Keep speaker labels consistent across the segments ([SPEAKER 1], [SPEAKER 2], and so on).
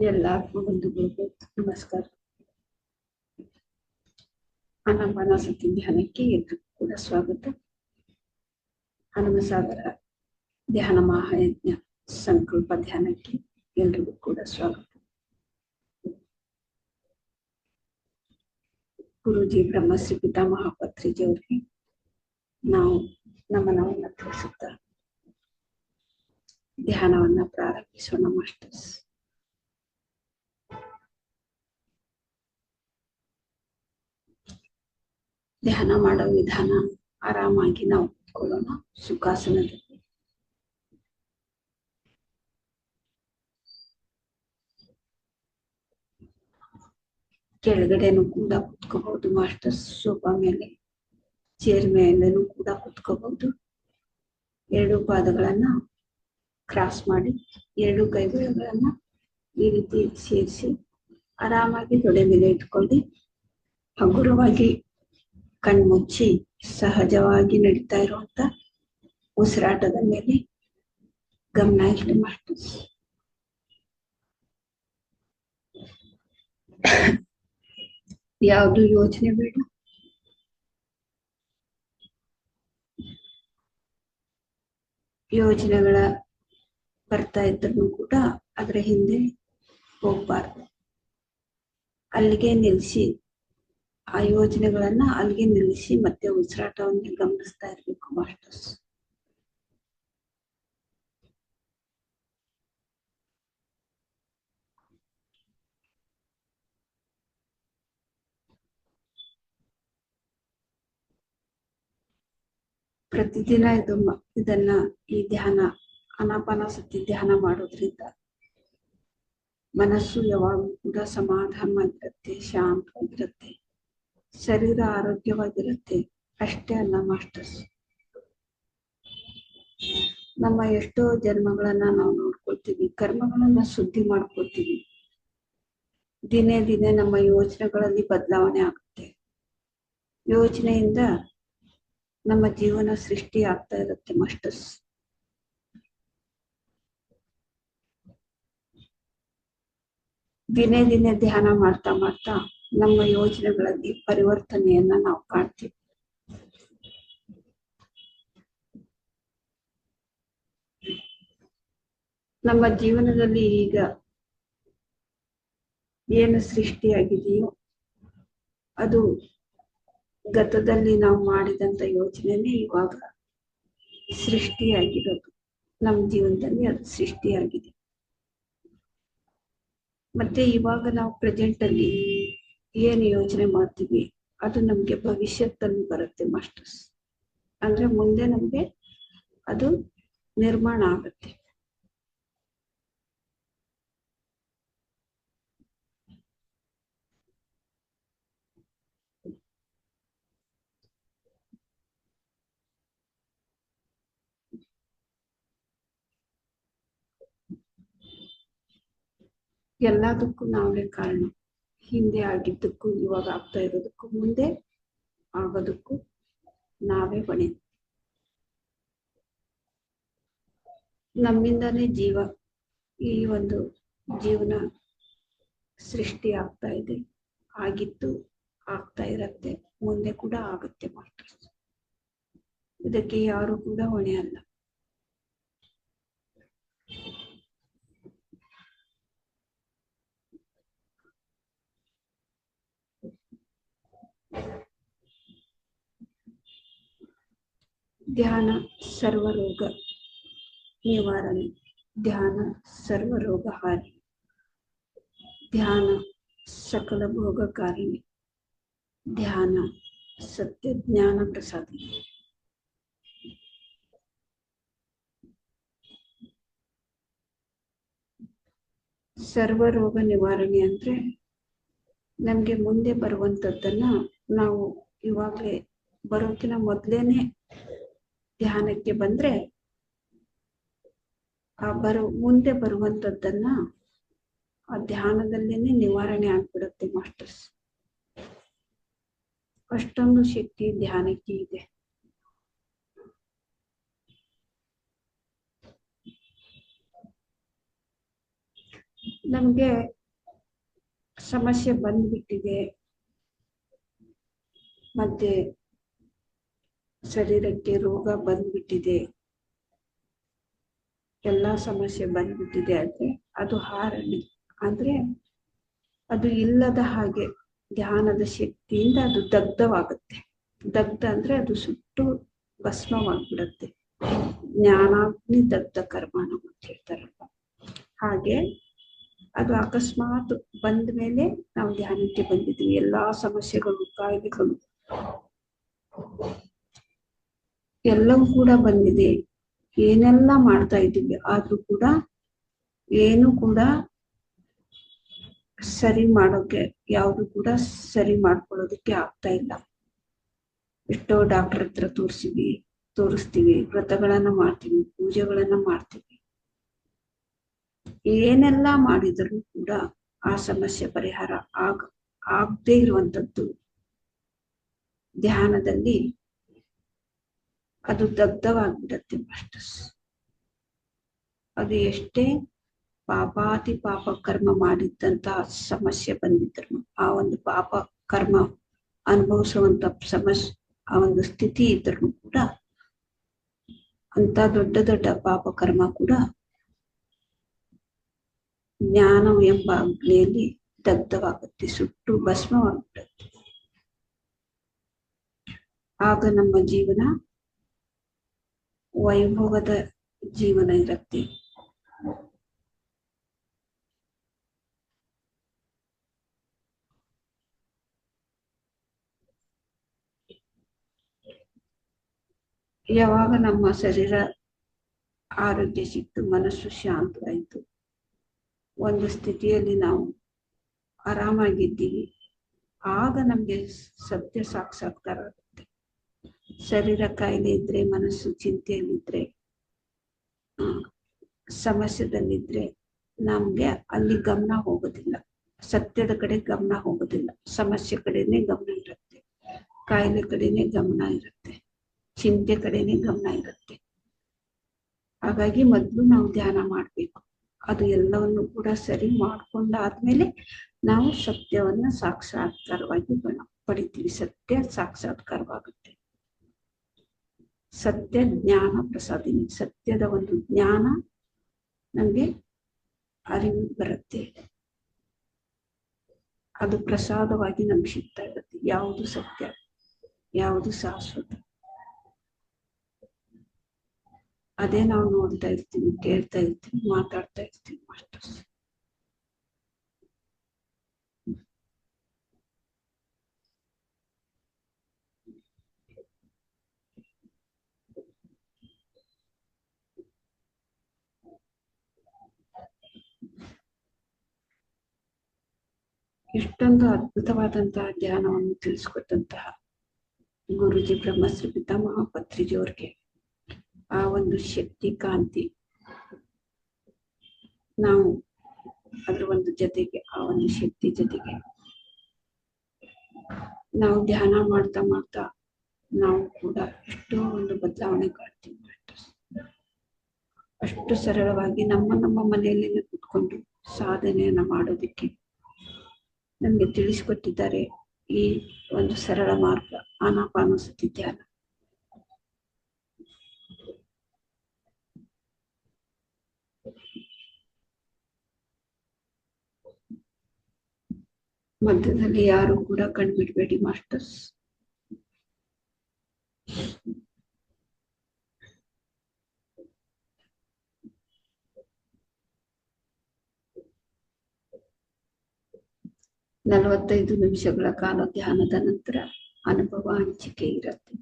[SPEAKER 1] ಎಲ್ಲ ಆತ್ಮಬಂಧುಗಳಿಗೂ ನಮಸ್ಕಾರ. ಆನಾಪಾನಸತಿ ಧ್ಯಾನಕ್ಕೆ ಎಲ್ರಿಗೂ ಕೂಡ ಸ್ವಾಗತ. ಹನುಮಸಾಗರ ಧ್ಯಾನ ಮಹಾಯಜ್ಞ ಸಂಕಲ್ಪ ಧ್ಯಾನಕ್ಕೆ ಎಲ್ರಿಗೂ ಕೂಡ ಸ್ವಾಗತ. ಗುರುಜಿ ಬ್ರಹ್ಮಶ್ರೀ ಪಿತಾಮಹ ಪತ್ರಿಜಿ ಅವರಿಗೆ ನಾವು ನಮನವನ್ನ ತಿಳಿಸುತ್ತಾ ಧ್ಯಾನವನ್ನ ಪ್ರಾರಂಭಿಸೋಣ ಮಾಸ್ಟರ್ಸ್. ಧ್ಯಾನ ಮಾಡೋ ವಿಧಾನ ಆರಾಮಾಗಿ ನಾವು ಕೂತ್ಕೊಳ್ಳೋಣ ಸುಖಾಸನದಲ್ಲಿ. ಕೆಳಗಡೆನೂ ಕೂಡ ಕುತ್ಕೋಬಹುದು ಮಾಸ್ಟರ್ಸ್. ಸೋಫಾ ಮೇಲೆ ಚೇರ್ ಮೇಲೆನೂ ಕೂಡ ಕುತ್ಕೋಬಹುದು. ಎರಡು ಪಾದಗಳನ್ನ ಕ್ರಾಸ್ ಮಾಡಿ ಎರಡು ಕೈಗಳನ್ನ ಈ ರೀತಿ ಸೇರಿಸಿ ಆರಾಮಾಗಿ ತೊಡೆ ಮೇಲೆ ಇಟ್ಕೊಂಡು ಹಗುರವಾಗಿ ಕಣ್ಮುಚ್ಚಿ ಸಹಜವಾಗಿ ನಡೀತಾ ಇರುವಂತ ಉಸಿರಾಟದ ಮೇಲೆ ಗಮನ ಇರಲಿ ಮಾಸ್ಟರ್ಸ್. ಯಾವುದು ಯೋಚನೆ ಬೇಡ. ಯೋಚನೆಗಳ ಬರ್ತಾ ಇದ್ರೂ ಕೂಡ ಅದರ ಹಿಂದೆ ಹೋಗ್ಬಾರ್ದು. ಅಲ್ಲಿಗೆ ನಿಲ್ಲಿಸಿ ಆ ಯೋಚನೆಗಳನ್ನ ಅಲ್ಲಿಗೆ ನಿಲ್ಲಿಸಿ ಮತ್ತೆ ಉಸಿರಾಟವನ್ನೇ ಗಮನಿಸ್ತಾ ಇರ್ಬೇಕು ಮಾಸ್ಟರ್ಸ್. ಪ್ರತಿದಿನ ಇದನ್ನ ಈ ಧ್ಯಾನ ಆನಾಪಾನಸತಿ ಧ್ಯಾನ ಮಾಡೋದ್ರಿಂದ ಮನಸ್ಸು ಯಾವಾಗಲೂ ಕೂಡ ಸಮಾಧಾನವಾಗಿರುತ್ತೆ, ಶಾಂತವಾಗಿರುತ್ತೆ, ಶರೀರ ಆರೋಗ್ಯವಾಗಿರುತ್ತೆ. ಅಷ್ಟೇ ಅಲ್ಲ ಮಾಸ್ಟರ್ಸ್, ನಮ್ಮ ಎಷ್ಟೋ ಜನ್ಮಗಳನ್ನ ನಾವು ನೋಡ್ಕೊಳ್ತೀವಿ, ಕರ್ಮಗಳನ್ನ ಶುದ್ಧಿ ಮಾಡ್ಕೊಳ್ತೀವಿ. ದಿನೇ ದಿನೇ ನಮ್ಮ ಯೋಚನೆಗಳಲ್ಲಿ ಬದಲಾವಣೆ ಆಗುತ್ತೆ. ಯೋಚನೆಯಿಂದ ನಮ್ಮ ಜೀವನ ಸೃಷ್ಟಿ ಆಗ್ತಾ ಇರುತ್ತೆ ಮಾಸ್ಟರ್ಸ್. ದಿನೇ ದಿನೇ ಧ್ಯಾನ ಮಾಡ್ತಾ ಮಾಡ್ತಾ ನಮ್ಮ ಯೋಚನೆಗಳಲ್ಲಿ ಪರಿವರ್ತನೆಯನ್ನ ನಾವು ಕಾಣ್ತೀವಿ. ನಮ್ಮ ಜೀವನದಲ್ಲಿ ಈಗ ಏನು ಸೃಷ್ಟಿಯಾಗಿದೆಯೋ ಅದು ಗತದಲ್ಲಿ ನಾವು ಮಾಡಿದಂತ ಯೋಚನೆನೇ ಇವಾಗ ಸೃಷ್ಟಿಯಾಗಿರೋದು. ನಮ್ಮ ಜೀವನದಲ್ಲಿ ಅದು ಸೃಷ್ಟಿಯಾಗಿದೆ. ಮತ್ತೆ ಇವಾಗ ನಾವು ಪ್ರೆಸೆಂಟ್ ಅಲ್ಲಿ ಏನು ಯೋಚನೆ ಮಾಡ್ತೀವಿ ಅದು ನಮ್ಗೆ ಭವಿಷ್ಯದಲ್ಲಿ ಬರುತ್ತೆ ಮಾಸ್ಟರ್ಸ್. ಅಂದ್ರೆ ಮುಂದೆ ನಮ್ಗೆ ಅದು ನಿರ್ಮಾಣ ಆಗುತ್ತೆ. ಎಲ್ಲದಕ್ಕೂ ನಾವೇ ಕಾರಣ. ಹಿಂದೆ ಆಗಿದ್ದಕ್ಕೂ ಇವಾಗ ಆಗ್ತಾ ಇರೋದಕ್ಕೂ ಮುಂದೆ ಆಗೋದಕ್ಕೂ ನಾವೇ ಹೊಣೆ. ನಮ್ಮಿಂದಾನೇ ಈ ಒಂದು ಜೀವನ ಸೃಷ್ಟಿ ಆಗ್ತಾ ಇದೆ, ಆಗಿತ್ತು, ಆಗ್ತಾ ಇರತ್ತೆ, ಮುಂದೆ ಕೂಡ ಆಗುತ್ತೆ ಮಾಸ್ಟರ್ಸ್. ಇದಕ್ಕೆ ಯಾರು ಕೂಡ ಹೊಣೆ ಅಲ್ಲ. ಧ್ಯಾನ ಸರ್ವರೋಗ ನಿವಾರಣೆ, ಧ್ಯಾನ ಸರ್ವರೋಗಹಾರಿ, ಧ್ಯಾನ ಸಕಲ ಭೋಗಕಾರಿಣಿ, ಧ್ಯಾನ ಸತ್ಯ ಜ್ಞಾನ ಪ್ರಸಾದಿ. ಸರ್ವರೋಗ ನಿವಾರಣೆ ಅಂದ್ರೆ ನಮ್ಗೆ ಮುಂದೆ ಬರುವಂತದ್ದನ್ನ ನಾವು ಇವಾಗ್ಲೇ ಬರೋಕಿನ ಮೊದ್ಲೇನೆ ಧ್ಯಾನಕ್ಕೆ ಬಂದ್ರೆ ಮುಂದೆ ಬರುವಂತದ್ದನ್ನ ಆ ಧ್ಯಾನದಲ್ಲೇನೆ ನಿವಾರಣೆ ಆಗ್ಬಿಡುತ್ತೆ ಮಾಸ್ಟರ್ಸ್. ಅಷ್ಟೊಂದು ಶಕ್ತಿ ಧ್ಯಾನಕ್ಕೆ ಇದೆ. ನಮ್ಗೆ ಸಮಸ್ಯೆ ಬಂದ್ಬಿಟ್ಟಿದೆ, ಮತ್ತೆ ಶರೀರಕ್ಕೆ ರೋಗ ಬಂದ್ಬಿಟ್ಟಿದೆ, ಎಲ್ಲಾ ಸಮಸ್ಯೆ ಬಂದ್ಬಿಟ್ಟಿದೆ ಅಂದ್ರೆ ಅದು ಹಾರಣಿ ಅಂದ್ರೆ ಅದು ಇಲ್ಲದ ಹಾಗೆ ಧ್ಯಾನದ ಶಕ್ತಿಯಿಂದ ಅದು ದಗ್ಧವಾಗುತ್ತೆ. ದಗ್ಧ ಅಂದ್ರೆ ಅದು ಸುಟ್ಟು ಭಸ್ಮವಾಗ್ಬಿಡತ್ತೆ. ಜ್ಞಾನಾಗ್ನಿ ದಗ್ಧ ಕರ್ಮಾಣ ಅಂತ ಹೇಳ್ತಾರಲ್ವ, ಹಾಗೆ ಅದು ಅಕಸ್ಮಾತ್ ಬಂದ ಮೇಲೆ ನಾವು ಧ್ಯಾನಕ್ಕೆ ಬಂದಿದ್ವಿ. ಎಲ್ಲಾ ಸಮಸ್ಯೆಗಳು, ಕಾಯಿಲೆಗಳು ಎಲ್ಲವೂ ಕೂಡ ಬಂದಿದೆ. ಏನೆಲ್ಲ ಮಾಡ್ತಾ ಇದ್ದೀವಿ ಆದ್ರೂ ಕೂಡ ಏನು ಕೂಡ ಸರಿ ಮಾಡೋಕೆ, ಯಾವುದು ಕೂಡ ಸರಿ ಮಾಡ್ಕೊಳ್ಳೋದಕ್ಕೆ ಆಗ್ತಾ ಇಲ್ಲ. ಎಷ್ಟೋ ಡಾಕ್ಟರ್ ಹತ್ರ ತೋರಿಸ್ತೀವಿ, ವ್ರತಗಳನ್ನ ಮಾಡ್ತೀವಿ, ಪೂಜೆಗಳನ್ನ ಮಾಡ್ತೀವಿ. ಏನೆಲ್ಲ ಮಾಡಿದರೂ ಕೂಡ ಆ ಸಮಸ್ಯೆ ಪರಿಹಾರ ಆಗದೇ ಇರುವಂತದ್ದು ಧ್ಯಾನದಲ್ಲಿ ಅದು ದಗ್ಧವಾಗಿಬಿಡತ್ತೆ ಮಾಸ್ಟರ್ಸ್. ಅದು ಎಷ್ಟೇ ಪಾಪಾತಿ ಪಾಪ ಕರ್ಮ ಮಾಡಿದ್ದಂತಹ ಸಮಸ್ಯೆ ಬಂದಿದ್ರು, ಆ ಒಂದು ಪಾಪ ಕರ್ಮ ಅನುಭವಿಸುವಂತ ಸಮಸ್ಯೆ, ಆ ಒಂದು ಸ್ಥಿತಿ ಇದ್ರೂ ಕೂಡ ಅಂತ ದೊಡ್ಡ ದೊಡ್ಡ ಪಾಪ ಕರ್ಮ ಕೂಡ ಜ್ಞಾನ ಎಂಬ ಅಗ್ನಿಯಲ್ಲಿ ದಗ್ಧವಾಗುತ್ತೆ, ಸುಟ್ಟು ಭಸ್ಮವಾಗುತ್ತೆ. ಆಗ ನಮ್ಮ ಜೀವನ ವೈಭವದ ಜೀವನ ಇರುತ್ತೆ. ಯಾವಾಗ ನಮ್ಮ ಶರೀರ ಆರೋಗ್ಯ ಸಿಕ್ತು, ಮನಸ್ಸು ಶಾಂತವಾಯಿತು, ಒಂದು ಸ್ಥಿತಿಯಲ್ಲಿ ನಾವು ಆರಾಮಾಗಿದ್ದೀವಿ, ಆಗ ನಮ್ಗೆ ಸತ್ಯ ಸಾಕ್ಷಾತ್ಕಾರ ಆಗುತ್ತೆ. ಶರೀರ ಕಾಯಿಲೆ ಇದ್ರೆ, ಮನಸ್ಸು ಚಿಂತೆಯಲ್ಲಿದ್ರೆ, ಸಮಸ್ಯೆದಲ್ಲಿದ್ರೆ ನಮ್ಗೆ ಅಲ್ಲಿ ಗಮನ ಹೋಗೋದಿಲ್ಲ, ಸತ್ಯದ ಕಡೆ ಗಮನ ಹೋಗೋದಿಲ್ಲ, ಸಮಸ್ಯೆ ಕಡೆನೆ ಗಮನ ಇರುತ್ತೆ, ಕಾಯಿಲೆ ಕಡೆನೆ ಗಮನ ಇರುತ್ತೆ, ಚಿಂತೆ ಕಡೆನೆ ಗಮನ ಇರುತ್ತೆ. ಹಾಗಾಗಿ ಮೊದಲು ನಾವು ಧ್ಯಾನ ಮಾಡ್ಬೇಕು. ಅದು ಎಲ್ಲವನ್ನು ಕೂಡ ಸರಿ ಮಾಡ್ಕೊಂಡಾದ್ಮೇಲೆ ನಾವು ಸತ್ಯವನ್ನ ಸಾಕ್ಷಾತ್ಕಾರವಾಗಿ ಪಡಿತೀವಿ. ಸತ್ಯ ಸಾಕ್ಷಾತ್ಕಾರವಾಗುತ್ತೆ. ಸತ್ಯ ಜ್ಞಾನ ಪ್ರಸಾದಿನಿ, ಸತ್ಯದ ಒಂದು ಜ್ಞಾನ ನಮ್ಗೆ ಅರಿವು ಬರುತ್ತೆ. ಅದು ಪ್ರಸಾದವಾಗಿ ನಮ್ಗೆ ಸಿಗ್ತಾ ಇರುತ್ತೆ. ಯಾವುದು ಸತ್ಯ, ಯಾವುದು ಶಾಶ್ವತ, ಅದೇ ನಾವು ನೋಡ್ತಾ ಇರ್ತೀವಿ, ಕೇಳ್ತಾ ಇರ್ತೀವಿ, ಮಾತಾಡ್ತಾ ಇರ್ತೀವಿ ಮಾಸ್ಟರ್ಸ್. ಇಷ್ಟೊಂದು ಅದ್ಭುತವಾದಂತಹ ಧ್ಯಾನವನ್ನು ತಿಳಿಸ್ಕೊಟ್ಟಂತಹ ಗುರುಜಿ ಬ್ರಹ್ಮಶ್ರೀ ಪಿತಾಮಹ ಪತ್ರಿಜಿಯವರಿಗೆ ಆ ಒಂದು ಶಕ್ತಿ ಕಾಂತಿ, ನಾವು ಅದ್ರ ಒಂದು ಜೊತೆಗೆ, ಆ ಒಂದು ಶಕ್ತಿ ಜೊತೆಗೆ ನಾವು ಧ್ಯಾನ ಮಾಡ್ತಾ ಮಾಡ್ತಾ ನಾವು ಕೂಡ ಎಷ್ಟೋ ಒಂದು ಬದಲಾವಣೆ ಕಾಡ್ತೀವಿ. ಅಷ್ಟು ಸರಳವಾಗಿ ನಮ್ಮ ಮನೆಯಲ್ಲೇ ಕೂತ್ಕೊಂಡು ಸಾಧನೆಯನ್ನ ಮಾಡೋದಕ್ಕೆ ನಮ್ಗೆ ತಿಳಿಸಿಕೊಟ್ಟಿದ್ದಾರೆ ಈ ಒಂದು ಸರಳ ಮಾರ್ಗ ಆನಾಪಾನಸತಿ ಧ್ಯಾನ. ಮಧ್ಯದಲ್ಲಿ ಯಾರು ಕೂಡ ಕಣ್ಬಿಡ್ಬೇಡಿ ಮಾಸ್ಟರ್ಸ್. ನಲವತ್ತೈದು ನಿಮಿಷಗಳ ಕಾಲ ಧ್ಯಾನದ ನಂತರ ಅನುಭವ ಹಂಚಿಕೆ ಇರುತ್ತೆ.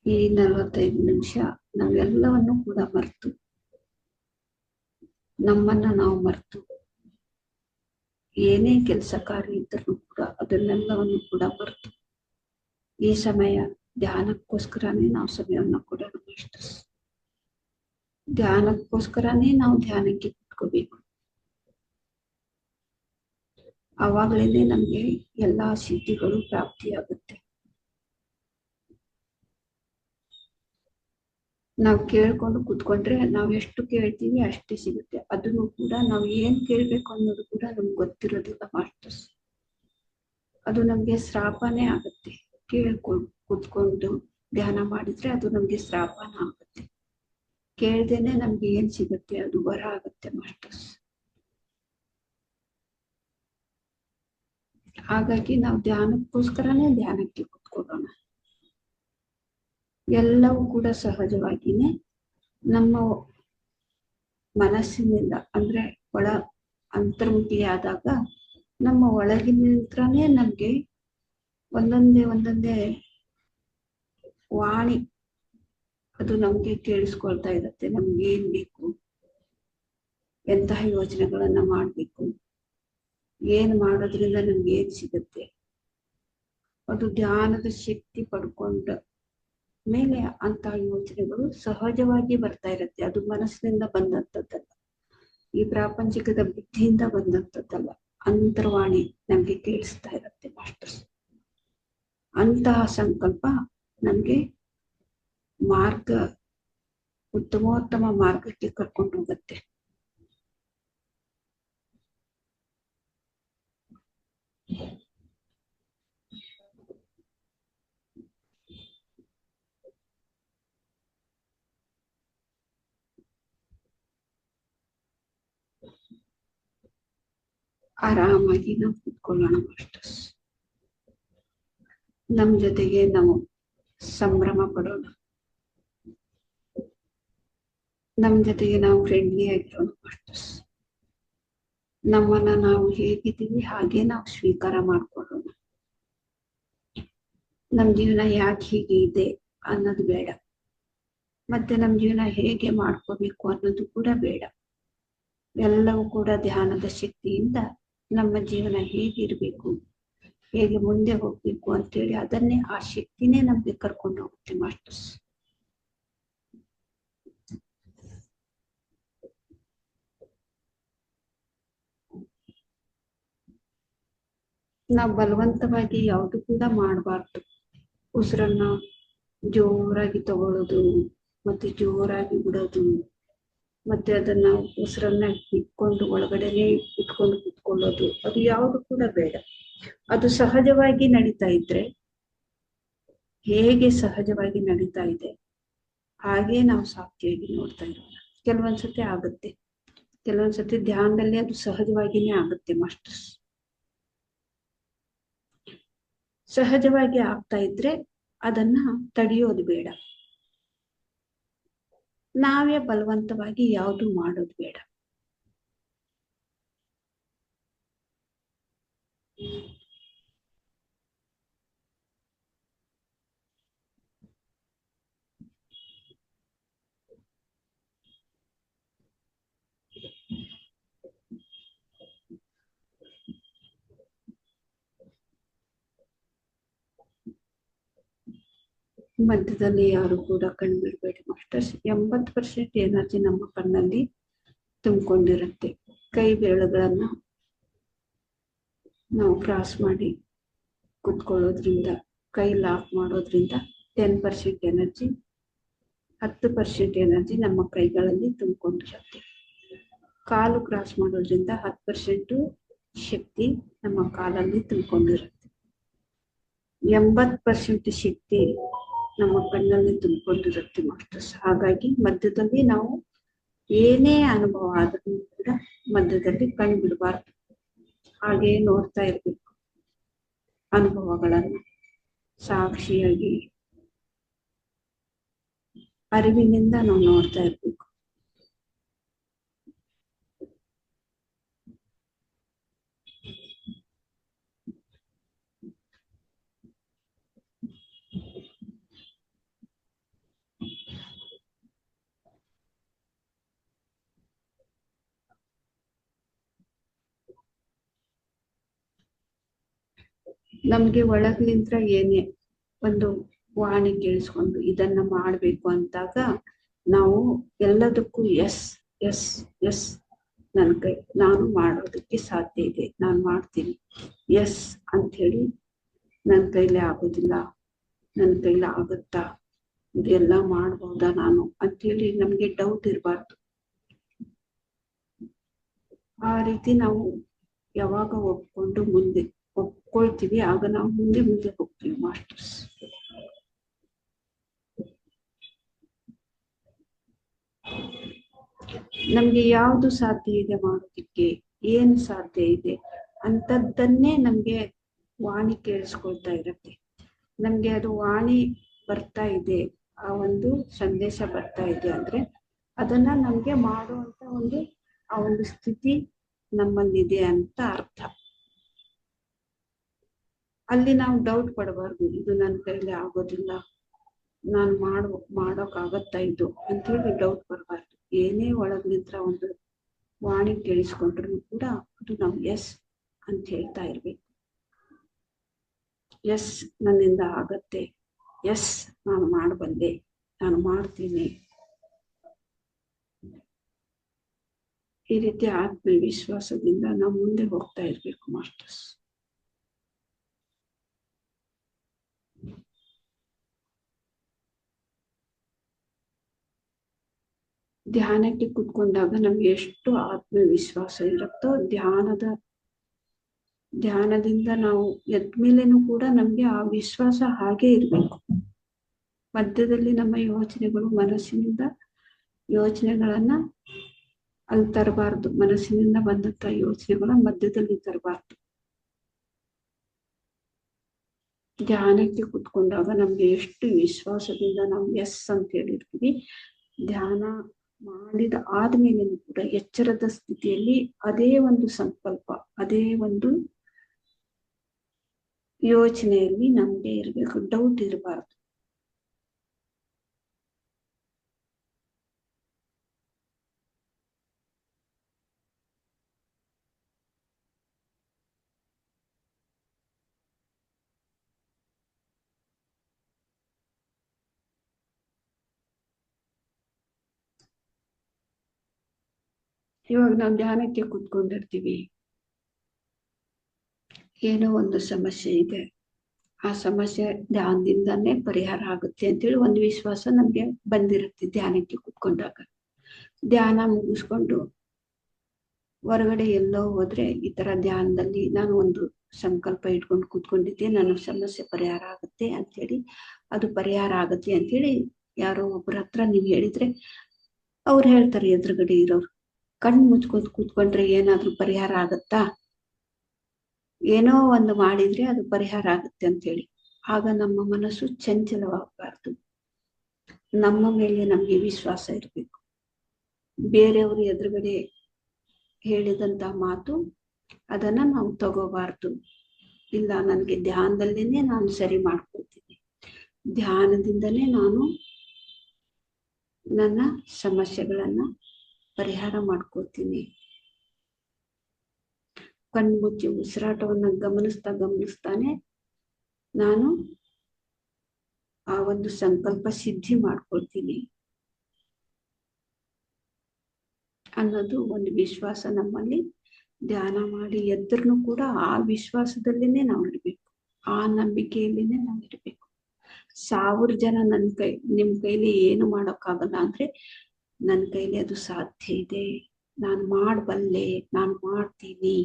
[SPEAKER 1] ಈ 45 ನಿಮಿಷ ನಾವೆಲ್ಲವನ್ನು ಕೂಡ ಮರೆತು, ನಮ್ಮನ್ನ ನಾವು ಮರೆತು, ಏನೇ ಕೆಲಸ ಕಾರ್ಯ ಇದ್ರೂ ಕೂಡ ಅದನ್ನೆಲ್ಲವನ್ನು ಕೂಡ ಮರೆತು ಈ ಸಮಯ ಧ್ಯಾನಕ್ಕೋಸ್ಕರನೇ ನಾವು ಸಮಯವನ್ನು ಕೊಡೋಣ ಮಾಸ್ಟರ್ಸ್. ಧ್ಯಾನಕ್ಕೋಸ್ಕರನೇ ನಾವು ಧ್ಯಾನಕ್ಕೆ ಕುತ್ಕೋಬೇಕು. ಆವಾಗಲೇ ನಮ್ಗೆ ಎಲ್ಲಾ ಸಿದ್ಧಿಗಳು ಪ್ರಾಪ್ತಿಯಾಗುತ್ತೆ. ನಾವು ಕೇಳ್ಕೊಂಡು ಕುತ್ಕೊಂಡ್ರೆ ನಾವು ಎಷ್ಟು ಕೇಳ್ತೀವಿ ಅಷ್ಟೇ ಸಿಗುತ್ತೆ. ಅದನ್ನು ಕೂಡ ನಾವು ಏನ್ ಕೇಳ್ಬೇಕು ಅನ್ನೋದು ಕೂಡ ನಮ್ಗೆ ಗೊತ್ತಿರೋದಿಲ್ಲ ಮಾಸ್ಟರ್ಸ್. ಅದು ನಮ್ಗೆ ಶ್ರಾಪನೇ ಆಗುತ್ತೆ. ಕೇಳ್ಕೊಂಡು ಕುತ್ಕೊಂಡು ಧ್ಯಾನ ಮಾಡಿದ್ರೆ ಅದು ನಮ್ಗೆ ಶ್ರಾಪನ ಆಗುತ್ತೆ. ಕೇಳ್ದೇನೆ ನಮ್ಗೆ ಏನ್ ಸಿಗುತ್ತೆ ಅದು ವರ ಆಗುತ್ತೆ ಮಾಸ್ಟರ್ಸ್. ಹಾಗಾಗಿ ನಾವು ಧ್ಯಾನಕ್ಕೋಸ್ಕರನೇ ಧ್ಯಾನಕ್ಕೆ ಕುತ್ಕೊಳ್ಳೋಣ. ಎಲ್ಲವೂ ಕೂಡ ಸಹಜವಾಗಿನೇ ನಮ್ಮ ಮನಸ್ಸಿನಿಂದ ಅಂದ್ರೆ ಒಳ ಅಂತರ್ಮುಖಿಯಾದಾಗ ನಮ್ಮ ಒಳಗಿನಿಂತ್ರನೇ ನಮ್ಗೆ ಒಂದೊಂದೇ ವಾಣಿ ಅದು ನಮ್ಗೆ ಕೇಳಿಸ್ಕೊಳ್ತಾ ಇರುತ್ತೆ. ನಮ್ಗೆ ಏನ್ ಬೇಕು, ಎಂತಹ ಯೋಚನೆಗಳನ್ನ ಮಾಡ್ಬೇಕು, ಏನ್ ಮಾಡೋದ್ರಿಂದ ನಮ್ಗೆ ಏನ್ ಸಿಗುತ್ತೆ, ಅದು ಧ್ಯಾನದ ಶಕ್ತಿ ಪಡ್ಕೊಂಡ ಮೇಲೆ ಅಂತಹ ಯೋಚನೆಗಳು ಸಹಜವಾಗಿ ಬರ್ತಾ ಇರುತ್ತೆ. ಅದು ಮನಸ್ಸಿನಿಂದ ಬಂದಂಥದ್ದಲ್ಲ, ಈ ಪ್ರಾಪಂಚಿಕದ ಬುದ್ಧಿಯಿಂದ ಬಂದಂಥದ್ದಲ್ಲ. ಅಂತರ್ವಾಣಿ ನಮ್ಗೆ ಕೇಳಿಸ್ತಾ ಇರುತ್ತೆ ಮಾಸ್ಟರ್ಸ್. ಅಂತಹ ಸಂಕಲ್ಪ ನಮ್ಗೆ ಮಾರ್ಗ, ಉತ್ತಮೋತ್ತಮ ಮಾರ್ಗಕ್ಕೆ ಕರ್ಕೊಂಡು ಹೋಗುತ್ತೆ. ಆರಾಮಾಗಿ ನಾವು ಕುತ್ಕೊಳ್ಳೋಣ ಮಾಸ್ಟರ್ಸ್. ನಮ್ ಜೊತೆಗೆ ನಾವು ಸಂಭ್ರಮ ಪಡೋಣ. ನಮ್ ಜೊತೆಗೆ ನಾವು ಫ್ರೆಂಡ್ಲಿ ಆಗಿರೋಣ ಮಾಸ್ಟರ್ಸ್. ನಮ್ಮನ್ನ ನಾವು ಹೇಗಿದ್ದೀವಿ ಹಾಗೆ ನಾವು ಸ್ವೀಕಾರ ಮಾಡ್ಕೊಳ್ಳೋಣ. ನಮ್ ಜೀವನ ಯಾಕೆ ಹೀಗೆ ಇದೆ ಅನ್ನೋದು ಬೇಡ, ಮತ್ತೆ ನಮ್ ಜೀವನ ಹೇಗೆ ಮಾಡ್ಕೋಬೇಕು ಅನ್ನೋದು ಕೂಡ ಬೇಡ. ಎಲ್ಲವೂ ಕೂಡ ಧ್ಯಾನದ ಶಕ್ತಿಯಿಂದ ನಮ್ಮ ಜೀವನ ಹೇಗಿರ್ಬೇಕು, ಹೇಗೆ ಮುಂದೆ ಹೋಗ್ಬೇಕು ಅಂತೇಳಿ ಅದನ್ನೇ, ಆ ಶಕ್ತಿನೇ ನಮ್ಗೆ ಕರ್ಕೊಂಡು ಹೋಗುತ್ತೆ ಮಾಸ್ಟರ್ಸ್. ನಾವು ಬಲವಂತವಾಗಿ ಯಾವುದು ಕೂಡ ಮಾಡಬಾರ್ದು. ಉಸಿರನ್ನ ಜೋರಾಗಿ ತಗೊಳ್ಳೋದು, ಮತ್ತೆ ಜೋರಾಗಿ ಬಿಡೋದು, ಮತ್ತೆ ಅದನ್ನ ಉಸಿರನ್ನ ಇಟ್ಕೊಂಡು ಒಳಗಡೆನೆ ಇಟ್ಕೊಂಡು ಕುತ್ಕೊಳ್ಳೋದು, ಅದು ಯಾವುದು ಕೂಡ ಬೇಡ. ಅದು ಸಹಜವಾಗಿ ನಡೀತಾ ಇದ್ರೆ, ಹೇಗೆ ಸಹಜವಾಗಿ ನಡೀತಾ ಇದೆ ಹಾಗೆ ನಾವು ಸಾಕ್ಷಿಯಾಗಿ ನೋಡ್ತಾ ಇರೋಣ. ಕೆಲವೊಂದ್ಸತಿ ಆಗುತ್ತೆ, ಕೆಲವೊಂದ್ಸತಿ ಧ್ಯಾನದಲ್ಲಿ ಅದು ಸಹಜವಾಗಿನೇ ಆಗುತ್ತೆ ಮಾಸ್ಟರ್ಸ್. ಸಹಜವಾಗಿ ಆಗ್ತಾ ಇದ್ರೆ ಅದನ್ನ ತಡೆಯೋದು ಬೇಡ. ನಾವೇ ಬಲವಂತವಾಗಿ ಯಾವುದು ಮಾಡೋದು ಬೇಡ. ಮಧ್ಯದಲ್ಲಿ ಯಾರು ಕೂಡ ಕಣ್ಣು ಬಿಡಬೇಡಿ ಮಾಸ್ಟರ್ಸ್. 80% ಎನರ್ಜಿ ನಮ್ಮ ಕಣ್ಣಲ್ಲಿ ತುಂಬಿಕೊಂಡಿರುತ್ತೆ. ಕೈ ಬೆರಳುಗಳನ್ನ ನಾವು ಕ್ರಾಸ್ ಮಾಡಿ ಕುತ್ಕೊಳ್ಳೋದ್ರಿಂದ, ಕೈ ಲಾಕ್ ಮಾಡೋದ್ರಿಂದ 10% ಎನರ್ಜಿ, 10% ಎನರ್ಜಿ ನಮ್ಮ ಕೈಗಳಲ್ಲಿ ತುಂಬಿಕೊಂಡಿರುತ್ತೆ. ಕಾಲು ಕ್ರಾಸ್ ಮಾಡೋದ್ರಿಂದ 10% ಶಕ್ತಿ ನಮ್ಮ ಕಾಲಲ್ಲಿ ತುಂಬಿಕೊಂಡಿರುತ್ತೆ. 80% ಶಕ್ತಿ ನಮ್ಮ ಕಣ್ಣಲ್ಲಿ ತುಂಬಿಕೊಂಡಿರುತ್ತೆ ಮಾಸ್ಟರ್ಸ್. ಹಾಗಾಗಿ ಮಧ್ಯದಲ್ಲಿ ನಾವು ಏನೇ ಅನುಭವ ಆದ್ರೂ ಕೂಡ ಮಧ್ಯದಲ್ಲಿ ಕಣ್ಣು ಬಿಡಬಾರ್ದು. ಹಾಗೆ ನೋಡ್ತಾ ಇರ್ಬೇಕು ಅನುಭವಗಳನ್ನು. ಸಾಕ್ಷಿಯಾಗಿ ಅರಿವಿನಿಂದ ನಾವು ನೋಡ್ತಾ ಇರ್ಬೇಕು. ನಮ್ಗೆ ಒಳಗ್ಲಿಂತ್ರ ಏನೇ ಒಂದು ವಾಣಿ ಕೇಳಿಸ್ಕೊಂಡು ಇದನ್ನ ಮಾಡ್ಬೇಕು ಅಂತಾಗ ನಾವು ಎಲ್ಲದಕ್ಕೂ ಎಸ್ ಎಸ್ ಎಸ್, ನಾನು ಮಾಡೋದಕ್ಕೆ ಸಾಧ್ಯ ಇದೆ, ನಾನು ಮಾಡ್ತೀನಿ, ಎಸ್ ಅಂತ ಹೇಳಿ, ನನ್ನ ಕೈಲಿ ಆಗೋದಿಲ್ಲ, ನನ್ನ ಕೈಲಿ ಆಗುತ್ತಾ, ಇದೆಲ್ಲ ಮಾಡ್ಬೋದಾ ನಾನು ಅಂತೇಳಿ ನಮ್ಗೆ ಡೌಟ್ ಇರಬಾರ್ದು. ಆ ರೀತಿ ನಾವು ಯಾವಾಗ ಒಪ್ಕೊಂಡು ಮುಂದೆ ಒಪ್ಕೊಳ್ತೀವಿ ಆಗ ನಾವು ಮುಂದೆ ಮುಂದೆ ಹೋಗ್ತೀವಿ ಮಾಸ್ಟರ್ಸ್. ನಮ್ಗೆ ಯಾವುದು ಸಾಧ್ಯ ಇದೆ ಮಾಡೋದಿಕ್ಕೆ, ಏನು ಸಾಧ್ಯ ಇದೆ ಅಂತದ್ದನ್ನೇ ನಮ್ಗೆ ವಾಣಿ ಕೇಳಿಸ್ಕೊಳ್ತಾ ಇರತ್ತೆ. ನಮ್ಗೆ ಅದು ವಾಣಿ ಬರ್ತಾ ಇದೆ, ಆ ಒಂದು ಸಂದೇಶ ಬರ್ತಾ ಇದೆ ಅಂದ್ರೆ ಅದನ್ನ ನಮ್ಗೆ ಮಾಡುವಂತ ಆ ಒಂದು ಸ್ಥಿತಿ ನಮ್ಮಲ್ಲಿದೆ ಅಂತ ಅರ್ಥ. ಅಲ್ಲಿ ನಾವು ಡೌಟ್ ಪಡಬಾರ್ದು, ಇದು ನನ್ನ ಕೈಲಿ ಆಗೋದಿಲ್ಲ, ನಾನು ಮಾಡೋಕ್ಕಾಗತ್ತಾ ಇದು ಅಂತೇಳಿ ಡೌಟ್ ಬರಬಾರ್ದು. ಏನೇ ಒಳಗ್ಲಿಂತ್ರ ಒಂದು ವಾಣಿ ಕೇಳಿಸ್ಕೊಂಡ್ರು ಕೂಡ ಅದು ನಾವು ಎಸ್ ಅಂತ ಹೇಳ್ತಾ ಇರ್ಬೇಕು. ಎಸ್, ನನ್ನಿಂದ ಆಗತ್ತೆ, ಎಸ್ ನಾನು ಮಾಡಬಲ್ಲೆ, ನಾನು ಮಾಡ್ತೀನಿ. ಈ ರೀತಿ ಆತ್ಮವಿಶ್ವಾಸದಿಂದ ನಾವು ಮುಂದೆ ಹೋಗ್ತಾ ಇರ್ಬೇಕು ಮಾಸ್ಟರ್ಸ್. ಧ್ಯಾನಕ್ಕೆ ಕುತ್ಕೊಂಡಾಗ ನಮ್ಗೆ ಎಷ್ಟು ಆತ್ಮವಿಶ್ವಾಸ ಇರುತ್ತೋ ಧ್ಯಾನದಿಂದ ನಾವು ಎದ್ಮೇಲೆನೂ ಕೂಡ ನಮ್ಗೆ ಆ ವಿಶ್ವಾಸ ಹಾಗೆ ಇರ್ಬೇಕು. ಮಧ್ಯದಲ್ಲಿ ನಮ್ಮ ಯೋಚನೆಗಳು ಮನಸ್ಸಿನಿಂದ ಯೋಚನೆಗಳನ್ನ ಅಲ್ಲಿ ತರಬಾರ್ದು, ಮನಸ್ಸಿನಿಂದ ಬಂದಂತ ಯೋಚನೆಗಳ ಮಧ್ಯದಲ್ಲಿ ತರಬಾರ್ದು. ಧ್ಯಾನಕ್ಕೆ ಕುತ್ಕೊಂಡಾಗ ನಮ್ಗೆ ಎಷ್ಟು ವಿಶ್ವಾಸದಿಂದ ನಾವು ಎಸ್ ಅಂತ ಹೇಳಿರ್ತೀವಿ. ಧ್ಯಾನ ಮಾಡಿದ ಆದ್ಮೇಲೆ ಕೂಡ ಎಚ್ಚರದ ಸ್ಥಿತಿಯಲ್ಲಿ ಅದೇ ಒಂದು ಸಂಕಲ್ಪ, ಅದೇ ಒಂದು ಯೋಚನೆಯಲ್ಲಿ ನಮ್ಗೆ ಇರ್ಬೇಕು, ಡೌಟ್ ಇರಬಾರ್ದು. ಇವಾಗ ನಾವು ಧ್ಯಾನಕ್ಕೆ ಕುತ್ಕೊಂಡಿರ್ತೀವಿ, ಏನೋ ಒಂದು ಸಮಸ್ಯೆ ಇದೆ, ಆ ಸಮಸ್ಯೆ ಧ್ಯಾನದಿಂದಾನೇ ಪರಿಹಾರ ಆಗುತ್ತೆ ಅಂತೇಳಿ ಒಂದು ವಿಶ್ವಾಸ ನಮ್ಗೆ ಬಂದಿರುತ್ತೆ. ಧ್ಯಾನಕ್ಕೆ ಕುತ್ಕೊಂಡಾಗ ಧ್ಯಾನ ಮುಗಿಸ್ಕೊಂಡು ಹೊರಗಡೆ ಎಲ್ಲೋ ಹೋದ್ರೆ ಈ ತರ ಧ್ಯಾನದಲ್ಲಿ ನಾನು ಒಂದು ಸಂಕಲ್ಪ ಇಟ್ಕೊಂಡು ಕೂತ್ಕೊಂಡಿದ್ದೆ, ನನ್ನ ಸಮಸ್ಯೆ ಪರಿಹಾರ ಆಗುತ್ತೆ ಅಂತೇಳಿ, ಅದು ಪರಿಹಾರ ಆಗುತ್ತೆ ಅಂತೇಳಿ ಯಾರೋ ಒಬ್ಬರ ಹತ್ರ ನೀವು ಹೇಳಿದ್ರೆ ಅವ್ರು ಹೇಳ್ತಾರೆ, ಎದುರುಗಡೆ ಇರೋರು, ಕಣ್ಣು ಮುಚ್ಕೊಂಡು ಕೂತ್ಕೊಂಡ್ರೆ ಏನಾದ್ರೂ ಪರಿಹಾರ ಆಗತ್ತಾ? ಏನೋ ಒಂದು ಮಾಡಿದ್ರೆ ಅದು ಪರಿಹಾರ ಆಗುತ್ತೆ ಅಂತೇಳಿ. ಆಗ ನಮ್ಮ ಮನಸ್ಸು ಚಂಚಲವಾಗಬಾರ್ದು, ನಮ್ಮ ಮೇಲೆ ನಮ್ಗೆ ವಿಶ್ವಾಸ ಇರಬೇಕು. ಬೇರೆಯವರು ಎದುರುಗಡೆ ಹೇಳಿದಂತ ಮಾತು ಅದನ್ನ ನಾವು ತಗೋಬಾರ್ದು. ಇಲ್ಲ, ನನಗೆ ಧ್ಯಾನದಲ್ಲೇನೆ ನಾನು ಸರಿ ಮಾಡ್ಕೊಳ್ತೀನಿ, ಧ್ಯಾನದಿಂದನೇ ನಾನು ನನ್ನ ಸಮಸ್ಯೆಗಳನ್ನ ಪರಿಹಾರ ಮಾಡ್ಕೊಳ್ತೀನಿ. ಕಣ್ಮುಚ್ಚಿ ಉಸಿರಾಟವನ್ನ ಗಮನಿಸ್ತಾನೆ ನಾನು ಆ ಒಂದು ಸಂಕಲ್ಪ ಸಿದ್ಧಿ ಮಾಡ್ಕೊಳ್ತೀನಿ ಅನ್ನೋದು ಒಂದು ವಿಶ್ವಾಸ ನಮ್ಮಲ್ಲಿ. ಧ್ಯಾನ ಮಾಡಿ ಎದ್ರೂ ಕೂಡ ಆ ವಿಶ್ವಾಸದಲ್ಲೇನೆ ನಾವು ಇರ್ಬೇಕು, ಆ ನಂಬಿಕೆಯಲ್ಲೇನೆ ನಾವು ಇರ್ಬೇಕು. 1000 ಜನ ನಿಮ್ ಕೈಲಿ ಏನು ಮಾಡೋಕ್ಕಾಗಲ್ಲ ಅಂದ್ರೆ ನನ್ನ ಕೈಲಿ ಅದು ಸಾಧ್ಯ ಇದೆ, ನಾನು ಮಾಡಬಲ್ಲೆ, ನಾನು ಮಾಡ್ತೀನಿ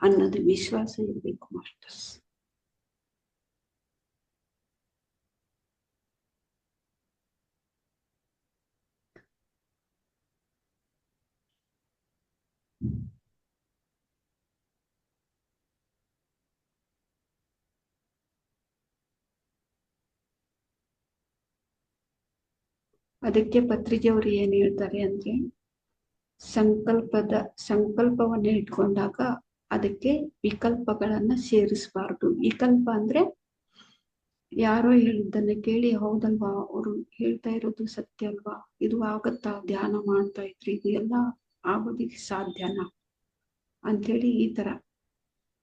[SPEAKER 1] ಅನ್ನೋದು ವಿಶ್ವಾಸ ಇರ್ಬೇಕು ಮಾಸ್ಟರ್ಸ್. ಅದಕ್ಕೆ ಪತ್ರಿಕೆಯವರು ಏನ್ ಹೇಳ್ತಾರೆ ಅಂದ್ರೆ, ಸಂಕಲ್ಪವನ್ನ ಇಟ್ಕೊಂಡಾಗ ಅದಕ್ಕೆ ವಿಕಲ್ಪಗಳನ್ನ ಸೇರಿಸಬಾರ್ದು. ವಿಕಲ್ಪ ಅಂದ್ರೆ ಯಾರೋ ಹೇಳಿದ್ದನ್ನ ಕೇಳಿ ಹೌದಲ್ವಾ, ಅವರು ಹೇಳ್ತಾ ಇರೋದು ಸತ್ಯ ಅಲ್ವಾ, ಇದು ಆಗತ್ತಾ, ಧ್ಯಾನ ಮಾಡ್ತಾ ಇದ್ರಿ, ಇದು ಎಲ್ಲ ಆಗೋದಿಕ್ಕೆ ಸಾಧ್ಯನಾ ಅಂತೇಳಿ ಈ ತರ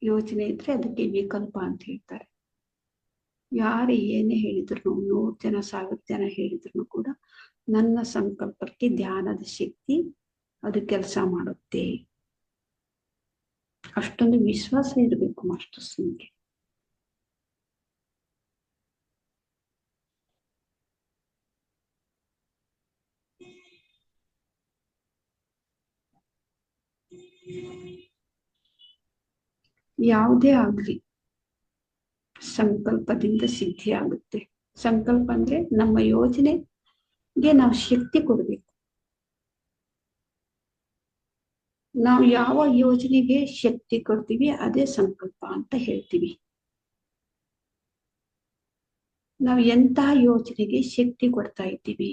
[SPEAKER 1] ಯೋಚನೆ ಇದ್ರೆ ಅದಕ್ಕೆ ವಿಕಲ್ಪ ಅಂತ ಹೇಳ್ತಾರೆ. ಯಾರು ಏನೇ ಹೇಳಿದ್ರು, 100 ಜನ 1000 ಜನ ಹೇಳಿದ್ರು ಕೂಡ ನನ್ನ ಸಂಕಲ್ಪಕ್ಕೆ ಧ್ಯಾನದ ಶಕ್ತಿ ಅದು ಕೆಲಸ ಮಾಡುತ್ತೆ. ಅಷ್ಟೊಂದು ವಿಶ್ವಾಸ ಇರಬೇಕು ಮಾಸ್ಟರ್ಸ್ ನಿಮ್ಗೆ. ಯಾವುದೇ ಆಗ್ಲಿ ಸಂಕಲ್ಪದಿಂದ ಸಿದ್ಧಿ ಆಗುತ್ತೆ. ಸಂಕಲ್ಪ ಅಂದ್ರೆ ನಮ್ಮ ಯೋಜನೆಗೆ ನಾವು ಶಕ್ತಿ ಕೊಡ್ಬೇಕು. ನಾವು ಯಾವ ಯೋಜನೆಗೆ ಶಕ್ತಿ ಕೊಡ್ತೀವಿ ಅದೇ ಸಂಕಲ್ಪ ಅಂತ ಹೇಳ್ತೀವಿ. ನಾವು ಎಂತಹ ಯೋಜನೆಗೆ ಶಕ್ತಿ ಕೊಡ್ತಾ ಇದ್ದೀವಿ.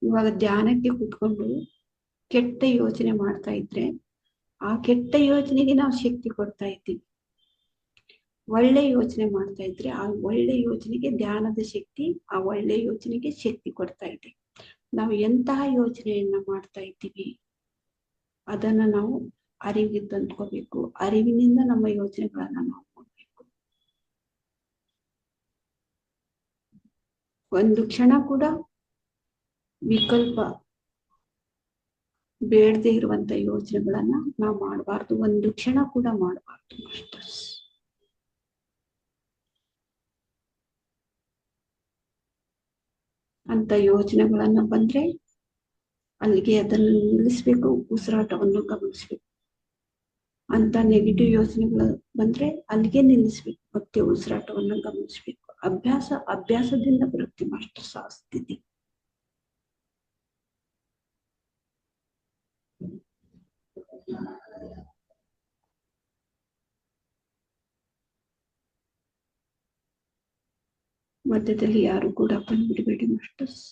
[SPEAKER 1] ಇವಾಗ ಧ್ಯಾನಕ್ಕೆ ಕೂತ್ಕೊಂಡು ಕೆಟ್ಟ ಯೋಚನೆ ಮಾಡ್ತಾ ಇದ್ರೆ ಆ ಕೆಟ್ಟ ಯೋಚನೆಗೆ ನಾವು ಶಕ್ತಿ ಕೊಡ್ತಾ ಇದ್ದೀವಿ. ಒಳ್ಳೆ ಯೋಚನೆ ಮಾಡ್ತಾ ಇದ್ರೆ ಆ ಒಳ್ಳೆ ಯೋಚನೆಗೆ ಧ್ಯಾನದ ಶಕ್ತಿ, ಆ ಒಳ್ಳೆ ಯೋಚನೆಗೆ ಶಕ್ತಿ ಕೊಡ್ತಾ ಇದೆ. ನಾವು ಎಂತಹ ಯೋಚನೆಯನ್ನ ಮಾಡ್ತಾ ಇದ್ದೀವಿ ಅದನ್ನ ನಾವು ಅರಿವಿಗೆ ತಂದ್ಕೋಬೇಕು. ಅರಿವಿನಿಂದ ನಮ್ಮ ಯೋಚನೆಗಳನ್ನ ನಾವು ನೋಡ್ಬೇಕು. ಒಂದು ಕ್ಷಣ ಕೂಡ ವಿಕಲ್ಪ ಬೇಡದೆ ಇರುವಂತ ಯೋಚನೆಗಳನ್ನ ನಾವು ಮಾಡಬಾರ್ದು. ಒಂದು ಕ್ಷಣ ಕೂಡ ಮಾಡಬಾರ್ದು ಮಾಸ್ಟರ್ಸ್. ಅಂತ ಯೋಚನೆಗಳನ್ನ ಬಂದ್ರೆ ಅಲ್ಲಿಗೆ ಅದನ್ನು ನಿಲ್ಲಿಸ್ಬೇಕು, ಉಸಿರಾಟವನ್ನು ಗಮನಿಸ್ಬೇಕು. ಅಂತ ನೆಗೆಟಿವ್ ಯೋಚನೆಗಳು ಬಂದ್ರೆ ಅಲ್ಲಿಗೆ ನಿಲ್ಲಿಸ್ಬೇಕು, ಮತ್ತೆ ಉಸಿರಾಟವನ್ನು ಗಮನಿಸ್ಬೇಕು. ಅಭ್ಯಾಸದಿಂದ ಬರುತ್ತೆ ಮಾಸ್ಟರ್ಸ್ ಆ ಸ್ಥಿತಿ. ಮಧ್ಯದಲ್ಲಿ ಯಾರು ಕೂಡ ಬಂದ್ಬಿಡಬೇಡಿ ಮಾಸ್ಟರ್ಸ್.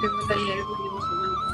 [SPEAKER 1] ಕೇವಲ 2 ನಿಮಿಷ ಮಾತ್ರ.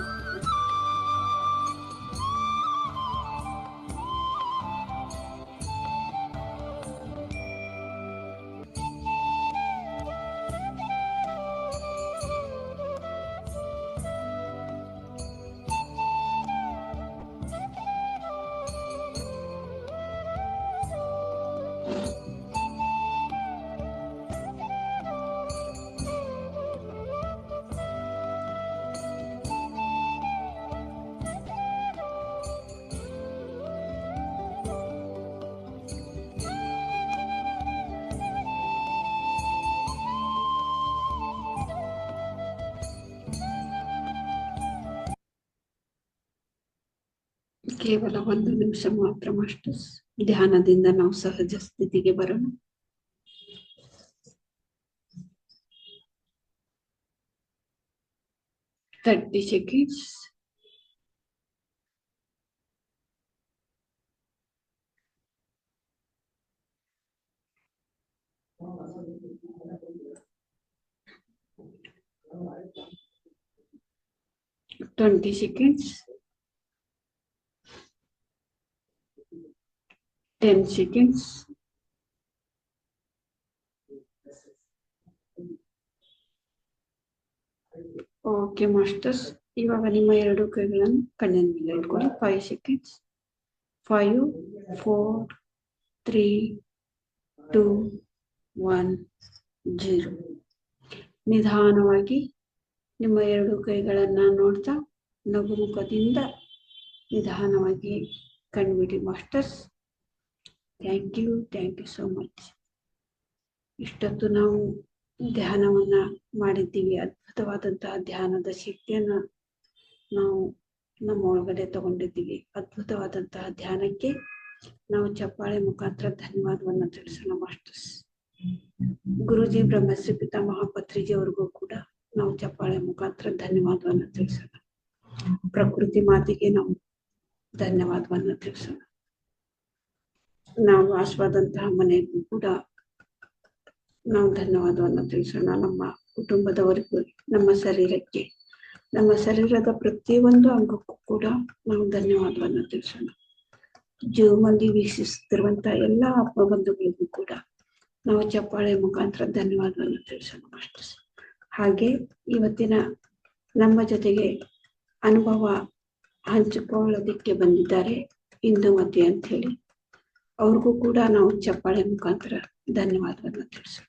[SPEAKER 1] ಕೇವಲ 1 ನಿಮಿಷ ಮಾತ್ರ ಮಾಸ್ಟರ್ಸ್. ಧ್ಯಾನದಿಂದ ನಾವು ಸಹಜ ಸ್ಥಿತಿಗೆ ಬರೋಣ. Thirty seconds. Twenty seconds. 10 seconds. Okay masters, ಇವಾಗ ನಿಮ್ಮ 2 ಕೈಗಳನ್ನು ಕಣ್ಣಿನ ಮೇಲೆ ಇಟ್ಕೊಳ್ಳಿ. 5 seconds. 5, 4, 3, 2, 1, 0. ನಿಧಾನವಾಗಿ ನಿಮ್ಮ 2 ಕೈಗಳನ್ನ ನೋಡ್ತಾ ನಗುಮುಖದಿಂದ ನಿಧಾನವಾಗಿ ಕಣ್ಬಿಡಿ masters. Thank you so much. ಇಷ್ಟೊತ್ತು ನಾವು ಧ್ಯಾನವನ್ನ ಮಾಡಿದ್ದೀವಿ. ಅದ್ಭುತವಾದಂತಹ ಧ್ಯಾನದ ಶಕ್ತಿಯನ್ನ ನಾವು ನಮ್ಮ ಒಳಗಡೆ ತಗೊಂಡಿದ್ದೀವಿ. ಅದ್ಭುತವಾದಂತಹ ಧ್ಯಾನಕ್ಕೆ ನಾವು ಚಪ್ಪಾಳೆ ಮುಖಾಂತರ ಧನ್ಯವಾದವನ್ನ ತಿಳಿಸೋಣ ಮಾಸ್ಟರ್ಸ್. ಗುರುಜಿ ಬ್ರಹ್ಮಶ್ರೀ ಪಿತಾಮಹ ಪತ್ರಿಜಿ ಅವ್ರಿಗೂ ಕೂಡ ನಾವು ಚಪ್ಪಾಳೆ ಮುಖಾಂತರ ಧನ್ಯವಾದವನ್ನ ತಿಳಿಸೋಣ. ಪ್ರಕೃತಿ ಮಾತಿಗೆ ನಾವು ಧನ್ಯವಾದವನ್ನ ತಿಳಿಸೋಣ. ನಾವು ವಾಸವಾದಂತಹ ಮನೆಗೂ ಕೂಡ ನಾವು ಧನ್ಯವಾದವನ್ನ ತಿಳಿಸೋಣ. ನಮ್ಮ ಕುಟುಂಬದವರಿಗೂ, ನಮ್ಮ ಶರೀರಕ್ಕೆ, ನಮ್ಮ ಶರೀರದ ಪ್ರತಿಯೊಂದು ಅಂಗಕ್ಕೂ ಕೂಡ ನಾವು ಧನ್ಯವಾದವನ್ನ ತಿಳಿಸೋಣ. ಜೀವಮಲ್ಲಿ ವೀಕ್ಷಿಸುತ್ತಿರುವಂತಹ ಎಲ್ಲ ಆತ್ಮಬಂಧುಗಳಿಗೂ ಕೂಡ ನಾವು ಚಪ್ಪಾಳೆ ಮುಖಾಂತರ ಧನ್ಯವಾದವನ್ನು ತಿಳಿಸೋಣ ಮಾಸ್ಟರ್ಸ್. ಹಾಗೆ ಇವತ್ತಿನ ನಮ್ಮ ಜೊತೆಗೆ ಅನುಭವ ಹಂಚಿಕೊಳ್ಳೋದಿಕ್ಕೆ ಬಂದಿದ್ದಾರೆ ಇಂದುಮತಿ ಅಂತ ಹೇಳಿ, ಅವ್ರಿಗೂ ಕೂಡ ನಾವು ಚಪ್ಪಾಳೆ ಮುಖಾಂತರ ಧನ್ಯವಾದವನ್ನು ತಿಳಿಸೋಣ.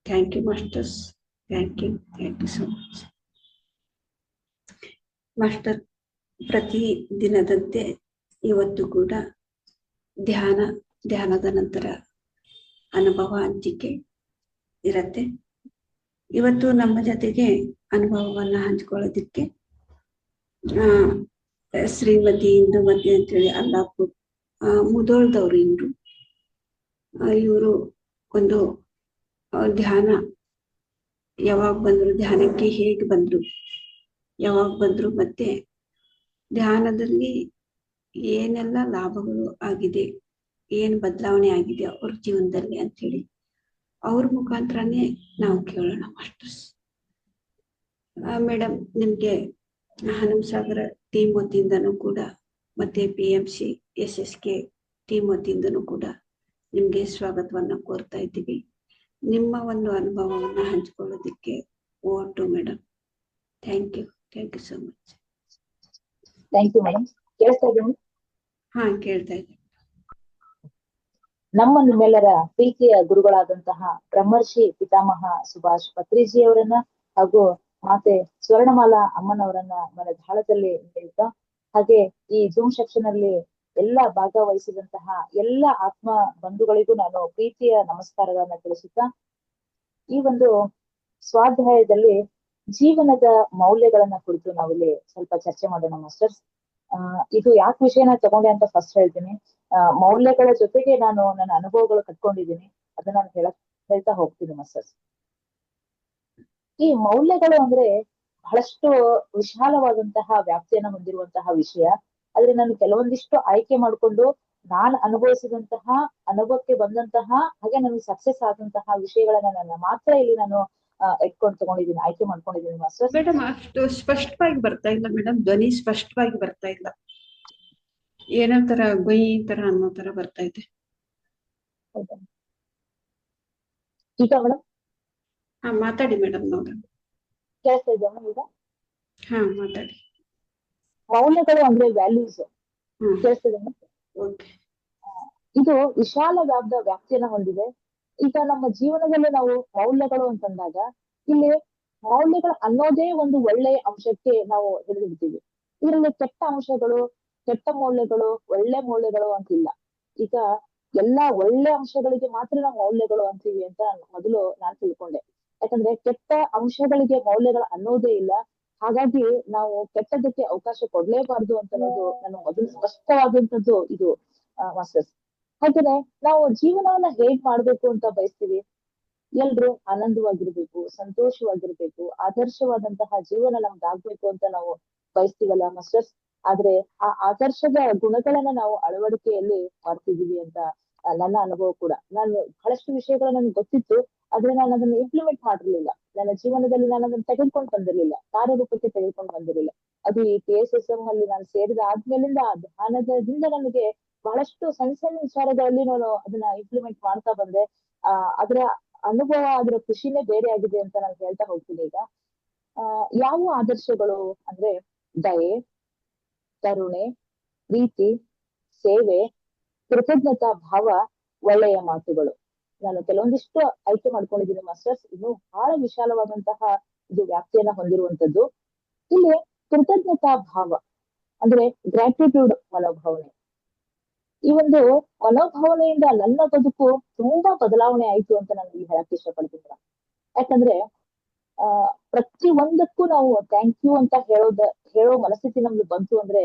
[SPEAKER 1] Thank you masters. Thank you so much master. ಪ್ರತಿ ದಿನದಂತೆ ಇವತ್ತು ಕೂಡ ಧ್ಯಾನದ ನಂತರ ಅನುಭವ ಹಂಚಿಕೆ ಇರತ್ತೆ. ಇವತ್ತು ನಮ್ಮ ಜೊತೆಗೆ ಅನುಭವವನ್ನ ಹಂಚ್ಕೊಳ್ಳೋದಿಕ್ಕೆ ಶ್ರೀಮತಿ ಇಂದುಮತಿ ಅಂತೇಳಿ ಅಲ್ಲಾಪುರ್ ಮುದೋಳ್ದವ್ರು ಇವರು ಒಂದು ಧ್ಯಾನ ಯಾವಾಗ ಬಂದ್ರು, ಧ್ಯಾನಕ್ಕೆ ಹೇಗೆ ಬಂದ್ರು, ಯಾವಾಗ ಬಂದ್ರು, ಮತ್ತೆ ಧ್ಯಾನದಲ್ಲಿ ಏನೆಲ್ಲ ಲಾಭಗಳು ಆಗಿದೆ, ಏನ್ ಬದಲಾವಣೆ ಆಗಿದೆ ಅವ್ರ ಜೀವನದಲ್ಲಿ ಅಂತ ಹೇಳಿ ಅವ್ರ ಮುಖಾಂತರನೇ ನಾವು ಕೇಳೋಣ ಮಾಸ್ಟರ್ಸ್. ಮೇಡಮ್, ನಿಮ್ಗೆ ಹನುಮಸಾಗರ ಟೀಮ್ ವತಿಯಿಂದನೂ ಕೂಡ ಮತ್ತೆ PMC SSK ಟೀಮ್ ವತಿಯಿಂದನೂ ಕೂಡ ನಿಮ್ಗೆ ಸ್ವಾಗತವನ್ನ ಕೋರ್ತಾ ಇದ್ದೀವಿ. ನಿಮ್ಮ ಒಂದು ಅನುಭವವನ್ನ ಹಂಚಿಕೊಳ್ಳೋದಿಕ್ಕೆ over to madam. Thank you so much.
[SPEAKER 2] Thank you madam. ಕೇಳಿಸ್ತಾ ಇದ್ದೀನಿ?
[SPEAKER 1] ಹಾ, ಕೇಳ್ತಾ ಇದ್ದೀನಿ.
[SPEAKER 2] ನಮ್ಮ ನಿಮ್ಮೆಲ್ಲರ ಪ್ರೀತಿಯ ಗುರುಗಳಾದಂತಹ ಬ್ರಹ್ಮರ್ಷಿ ಪಿತಾಮಹ ಸುಭಾಷ್ ಪತ್ರಿಜಿ ಅವರನ್ನ ಹಾಗೂ ಮಾತೆ ಸ್ವರ್ಣಮಾಲಾ ಅಮ್ಮನವರನ್ನ ಮನದಾಳದಲ್ಲಿ ಹೇಳ್ತಾ, ಹಾಗೆ ಈ ಜೂಮ್ ಸೆಕ್ಷನ್ ಅಲ್ಲಿ ಎಲ್ಲ ಭಾಗವಹಿಸಿದಂತಹ ಎಲ್ಲ ಆತ್ಮ ಬಂಧುಗಳಿಗೂ ನಾನು ಪ್ರೀತಿಯ ನಮಸ್ಕಾರಗಳನ್ನ ತಿಳಿಸುತ್ತಾ, ಈ ಒಂದು ಸ್ವಾಧ್ಯಾಯದಲ್ಲಿ ಜೀವನದ ಮೌಲ್ಯಗಳನ್ನ ಕುರಿತು ನಾವಿಲ್ಲಿ ಸ್ವಲ್ಪ ಚರ್ಚೆ ಮಾಡೋಣ ಮಾಸ್ಟರ್ಸ್. ಇದು ಯಾಕೆ ವಿಷಯನ ತಗೊಂಡೆ ಅಂತ ಫಸ್ಟ್ ಹೇಳ್ತೀನಿ. ಮೌಲ್ಯಗಳ ಜೊತೆಗೆ ನಾನು ನನ್ನ ಅನುಭವಗಳು ಕಟ್ಕೊಂಡಿದ್ದೀನಿ, ಅದನ್ನ ನಾನು ಹೇಳ್ತಾ ಹೋಗ್ತೀನಿ ಮಾಸ್ಟರ್ಸ್. ಈ ಮೌಲ್ಯಗಳು ಅಂದ್ರೆ ಬಹಳಷ್ಟು ವಿಶಾಲವಾದಂತಹ ವ್ಯಾಪ್ತಿಯನ್ನ ಹೊಂದಿರುವಂತಹ ವಿಷಯ. ಆದ್ರೆ ನಾನು ಕೆಲವೊಂದಿಷ್ಟು ಆಯ್ಕೆ ಮಾಡಿಕೊಂಡು ನಾನು ಅನುಭವಿಸಿದಂತಹ, ಅನುಭವಕ್ಕೆ ಬಂದಂತಹ, ಹಾಗೆ ನನಗೆ ಸಕ್ಸೆಸ್ ಆದಂತಹ ವಿಷಯಗಳನ್ನ ನಾನು ಮಾತ್ರ ಇಲ್ಲಿ ನಾನು ಎತ್ಕೊಂಡು ತಗೊಂಡಿದ್ದೀನಿ, ಆಯ್ಕೆ ಮಾಡ್ಕೊಂಡಿದ್ದೀನಿ ಮಾಸ್ಟರ್ಸ್.
[SPEAKER 1] ಮೇಡಮ್ ಅಷ್ಟು ಸ್ಪಷ್ಟವಾಗಿ ಬರ್ತಾ ಇಲ್ಲ ಮೇಡಮ್, ಧ್ವನಿ ಸ್ಪಷ್ಟವಾಗಿ ಬರ್ತಾ ಇಲ್ಲ, ಏನೋ ತರ ಗೊಯ್ ತರ ಅನ್ನೋ ತರ ಬರ್ತಾ ಇದೆ.
[SPEAKER 2] ಹೌದಾ? ಈಗ ಮೇಡಮ್
[SPEAKER 1] ಹಾ ಮಾತಾಡಿ ಮೇಡಮ್, ನೋಡೋಣ.
[SPEAKER 2] ಕೇಳಿಸ್ತಾ ಇದೆಯಾ ಮೇಡಮ್? ಈಗ
[SPEAKER 1] ಹಾ ಮಾತಾಡಿ.
[SPEAKER 2] ಮೌಲ್ಯಗಳು ಅಂದ್ರೆ ವ್ಯಾಲ್ಯೂಸ್
[SPEAKER 1] ಹ್ಮ್
[SPEAKER 2] ಕೇಳಿಸ್ತಿದೆ ಮೇಡಮ್?
[SPEAKER 1] ಓಕೆ.
[SPEAKER 2] ಇದು ವಿಶಾಲ ವ್ಯಾಪ್ತಿಯನ್ನ ಹೊಂದಿದೆ. ಈಗ ನಮ್ಮ ಜೀವನದಲ್ಲಿ ನಾವು ಮೌಲ್ಯಗಳು ಅಂತಂದಾಗ ಇಲ್ಲಿ ಮೌಲ್ಯಗಳು ಅನ್ನೋದೇ ಒಂದು ಒಳ್ಳೆಯ ಅಂಶಕ್ಕೆ ನಾವು ಹಿಡಿದಿರ್ತೀವಿ. ಇದರಲ್ಲಿ ಕೆಟ್ಟ ಅಂಶಗಳು, ಕೆಟ್ಟ ಮೌಲ್ಯಗಳು, ಒಳ್ಳೆ ಮೌಲ್ಯಗಳು ಅಂತಿಲ್ಲ. ಈಗ ಎಲ್ಲಾ ಒಳ್ಳೆ ಅಂಶಗಳಿಗೆ ಮಾತ್ರ ನಾವು ಮೌಲ್ಯಗಳು ಅಂತೀವಿ ಅಂತ ಮೊದಲು ನಾನ್ ತಿಳ್ಕೊಂಡೆ. ಯಾಕಂದ್ರೆ ಕೆಟ್ಟ ಅಂಶಗಳಿಗೆ ಮೌಲ್ಯಗಳು ಅನ್ನೋದೇ ಇಲ್ಲ. ಹಾಗಾಗಿ ನಾವು ಕೆಟ್ಟದಕ್ಕೆ ಅವಕಾಶ ಕೊಡ್ಲೇಬಾರ್ದು ಅಂತ ಅನ್ನೋದು ನನ್ನ ಮೊದಲು ಸ್ಪಷ್ಟವಾದಂತದ್ದು ಇದು ಮಾಸ್ಟರ್ಸ್. ಹಾಗೇನೆ ನಾವು ಜೀವನವನ್ನ ಹೇಗ್ ಮಾಡ್ಬೇಕು ಅಂತ ಬಯಸ್ತೀವಿ. ಎಲ್ರು ಆನಂದವಾಗಿರ್ಬೇಕು, ಸಂತೋಷವಾಗಿರ್ಬೇಕು, ಆದರ್ಶವಾದಂತಹ ಜೀವನ ನಮ್ಗೆ ಆಗ್ಬೇಕು ಅಂತ ನಾವು ಬಯಸ್ತೀವಲ್ಲ ಮಾಸ್ಟರ್ಸ್. ಆದ್ರೆ ಆ ಆದರ್ಶದ ಗುಣಗಳನ್ನ ನಾವು ಅಳವಡಿಕೆಯಲ್ಲಿ ಮಾಡ್ತಿದೀವಿ ಅಂತ ನನ್ನ ಅನುಭವ ಕೂಡ. ನಾನು ಬಹಳಷ್ಟು ವಿಷಯಗಳು ನನ್ಗೆ ಗೊತ್ತಿತ್ತು, ಆದ್ರೆ ನಾನು ಅದನ್ನ ಇಂಪ್ಲಿಮೆಂಟ್ ಮಾಡಿರ್ಲಿಲ್ಲ. ನನ್ನ ಜೀವನದಲ್ಲಿ ನಾನು ಅದನ್ನ ತೆಗೆದುಕೊಂಡು ಬಂದಿರ್ಲಿಲ್ಲ, ಕಾರ್ಯರೂಪಕ್ಕೆ ತೆಗೆದುಕೊಂಡು ಬಂದಿರಲಿಲ್ಲ. ಅದು ಈ PSSM ಅಲ್ಲಿ ನಾನು ಸೇರಿದ ಆದ್ಮೇಲಿಂದ ಆ ಧ್ಯಾನದಿಂದ ನನಗೆ ಬಹಳಷ್ಟು ಸಣ್ಣ ಸಣ್ಣ ವಿಚಾರಗಳಲ್ಲಿ ನಾನು ಅದನ್ನ ಇಂಪ್ಲಿಮೆಂಟ್ ಮಾಡ್ತಾ ಬಂದೆ. ಅದರ ಅನುಭವ, ಅದರ ಖುಷಿನೇ ಬೇರೆ ಆಗಿದೆ ಅಂತ ನಾನು ಹೇಳ್ತಾ ಹೋಗ್ತೀನಿ. ಈಗ ಯಾವ ಆದರ್ಶಗಳು ಅಂದ್ರೆ ದಯೆ, ಕರುಣೆ, ಪ್ರೀತಿ, ಸೇವೆ, ಕೃತಜ್ಞತಾ ಭಾವ, ಒಳ್ಳೆಯ ಮಾತುಗಳು. ನಾನು ಕೆಲವೊಂದಿಷ್ಟು ಆಯ್ಕೆ ಮಾಡ್ಕೊಂಡಿದ್ದೀನಿ ಮಾಸ್ಟರ್ಸ್. ಇನ್ನು ಬಹಳ ವಿಶಾಲವಾದಂತಹ ಇದು ವ್ಯಾಪ್ತಿಯನ್ನ ಹೊಂದಿರುವಂತದ್ದು. ಇಲ್ಲಿ ಕೃತಜ್ಞತಾ ಭಾವ ಅಂದ್ರೆ ಗ್ರಾಟಿಟ್ಯೂಡ್ ಮನೋಭಾವನೆ. ಈ ಒಂದು ಮನೋಭಾವನೆಯಿಂದ ನನ್ನ ಬದುಕು ತುಂಬಾ ಬದಲಾವಣೆ ಆಯ್ತು ಅಂತ ನಾನು ಇಲ್ಲಿ ಹೇಳಕ್ ಇಷ್ಟಪಡ್ತೀನಿ. ಯಾಕಂದ್ರೆ ಪ್ರತಿ ಒಂದಕ್ಕೂ ನಾವು ಥ್ಯಾಂಕ್ ಯು ಅಂತ ಹೇಳೋ ಮನಸ್ಥಿತಿ ನಮ್ಗೆ ಬಂತು ಅಂದ್ರೆ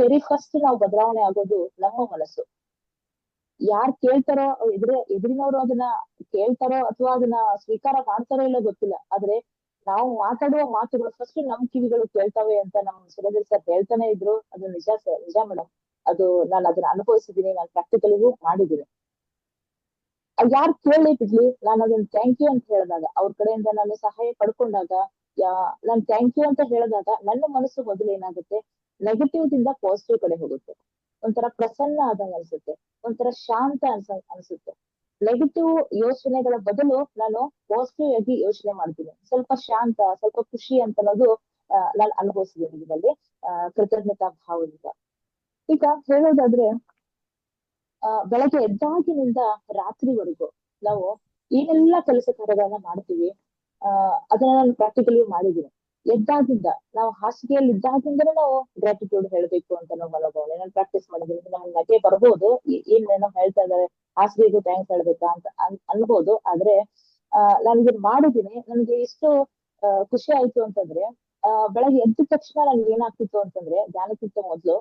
[SPEAKER 2] ವೆರಿ ಫಸ್ಟ್ ನಾವು ಬದಲಾವಣೆ ಆಗೋದು ನಮ್ಮ ಮನಸ್ಸು. ಯಾರ್ ಕೇಳ್ತಾರೋ ಎದುರಿನವರು ಅದನ್ನ ಕೇಳ್ತಾರೋ ಅಥವಾ ಅದನ್ನ ಸ್ವೀಕಾರ ಮಾಡ್ತಾರೋ ಇಲ್ಲೋ ಗೊತ್ತಿಲ್ಲ. ಆದ್ರೆ ನಾವು ಮಾತಾಡುವ ಮಾತುಗಳು ಫಸ್ಟ್ ನಮ್ ಕಿವಿಗಳು ಕೇಳ್ತವೆ ಅಂತ ನಮ್ ಸುರೇಂದ್ರ ಸರ್ ಹೇಳ್ತಾನೆ ಇದ್ರು. ಅದು ನಿಜ ಸರ್, ನಿಜ ಮೇಡಮ್. ಅದು ನಾನು ಅದನ್ನ ಅನುಭವಿಸಿದೀನಿ, ನಾನು ಪ್ರಾಕ್ಟಿಕಲಿಗೂ ಮಾಡಿದ್ದೀನಿ. ಯಾರು ಕೇಳಿ ಬಿಡ್ಲಿ, ನಾನು ಅದನ್ನ ಥ್ಯಾಂಕ್ ಯು ಅಂತ ಹೇಳಿದಾಗ, ಅವ್ರ ಕಡೆಯಿಂದ ನಾನು ಸಹಾಯ ಪಡ್ಕೊಂಡಾಗ, ನಾನ್ ಥ್ಯಾಂಕ್ ಯು ಅಂತ ಹೇಳಿದಾಗ ನನ್ನ ಮನಸ್ಸು ಮೊದಲು ಏನಾಗುತ್ತೆ, ನೆಗೆಟಿವ್ ದಿಂದ ಪಾಸಿಟಿವ್ ಕಡೆ ಹೋಗುತ್ತೆ. ಒಂಥರ ಪ್ರಸನ್ನ ಆದಂಗ ಅನ್ಸುತ್ತೆ, ಒಂಥರ ಶಾಂತ ಅನ್ಸುತ್ತೆ. ನೆಗೆಟಿವ್ ಯೋಚನೆಗಳ ಬದಲು ನಾನು ಪಾಸಿಟಿವ್ ಆಗಿ ಯೋಚನೆ ಮಾಡ್ತೀನಿ. ಸ್ವಲ್ಪ ಶಾಂತ, ಸ್ವಲ್ಪ ಖುಷಿ ಅಂತ ಅನ್ನೋದು ನಾನು ಅನುಭವಿಸಿದ್ದೀನಿ ಇದರಲ್ಲಿ ಕೃತಜ್ಞತಾ ಭಾವದಿಂದ. ಈಗ ಹೇಳೋದಾದ್ರೆ ಬೆಳಗ್ಗೆ ಎದ್ದಾಗಿನಿಂದ ರಾತ್ರಿವರೆಗೂ ನಾವು ಏನೆಲ್ಲಾ ಕೆಲಸ ಕಾರ್ಯಗಳನ್ನ ಮಾಡ್ತೀವಿ, ಅದನ್ನ ನಾನು ಪ್ರಾಕ್ಟಿಕಲಿ ಮಾಡಿದ್ದೀನಿ. ಎದ್ದಾಗಿಂದ ನಾವು ಹಾಸಿಗೆಯಲ್ಲಿ ಇದ್ದಾಗಿಂದನೇ ನಾವು ಗ್ರಾಟಿಟ್ಯೂಡ್ ಹೇಳ್ಬೇಕು ಅಂತ ನಾವು ಮನೋಭಾವನೆ ನಾನು ಪ್ರಾಕ್ಟೀಸ್ ಮಾಡಿದ್ದೀನಿ. ನಮ್ಗೆ ನಗೆ ಬರ್ಬೋದು, ಏನೇನೋ ಹೇಳ್ತಾ ಇದಾರೆ, ಹಾಸಿಗೆಗೂ ಥ್ಯಾಂಕ್ಸ್ ಹೇಳ್ಬೇಕಾ ಅಂತ ಅನ್ಬೋದು. ಆದ್ರೆ ನಾನು ಇದನ್ನ ಮಾಡಿದ್ದೀನಿ. ನನಗೆ ಎಷ್ಟು ಖುಷಿ ಆಯ್ತು ಅಂತಂದ್ರೆ ಬೆಳಗ್ಗೆ ಎದ್ದ ತಕ್ಷಣ ನನ್ಗೆ ಏನಾಗ್ತಿತ್ತು ಅಂತಂದ್ರೆ, ಧ್ಯಾನಕ್ಕಿಂತ ಮೊದ್ಲು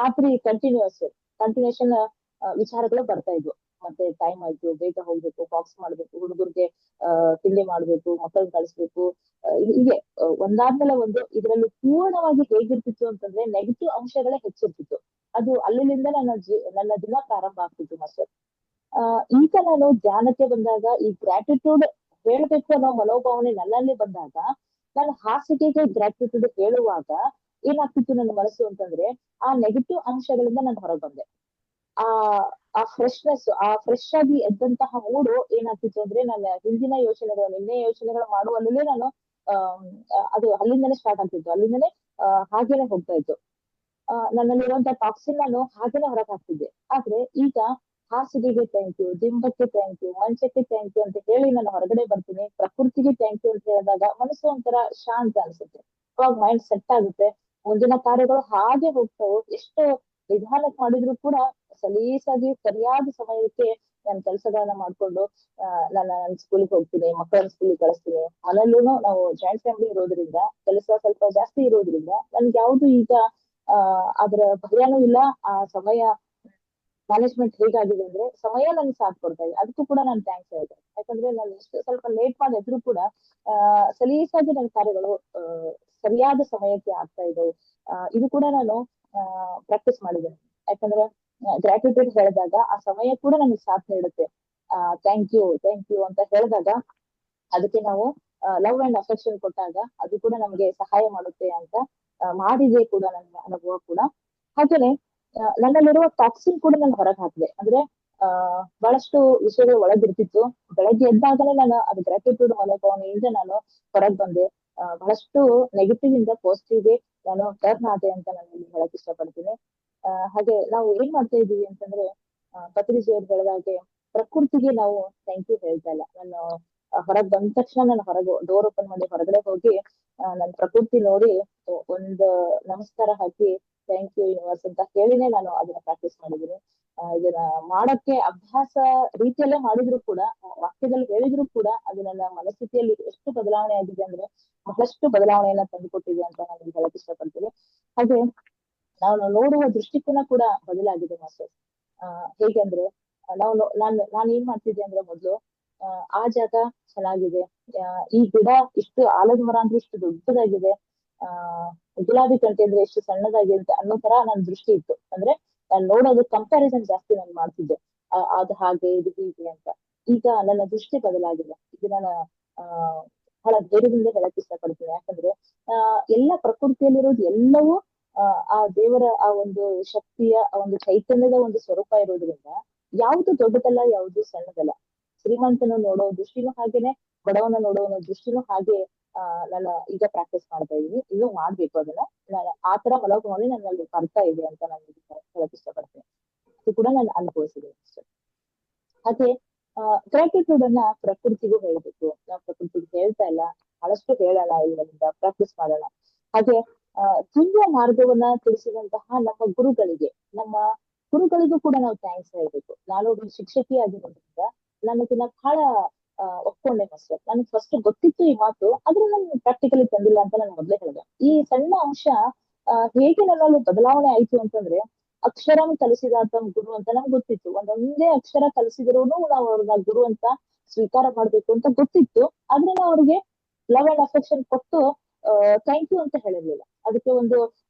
[SPEAKER 2] ರಾತ್ರಿ ಕಂಟಿನ್ಯೂಷನ್ ವಿಚಾರಗಳು ಬರ್ತಾ ಇದ್ವು. ಮತ್ತೆ ಟೈಮ್ ಆಯ್ತು, ಬೇಗ ಹೋಗ್ಬೇಕು, ಬಾಕ್ಸ್ ಮಾಡ್ಬೇಕು, ಹುಡುಗರಿಗೆ ತಿಂಡಿ ಮಾಡ್ಬೇಕು, ಮಕ್ಕಳನ್ನ ಕಳಿಸ್ಬೇಕು, ಹೀಗೆ ಒಂದಾದ್ಮೇಲೆ ಒಂದು. ಇದರಲ್ಲಿ ಪೂರ್ಣವಾಗಿ ಹೇಗಿರ್ತಿತ್ತು ಅಂತಂದ್ರೆ ನೆಗೆಟಿವ್ ಅಂಶಗಳೇ ಹೆಚ್ಚಿರ್ತಿತ್ತು. ಅದು ಅಲ್ಲಿಂದ ನನ್ನ ದಿನ ಪ್ರಾರಂಭ ಆಗ್ತಿತ್ತು ಮಾಸ್ಟರ್. ಈಗ ನಾನು ಧ್ಯಾನಕ್ಕೆ ಬಂದಾಗ ಈ ಗ್ರಾಟಿಟ್ಯೂಡ್ ಹೇಳ್ಬೇಕು ಅನ್ನೋ ಮನೋಭಾವನೆ ನನ್ನಲ್ಲಿ ಬಂದಾಗ, ನಾನು ಹಾಸಿಗೆಗೆ ಗ್ರಾಟಿಟ್ಯೂಡ್ ಹೇಳುವಾಗ ಏನಾಗ್ತಿತ್ತು ನನ್ನ ಮನಸ್ಸು ಅಂತಂದ್ರೆ, ಆ ನೆಗೆಟಿವ್ ಅಂಶಗಳಿಂದ ನಾನು ಹೊರಗೆ ಬಂದೆ. ಆ ಫ್ರೆಶ್ನೆಸ್, ಆ ಫ್ರೆಶ್ ಆಗಿ ಎದ್ದಂತಹ ಮೂಡು ಏನಾಗ್ತಿತ್ತು ಅಂದ್ರೆ, ನನ್ನ ಹಿಂದಿನ ಯೋಚನೆಗಳು, ನಿನ್ನೆ ಯೋಚನೆಗಳು ಮಾಡುವಲ್ಲೇ ನಾನು ಅದು ಅಲ್ಲಿಂದನೇ ಸ್ಟಾರ್ಟ್ ಆಗ್ತಿತ್ತು, ಅಲ್ಲಿಂದನೇ ಹಾಗೇನೆ ಹೋಗ್ತಾ ಇತ್ತು. ನನ್ನಲ್ಲಿರುವಂತಹ ಟಾಕ್ಸಿನ್ ನಾನು ಹಾಗೇನೆ ಹೊರಗೆ ಹಾಕ್ತಿದ್ದೆ. ಆದ್ರೆ ಈಗ ಹಾಸಿಗೆಗೆ ಥ್ಯಾಂಕ್ ಯು, ದಿಂಬಕ್ಕೆ ಥ್ಯಾಂಕ್ ಯು, ಮಂಚಕ್ಕೆ ಥ್ಯಾಂಕ್ ಯು ಅಂತ ಹೇಳಿ ನಾನು ಹೊರಗಡೆ ಬರ್ತೀನಿ. ಪ್ರಕೃತಿಗೆ ಥ್ಯಾಂಕ್ ಯು ಅಂತ ಹೇಳಿದಾಗ ಮನಸ್ಸು ಒಂಥರ ಶಾಂತ ಅನ್ಸುತ್ತೆ. ಅವಾಗ ಮೈಂಡ್ ಸೆಟ್ ಆಗುತ್ತೆ. ಮುಂದಿನ ಕಾರ್ಯಗಳು ಹಾಗೆ ಹೋಗ್ತಾವೆ. ಎಷ್ಟು ನಿಧಾನಕ್ಕೆ ಮಾಡಿದ್ರು ಕೂಡ ಸಲೀಸಾಗಿ ಸರಿಯಾದ ಸಮಯಕ್ಕೆ ನಾನು ಕೆಲಸಗಳನ್ನ ಮಾಡ್ಕೊಂಡು ನನ್ನ ಸ್ಕೂಲಿಗೆ ಹೋಗ್ತೀನಿ, ಮಕ್ಕಳನ್ನ ಸ್ಕೂಲಿಗೆ ಕಳಿಸ್ತೀನಿ. ಮನೆಯಲ್ಲೂ ನಾವು ಜಾಯಿಂಟ್ ಫ್ಯಾಮಿಲಿ ಇರೋದ್ರಿಂದ ಕೆಲಸ ಸ್ವಲ್ಪ ಜಾಸ್ತಿ ಇರೋದ್ರಿಂದ ನನ್ಗೆ ಯಾವ್ದು ಈಗ ಅದ್ರ ಭಯನೂ ಇಲ್ಲ. ಆ ಸಮಯ ಮ್ಯಾನೇಜ್ಮೆಂಟ್ ಹೇಗಾಗಿದೆ ಅಂದ್ರೆ ಸಮಯ ನನ್ಗೆ ಸಾಥ್ ಕೊಡ್ತಾ ಇದೆ. ಅದಕ್ಕೂ ಕೂಡ ನಾನು ಥ್ಯಾಂಕ್ಸ್ ಹೇಳ್ತೇನೆ. ಯಾಕಂದ್ರೆ ನಾನು ಎಷ್ಟು ಸ್ವಲ್ಪ ಲೇಟ್ ಮಾಡಿದ್ರು ಕೂಡ ಸಲೀಸಾಗಿ ನನ್ನ ಕಾರ್ಯಗಳು ಸರಿಯಾದ ಸಮಯಕ್ಕೆ ಆಗ್ತಾ ಇದ್ದವು. ಇದು ಕೂಡ ನಾನು ಪ್ರಾಕ್ಟೀಸ್ ಮಾಡಿದ್ದೇನೆ. ಯಾಕಂದ್ರೆ ಗ್ರಾಟಿಟ್ಯೂಡ್ ಹೇಳಿದಾಗ ಆ ಸಮಯ ಕೂಡ ನನಗೆ ಸಾಥ್ ನೀಡುತ್ತೆ. ಥ್ಯಾಂಕ್ ಯು ಅಂತ ಹೇಳಿದಾಗ ಅದಕ್ಕೆ ನಾವು ಲವ್ ಅಂಡ್ ಅಫೆಕ್ಷನ್ ಕೊಟ್ಟಾಗ ಅದು ಕೂಡ ನಮ್ಗೆ ಸಹಾಯ ಮಾಡುತ್ತೆ ಅಂತ ಮಾಡಿದೆ ಕೂಡ ನನ್ನ ಅನುಭವ ಕೂಡ. ಹಾಗೇನೆ ನನ್ನಲ್ಲಿರುವ ಟಾಕ್ಸಿನ್ ಕೂಡ ನಾನು ಹೊರಗೆ ಹಾಕಿದೆ. ಅಂದ್ರೆ ಬಹಳಷ್ಟು ವಿಷಯಗಳು ಒಳಗಿರ್ತಿತ್ತು. ಬೆಳಗ್ಗೆ ಎದ್ದಾಗಲೇ ನಾನು ಅದು ಗ್ರಾಟಿಟ್ಯೂಡ್ ಮನೋಭಾವನೆಯಿಂದ ನಾನು ಹೊರಗೆ ಬಂದೆ. ಬಹಳಷ್ಟು ನೆಗೆಟಿವ್ ಇಂದ ಪಾಸಿಟಿವ್ ಗೆ ನಾನು ಟರ್ನ್ ಆದೆ ಅಂತ ನಾನು ಇಲ್ಲಿ ಹೇಳಕ್ ಇಷ್ಟಪಡ್ತೀನಿ. ಹಾಗೆ ನಾವು ಏನ್ ಮಾಡ್ತಾ ಇದೀವಿ ಅಂತಂದ್ರೆ ಪತ್ರಿಜಿ ಅವ್ರು ಬೆಳೆದಾಗೆ ಪ್ರಕೃತಿಗೆ ನಾವು ಥ್ಯಾಂಕ್ ಯು ಹೇಳ್ತಾ ಇಲ್ಲ. ನಾನು ಹೊರಗ್ ಬಂದ ತಕ್ಷಣ ನಾನು ಹೊರಗೆ ಡೋರ್ ಓಪನ್ ಮಾಡಿ ಹೊರಗಡೆ ಹೋಗಿ ನನ್ ಪ್ರಕೃತಿ ನೋಡಿ ಒಂದು ನಮಸ್ಕಾರ ಹಾಕಿ ಥ್ಯಾಂಕ್ ಯು ಯೂನಿವರ್ಸ್ ಅಂತ ಹೇಳಿನೇ ನಾನು ಅದನ್ನ ಪ್ರಾಕ್ಟೀಸ್ ಮಾಡಿದ್ದೀನಿ. ಇದನ್ನ ಮಾಡಕ್ಕೆ ಅಭ್ಯಾಸ ರೀತಿಯಲ್ಲೇ ಮಾಡಿದ್ರು ಕೂಡ, ವಾಕ್ಯದಲ್ಲಿ ಹೇಳಿದ್ರು ಕೂಡ ಅದು ನನ್ನ ಮನಸ್ಥಿತಿಯಲ್ಲಿ ಎಷ್ಟು ಬದಲಾವಣೆ ಆಗಿದೆ ಅಂದ್ರೆ ಬಹಳಷ್ಟು ಬದಲಾವಣೆಯನ್ನ ತಂದುಕೊಟ್ಟಿದೆ ಅಂತ ನಾನು ಹೇಳಕ್ ಇಷ್ಟಪಡ್ತೀನಿ. ಹಾಗೆ ನಾವು ನೋಡುವ ದೃಷ್ಟಿಕೋನ ಕೂಡ ಬದಲಾಗಿದೆ ಮಾಸ್ಟರ್. ಹೇಗೆ ಅಂದ್ರೆ ನಾನ್ ಏನ್ ಮಾಡ್ತಿದ್ದೆ ಅಂದ್ರೆ ಮೊದ್ಲು ಆ ಜಾಗ ಚೆನ್ನಾಗಿದೆ, ಈ ಗಿಡ ಇಷ್ಟು ಆಲದ ಮರ ಅಂದ್ರೆ ಇಷ್ಟು ದೊಡ್ಡದಾಗಿದೆ, ಗುಲಾಬಿ ಕಂಟಿ ಅಂದ್ರೆ ಎಷ್ಟು ಸಣ್ಣದಾಗಿದೆ ಅಂತ ಅನ್ನೋ ತರ ನನ್ ದೃಷ್ಟಿ ಇತ್ತು. ಅಂದ್ರೆ ನಾನ್ ನೋಡೋದು ಕಂಪ್ಯಾರಿಸನ್ ಜಾಸ್ತಿ ನಾನು ಮಾಡ್ತಿದ್ದೆ, ಅದು ಹಾಗೆ ಇದು ಹೀಗೆ ಅಂತ. ಈಗ ನನ್ನ ದೃಷ್ಟಿ ಬದಲಾಗಿದೆ. ಇದು ನನ್ನ ಆ ಬಹಳ ಧೈರ್ಯದಿಂದ ಹೇಳಕ್ ಇಷ್ಟಪಡ್ತೀನಿ. ಯಾಕಂದ್ರೆ ಎಲ್ಲ ಪ್ರಕೃತಿಯಲ್ಲಿರೋದು ಎಲ್ಲವೂ ಆ ದೇವರ ಆ ಒಂದು ಶಕ್ತಿಯ ಆ ಒಂದು ಚೈತನ್ಯದ ಒಂದು ಸ್ವರೂಪ ಇರೋದ್ರಿಂದ ಯಾವ್ದು ದೊಡ್ಡದಲ್ಲ, ಯಾವ್ದು ಸಣ್ಣದಲ್ಲ. ಶ್ರೀಮಂತನ ನೋಡೋ ದೃಷ್ಟಿನೂ ಹಾಗೇನೆ, ಬಡವನ ನೋಡೋ ದೃಷ್ಟಿನೂ ಹಾಗೆ ನಾನು ಈಗ ಪ್ರಾಕ್ಟೀಸ್ ಮಾಡ್ತಾ ಇದೀನಿ. ಇನ್ನೂ ಮಾಡ್ಬೇಕು ಅದನ್ನ. ನಾನು ಆ ತರ ಮನೋಭಾವನೆ ನನ್ನಲ್ಲಿ ಬರ್ತಾ ಇದೆ ಅಂತ ನಾನು ಹೇಳಕ್ ಇಷ್ಟಪಡ್ತೀನಿ. ಅದು ಕೂಡ ನಾನು ಅನುಭವಿಸಿದೆ ಅಷ್ಟೇ. ಹಾಗೆ ಗ್ರಾಟಿಟ್ಯೂಡ್ ಅನ್ನ ಪ್ರಕೃತಿಗೂ ಹೇಳ್ಬೇಕು. ನಾವು ಪ್ರಕೃತಿಗೆ ಹೇಳ್ತಾ ಇಲ್ಲ, ಬಹಳಷ್ಟು ಹೇಳೋಣ, ಇಲ್ಲಿಂದ ಪ್ರಾಕ್ಟೀಸ್ ಮಾಡೋಣ. ಹಾಗೆ ತುಂಬಾ ಮಾರ್ಗವನ್ನ ತಿಳಿಸಿದಂತಹ ನಮ್ಮ ಗುರುಗಳಿಗೂ ಕೂಡ ನಾವು ಥ್ಯಾಂಕ್ಸ್ ಹೇಳ್ಬೇಕು. ನಾನು ಒಬ್ಬ ಶಿಕ್ಷಕಿ ಆಗಿರೋದ್ರಿಂದ ನನಗಿನ್ನ ಬಹಳ ಒಪ್ಕೊಂಡೆ ಮಾಸ್ಟರ್. ನನ್ಗೆ ಫಸ್ಟ್ ಗೊತ್ತಿತ್ತು ಈ ಮಾತು, ಆದ್ರೆ ನಾನು ಪ್ರಾಕ್ಟಿಕಲಿ ತಂದಿಲ್ಲ ಅಂತ ನಾನು ಮೊದ್ಲೇ ಹೇಳಿದೆ. ಈ ಸಣ್ಣ ಅಂಶ ಹೇಗೆ ನನ್ನಲ್ಲಿ ಬದಲಾವಣೆ ಆಯ್ತು ಅಂತಂದ್ರೆ, ಅಕ್ಷರಂ ಕಲಿಸಿದಾತಂ ಗುರು ಅಂತ ನಮ್ಗೆ ಗೊತ್ತಿತ್ತು. ಒಂದೊಂದೇ ಅಕ್ಷರ ಕಲಿಸಿದ್ರು ನಾವು ಅವ್ರನ್ನ ಗುರು ಅಂತ ಸ್ವೀಕಾರ ಮಾಡ್ಬೇಕು ಅಂತ ಗೊತ್ತಿತ್ತು. ಆದ್ರೆ ನಾವು ಅವ್ರಿಗೆ ಲವ್ ಅಂಡ್ ಅಫೆಕ್ಷನ್ ಕೊಟ್ಟು ಥ್ಯಾಂಕ್ ಯು ಅಂತ ಹೇಳಿರ್ಲಿಲ್ಲ, ಅದಕ್ಕೆ ಒಂದು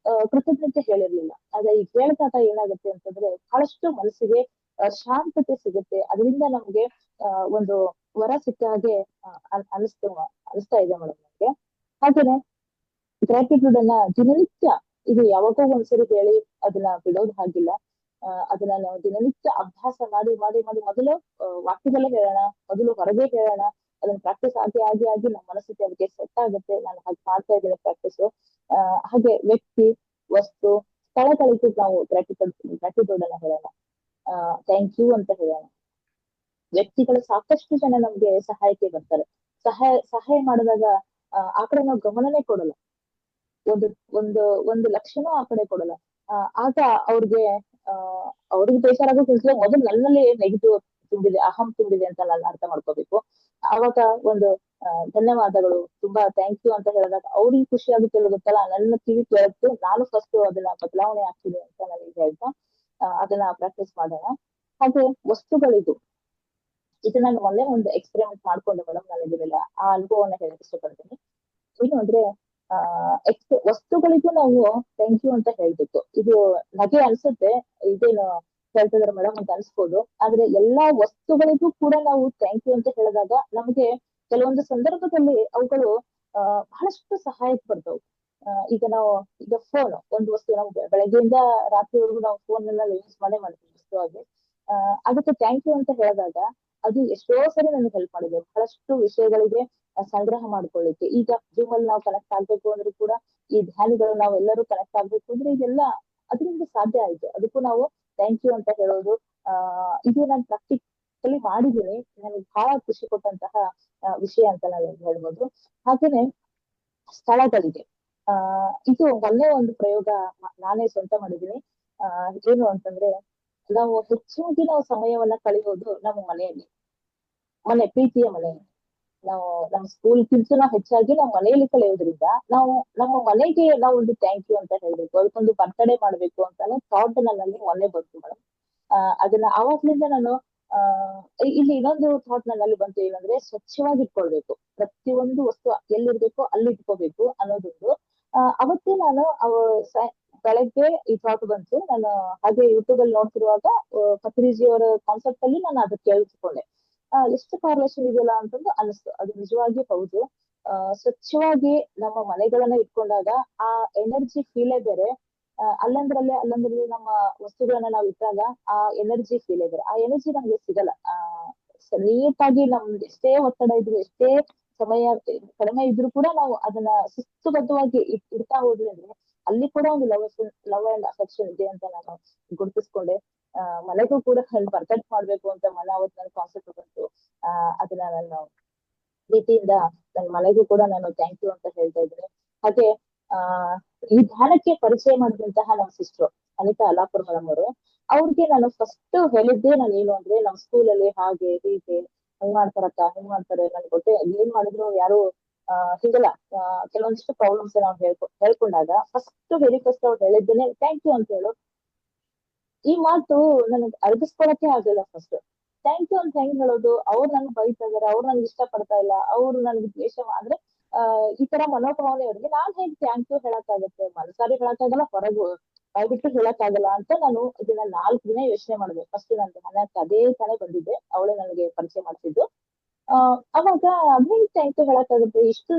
[SPEAKER 2] ಕೃತಜ್ಞತೆ ಹೇಳಿರ್ಲಿಲ್ಲ. ಆದ್ರೆ ಈಗ ಹೇಳ್ದಾಗ ಏನಾಗುತ್ತೆ ಅಂತಂದ್ರೆ ಬಹಳಷ್ಟು ಮನಸ್ಸಿಗೆ ಶಾಂತತೆ ಸಿಗುತ್ತೆ. ಅದರಿಂದ ನಮ್ಗೆ ಒಂದು ವರ ಸಿಕ್ಕ ಹಾಗೆ ಅನಿಸ್ತಾ ಇದೆ ಮೇಡಮ್ ನಮ್ಗೆ. ಹಾಗೇನೆ ಗ್ರಾಟಿಟ್ಯೂಡ್ ಅನ್ನ ದಿನನಿತ್ಯ, ಇದು ಯಾವಾಗೋ ಒಂದ್ಸರಿ ಹೇಳಿ ಅದನ್ನ ಬಿಡೋದು ಹಾಗಿಲ್ಲ. ಅದನ್ನ ನಾವು ದಿನನಿತ್ಯ ಅಭ್ಯಾಸ ಮಾಡಿ ಮಾಡಿ ಮಾಡಿ ಮೊದಲು ವಾಕ್ಯದಲ್ಲೇ ಹೇಳೋಣ, ಮೊದಲು ಹೊರಗೆ ಹೇಳೋಣ. ಅದನ್ನ ಪ್ರಾಕ್ಟೀಸ್ ಆಗಿ ನಮ್ಮ ಮನಸ್ಥಿತಿ ಅದಕ್ಕೆ ಸೆಟ್ ಆಗುತ್ತೆ. ನಾನು ಹಾಗೆ ಮಾಡ್ತಾ ಇದ್ದೀನಿ ಪ್ರಾಕ್ಟೀಸ್. ಹಾಗೆ ವ್ಯಕ್ತಿ, ವಸ್ತು, ಸ್ಥಳಗಳಿಗೆ ನಾವು ಗ್ರಾಟಿಟ್ಯೂಡ್ ಅನ್ನ ಹೇಳೋಣ, ಥ್ಯಾಂಕ್ ಯು ಅಂತ ಹೇಳೋಣ. ವ್ಯಕ್ತಿಗಳು ಸಾಕಷ್ಟು ಜನ ನಮ್ಗೆ ಸಹಾಯಕ್ಕೆ ಬರ್ತಾರೆ. ಸಹಾಯ ಮಾಡಿದಾಗ ಆ ಕಡೆ ನಾವು ಗಮನನೇ ಕೊಡಲ್ಲ, ಒಂದು ಒಂದು ಒಂದು ಲಕ್ಷನೂ ಆ ಕಡೆ ಕೊಡಲ್ಲ. ಆಗ ಅವ್ರಿಗೆ ಬೇಜಾರಾಗೋ ಕೆಲ್ಸ ಮೊದಲು ನನ್ನಲ್ಲಿ ನೆಗೆಟಿವ್ ತುಂಬಿದೆ, ಅಹಂ ತುಂಬಿದೆ ಅಂತ ನಾನು ಅರ್ಥ ಮಾಡ್ಕೋಬೇಕು. ಅವಾಗ ಒಂದು ಧನ್ಯವಾದಗಳು, ತುಂಬಾ ಥ್ಯಾಂಕ್ ಯು ಅಂತ ಹೇಳಿದಾಗ ಅವ್ರಿಗೆ ಖುಷಿ ಆಗುತ್ತೆ ಗೊತ್ತಲ್ಲ, ನನ್ನ ಕಿವಿ ಕೇಳುತ್ತೆ. ನಾನು ಫಸ್ಟ್ ಅದನ್ನ ಬದಲಾವಣೆ ಆಗ್ತೀನಿ ಅಂತ ನನಗೆ ಹೇಳ್ತಾ ಅದನ್ನ ಪ್ರಾಕ್ಟೀಸ್ ಮಾಡೋಣ. ಹಾಗೆ ವಸ್ತುಗಳಿಗೂ ಇದು ನಾನು ಮೊನ್ನೆ ಒಂದು ಎಕ್ಸ್ಪೆರಿಮೆಂಟ್ ಮಾಡ್ಕೊಂಡೆ ಮೇಡಮ್. ನಾನು ಇದನ್ನೆಲ್ಲ ಆ ಅನುಭವವನ್ನ ಹೇಳಕ್ ಇಷ್ಟಪಡ್ತೀನಿ. ಏನು ಅಂದ್ರೆ ವಸ್ತುಗಳಿಗೂ ನಾವು ಥ್ಯಾಂಕ್ ಯು ಅಂತ ಹೇಳ್ಬೇಕು. ಇದು ನಗೆ ಅನ್ಸುತ್ತೆ, ಇದೇನು ಹೇಳ್ತಿದಾರೆ ಮೇಡಮ್ ಅಂತ ಅನ್ಸ್ಬೋದು. ಆದ್ರೆ ಎಲ್ಲಾ ವಸ್ತುಗಳಿಗೂ ಕೂಡ ನಾವು ಥ್ಯಾಂಕ್ ಯು ಅಂತ ಹೇಳಿದಾಗ ನಮ್ಗೆ ಕೆಲವೊಂದು ಸಂದರ್ಭದಲ್ಲಿ ಅವುಗಳು ಬಹಳಷ್ಟು ಸಹಾಯಕ್ಕೆ ಬರ್ತವೆ. ಈಗ ಫೋನ್ ಒಂದು ವಸ್ತು, ನಾವು ಬೆಳಗ್ಗೆಯಿಂದ ರಾತ್ರಿವರೆಗೂ ನಾವು ಫೋನ್ ಎಲ್ಲ ಯೂಸ್ ಮಾಡ್ತೀವಿ ವಸ್ತುವಾಗಿ. ಅದಕ್ಕೆ ಥ್ಯಾಂಕ್ ಯು ಅಂತ ಹೇಳಿದಾಗ ಅದು ಎಷ್ಟೋ ಸರಿ ನನಗೆ ಹೆಲ್ಪ್ ಮಾಡಿದೆ. ಬಹಳಷ್ಟು ವಿಷಯಗಳಿಗೆ ಸಂಗ್ರಹ ಮಾಡ್ಕೊಳ್ಳಿಕ್ಕೆ. ಈಗ ಜೂಮ್ ಅಲ್ಲಿ ನಾವು ಕನೆಕ್ಟ್ ಆಗ್ಬೇಕು ಅಂದ್ರೆ ಕೂಡ, ಈ ಧ್ಯಾನಿಗಳು ನಾವೆಲ್ಲರೂ ಕನೆಕ್ಟ್ ಆಗ್ಬೇಕು ಅಂದ್ರೆ ಇದೆಲ್ಲ ಅದರಿಂದ ಸಾಧ್ಯ ಆಯ್ತು. ಅದಕ್ಕೂ ನಾವು ಥ್ಯಾಂಕ್ ಯು ಅಂತ ಹೇಳೋದು, ಇದು ನಾನು ಪ್ರಾಕ್ಟಿಕಲಿ ಮಾಡಿದ್ದೀನಿ. ನನಗೆ ಬಹಳ ಖುಷಿ ಕೊಟ್ಟಂತಹ ವಿಷಯ ಅಂತ ನಾನು ಹೇಳ್ಬೋದು. ಹಾಗೇನೆ ಸ್ಥಳಗಳಿಗೆ ಇದು ಮೊನ್ನೆ ಒಂದು ಪ್ರಯೋಗ ನಾನೇ ಸ್ವಂತ ಮಾಡಿದ್ದೀನಿ. ಏನು ಅಂತಂದ್ರೆ, ನಾವು ಹೆಚ್ಚಾಗಿ ನಾವು ಸಮಯವನ್ನ ಕಳೆಯೋದು ನಮ್ಮ ಮನೆ ಪ್ರೀತಿಯ ಮನೆ. ನಾವು ನಮ್ಮ ಸ್ಕೂಲ್ಗಿಂತ ನಾವು ಹೆಚ್ಚಾಗಿ ನಾವು ಮನೆಯಲ್ಲಿ ಕಳೆಯೋದ್ರಿಂದ ನಾವು ನಮ್ಮ ಮನೆಗೆ ನಾವು ಒಂದು ಥ್ಯಾಂಕ್ ಯು ಅಂತ ಹೇಳ್ಬೇಕು, ಅದಕ್ಕೊಂದು ಬರ್ತಡೇ ಮಾಡ್ಬೇಕು ಅಂತ ಥಾಟ್ ನನ್ನಲ್ಲಿ ಮೊನ್ನೆ ಬಂತು ಮೇಡಮ್. ಅದನ್ನ ಆವಾಗ್ಲಿಂದ ನಾನು ಇಲ್ಲಿ ಇನ್ನೊಂದು ಥಾಟ್ ನನ್ನಲ್ಲಿ ಬಂತು, ಏನಂದ್ರೆ ಸ್ವಚ್ಛವಾಗಿ ಇಟ್ಕೊಳ್ಬೇಕು. ಪ್ರತಿಯೊಂದು ವಸ್ತು ಎಲ್ಲಿರ್ಬೇಕು ಅಲ್ಲಿ ಇಟ್ಕೋಬೇಕು ಅನ್ನೋದೊಂದು. ಅವತ್ತೇ ನಾನು ಬೆಳಗ್ಗೆ ಈ ಥಾಟ್ ಬಂತು. ನಾನು ಹಾಗೆ ಯೂಟ್ಯೂಬ್ ಅಲ್ಲಿ ನೋಡ್ತಿರುವಾಗ ಪತ್ರಿಜಿ ಅವರ ಕಾನ್ಸೆಪ್ಟ್ ಅಲ್ಲಿ ನಾನು ಅದಕ್ಕೆ ಕೇಳಿಸ್ಕೊಂಡೆ. ಎಷ್ಟು ಕಾರ್ಲೇಷನ್ ಇದೆಯಲ್ಲ ಅಂತಂದು ಅನಿಸ್ತು. ಅದು ನಿಜವಾಗಿ ಹೌದು. ಸ್ವಚ್ಛವಾಗಿ ನಮ್ಮ ಮನೆಗಳನ್ನ ಇಟ್ಕೊಂಡಾಗ ಆ ಎನರ್ಜಿ ಫೀಲೇ ಬೇರೆ. ಅಲ್ಲಂದ್ರಲ್ಲಿ ನಮ್ಮ ವಸ್ತುಗಳನ್ನ ನಾವು ಇಟ್ಟಾಗ ಆ ಎನರ್ಜಿ ಫೀಲೇ ಬೇರೆ. ಆ ಎನರ್ಜಿ ನಮ್ಗೆ ಸಿಗಲ್ಲ. ನೀಟಾಗಿ ನಮ್ದು ಎಷ್ಟೇ ಒತ್ತಡ ಇದ್ರು, ಎಷ್ಟೇ ಸಮಯ ಕಡಿಮೆ ಇದ್ರೂ ಕೂಡ ನಾವು ಅದನ್ನ ಶಿಸ್ತುಬದ್ಧವಾಗಿ ಇಡ್ತಾ ಹೋದ್ವಿ ಅಂದ್ರೆ ಅಲ್ಲಿ ಕೂಡ ಒಂದು ಲವ್ ಅಂಡ್ ಅಫೆಕ್ಷನ್ ಇದೆ ಅಂತ ನಾನು ಗುರುತಿಸ್ಕೊಂಡೆ. ಮನೆಗೂ ಕೂಡ ಬರ್ಕಟ್ ಮಾಡ್ಬೇಕು ಅಂತ ಅವತ್ತು ನನ್ ಕಾನ್ಸೆಪ್ಟ್ ಬಂತು. ಅದನ್ನ ನಾನು ಪ್ರೀತಿಯಿಂದ ನನ್ನ ಮನೆಗೂ ಕೂಡ ನಾನು ಥ್ಯಾಂಕ್ ಯು ಅಂತ ಹೇಳ್ತಾ ಇದ್ದೀನಿ. ಹಾಗೆ ಆ ಈ ಧ್ಯಾನಕ್ಕೆ ಪರಿಚಯ ಮಾಡಿದಂತಹ ನಮ್ಮ ಸಿಸ್ಟರ್ ಅನಿತಾ ಅಲ್ಲಾಪುರ ಮೇಡಮ್ ಅವರು, ಅವ್ರಿಗೆ ನಾನು ಫಸ್ಟ್ ಹೇಳಿದ್ದೆ ನಾನು ಏನು ಅಂದ್ರೆ, ನಮ್ ಸ್ಕೂಲಲ್ಲಿ ಹಾಗೆ ಹೀಗೆ ಹಂಗ್ ಮಾಡ್ತಾರಕ್ಕ, ಹಿಂಗ್ ಮಾಡ್ತಾರೆ, ನನ್ ಗೊತ್ತೇ ಏನ್ ಮಾಡಿದ್ರು ಯಾರು ಹಿಂಗಲ್ಲ. ಕೆಲವೊಂದಿಷ್ಟು ಪ್ರಾಬ್ಲಮ್ಸ್ ನಾವು ಹೇಳ್ಕೊಂಡಾಗ ವೆರಿ ಫಸ್ಟ್ ಅವ್ರು ಹೇಳಿದ್ದೇನೆ ಥ್ಯಾಂಕ್ ಯು ಅಂತ ಹೇಳು. ಈ ಮಾತು ನನಗ್ ಅರ್ಗಿಸ್ಕೊಳಕ್ಕೆ ಆಗಿಲ್ಲ ಫಸ್ಟ್. ಥ್ಯಾಂಕ್ ಯು ಅಂತ ಹೆಂಗ್ ಹೇಳೋದು? ಅವ್ರು ನನ್ಗೆ ಬೈತಾ ಇದಾರೆ, ಅವ್ರು ನನ್ಗೆ ಇಷ್ಟ ಪಡ್ತಾ ಇಲ್ಲ, ಅವ್ರು ನನ್ಗೆ ದ್ವೇಷ ಅಂದ್ರೆ ಈ ತರ ಮನೋಭಾವನೆ ಅವ್ರಿಗೆ ನಾನ್ ಹೇಗ್ ಥ್ಯಾಂಕ್ ಯು ಹೇಳಕ್ಕಾಗತ್ತೆ? ಮನಸಾರಿ ಹೇಳಕ್ಕಾಗಲ್ಲ, ಹೊರಗು ಬಾಯ್ಬಿಟ್ಟು ಹೇಳಕ್ಕಾಗಲ್ಲ ಅಂತ ನಾನು ಇದನ್ನ 4 ದಿನ ಯೋಚನೆ ಮಾಡಿದೆ. ಫಸ್ಟ್ ನನ್ ಧ್ಯಾನಕ್ಕೆ ಅದೇ ತಾನೇ ಬಂದಿದ್ದೆ, ಅವಳೇ ನನಗೆ ಪರಿಚಯ ಮಾಡ್ತಿದ್ದು. ಅವಾಗ ಅದೇ ಥ್ಯಾಂಕ್ ಯು ಹೇಳಕ್ಕಾಗುತ್ತೆ, ಇಷ್ಟು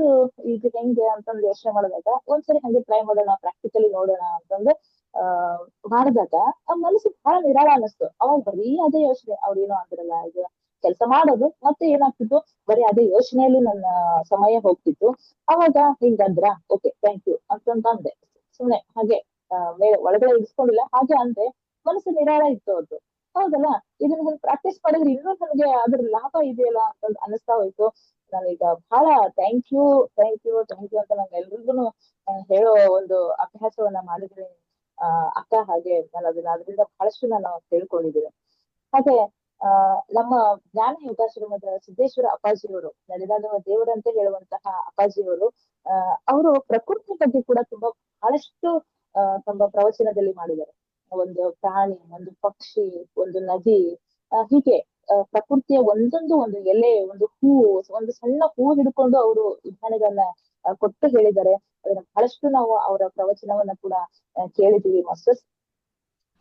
[SPEAKER 2] ಇದು ಹೆಂಗೆ ಅಂತಂದು ಯೋಚನೆ ಮಾಡಿದಾಗ ಒಂದ್ಸರಿ ಹಂಗೆ ಟ್ರೈ ಮಾಡೋಣ, ಪ್ರಾಕ್ಟಿಕಲಿ ನೋಡೋಣ ಅಂತಂದು ಮಾಡಿದಾಗ ಆ ಮನಸ್ಸಿಗೆ ಬಹಳ ನಿರಾಳ ಅನ್ನಿಸ್ತು. ಅವಾಗ ಬರೀ ಅದೇ ಯೋಚನೆ, ಅವ್ರೇನೋ ಅಂದ್ರಲ್ಲ, ಇದು ಕೆಲಸ ಮಾಡೋದು ಮತ್ತೆ ಏನಾಗ್ತಿತ್ತು, ಬರೀ ಅದೇ ಯೋಚನೆಯಲ್ಲಿ ನನ್ನ ಸಮಯ ಹೋಗ್ತಿತ್ತು. ಅವಾಗ ಹಿಂಗಂದ್ರ ಓಕೆ ಥ್ಯಾಂಕ್ ಯು ಅಂತಂತ ಅಂದೆ. ಸುಮ್ನೆ ಹಾಗೆ ಒಳಗಡೆ ಇಡಿಸ್ಕೊಂಡಿಲ್ಲ, ಹಾಗೆ ಅಂದೆ. ಮನಸ್ಸು ನಿರಾಳ ಇತ್ತು ಅವ್ರದ್ದು. ಹೌದಲ್ಲ, ಇದನ್ನ ಪ್ರಾಕ್ಟೀಸ್ ಮಾಡಿದ್ರೆ ಇನ್ನೂ ನನಗೆ ಅದ್ರ ಲಾಭ ಇದೆಯಲ್ಲ ಅಂತ ಅನಿಸ್ತಾ ಹೋಯ್ತು. ನಾನೀಗ ಬಹಳ thank you thank you thank you ಅಂತ ನಾನು ಎಲ್ರಿಗೂ ಹೇಳೋ ಒಂದು ಅಭ್ಯಾಸವನ್ನ ಮಾಡಿದ್ರೆ ಅಕ್ಕ. ಹಾಗೆ ನಾನು ಅದರಿಂದ ಬಹಳಷ್ಟು ನಾನು ತಿಳ್ಕೊಂಡಿದ್ದೀನಿ. ಹಾಗೆ ನಮ್ಮ ಜ್ಞಾನ ಯೋಗಾಶ್ರಮದ ಸಿದ್ದೇಶ್ವರ ಅಪ್ಪಾಜಿಯವರು, ನಡೆದಾಡುವ ದೇವರಂತ ಹೇಳುವಂತಹ ಅಪ್ಪಾಜಿಯವರು, ಅವರು ಪ್ರಕೃತಿ ಬಗ್ಗೆ ಕೂಡ ತುಂಬಾ ಬಹಳಷ್ಟು ತಮ್ಮ ಪ್ರವಚನದಲ್ಲಿ ಮಾಡಿದ್ದಾರೆ. ಒಂದು ಪ್ರಾಣಿ, ಒಂದು ಪಕ್ಷಿ, ಒಂದು ನದಿ, ಹೀಗೆ ಪ್ರಕೃತಿಯ ಒಂದು ಎಲೆ, ಒಂದು ಹೂವು, ಒಂದು ಸಣ್ಣ ಹೂವು ಹಿಡ್ಕೊಂಡು ಅವರು ವಿಜ್ಞಾನಿಗಳನ್ನ ಕೊಟ್ಟು ಹೇಳಿದ್ದಾರೆ. ಅದನ್ನ ಬಹಳಷ್ಟು ನಾವು ಅವರ ಪ್ರವಚನವನ್ನ ಕೂಡ ಕೇಳಿದೀವಿ ಮಾಸ್ಟರ್ಸ್.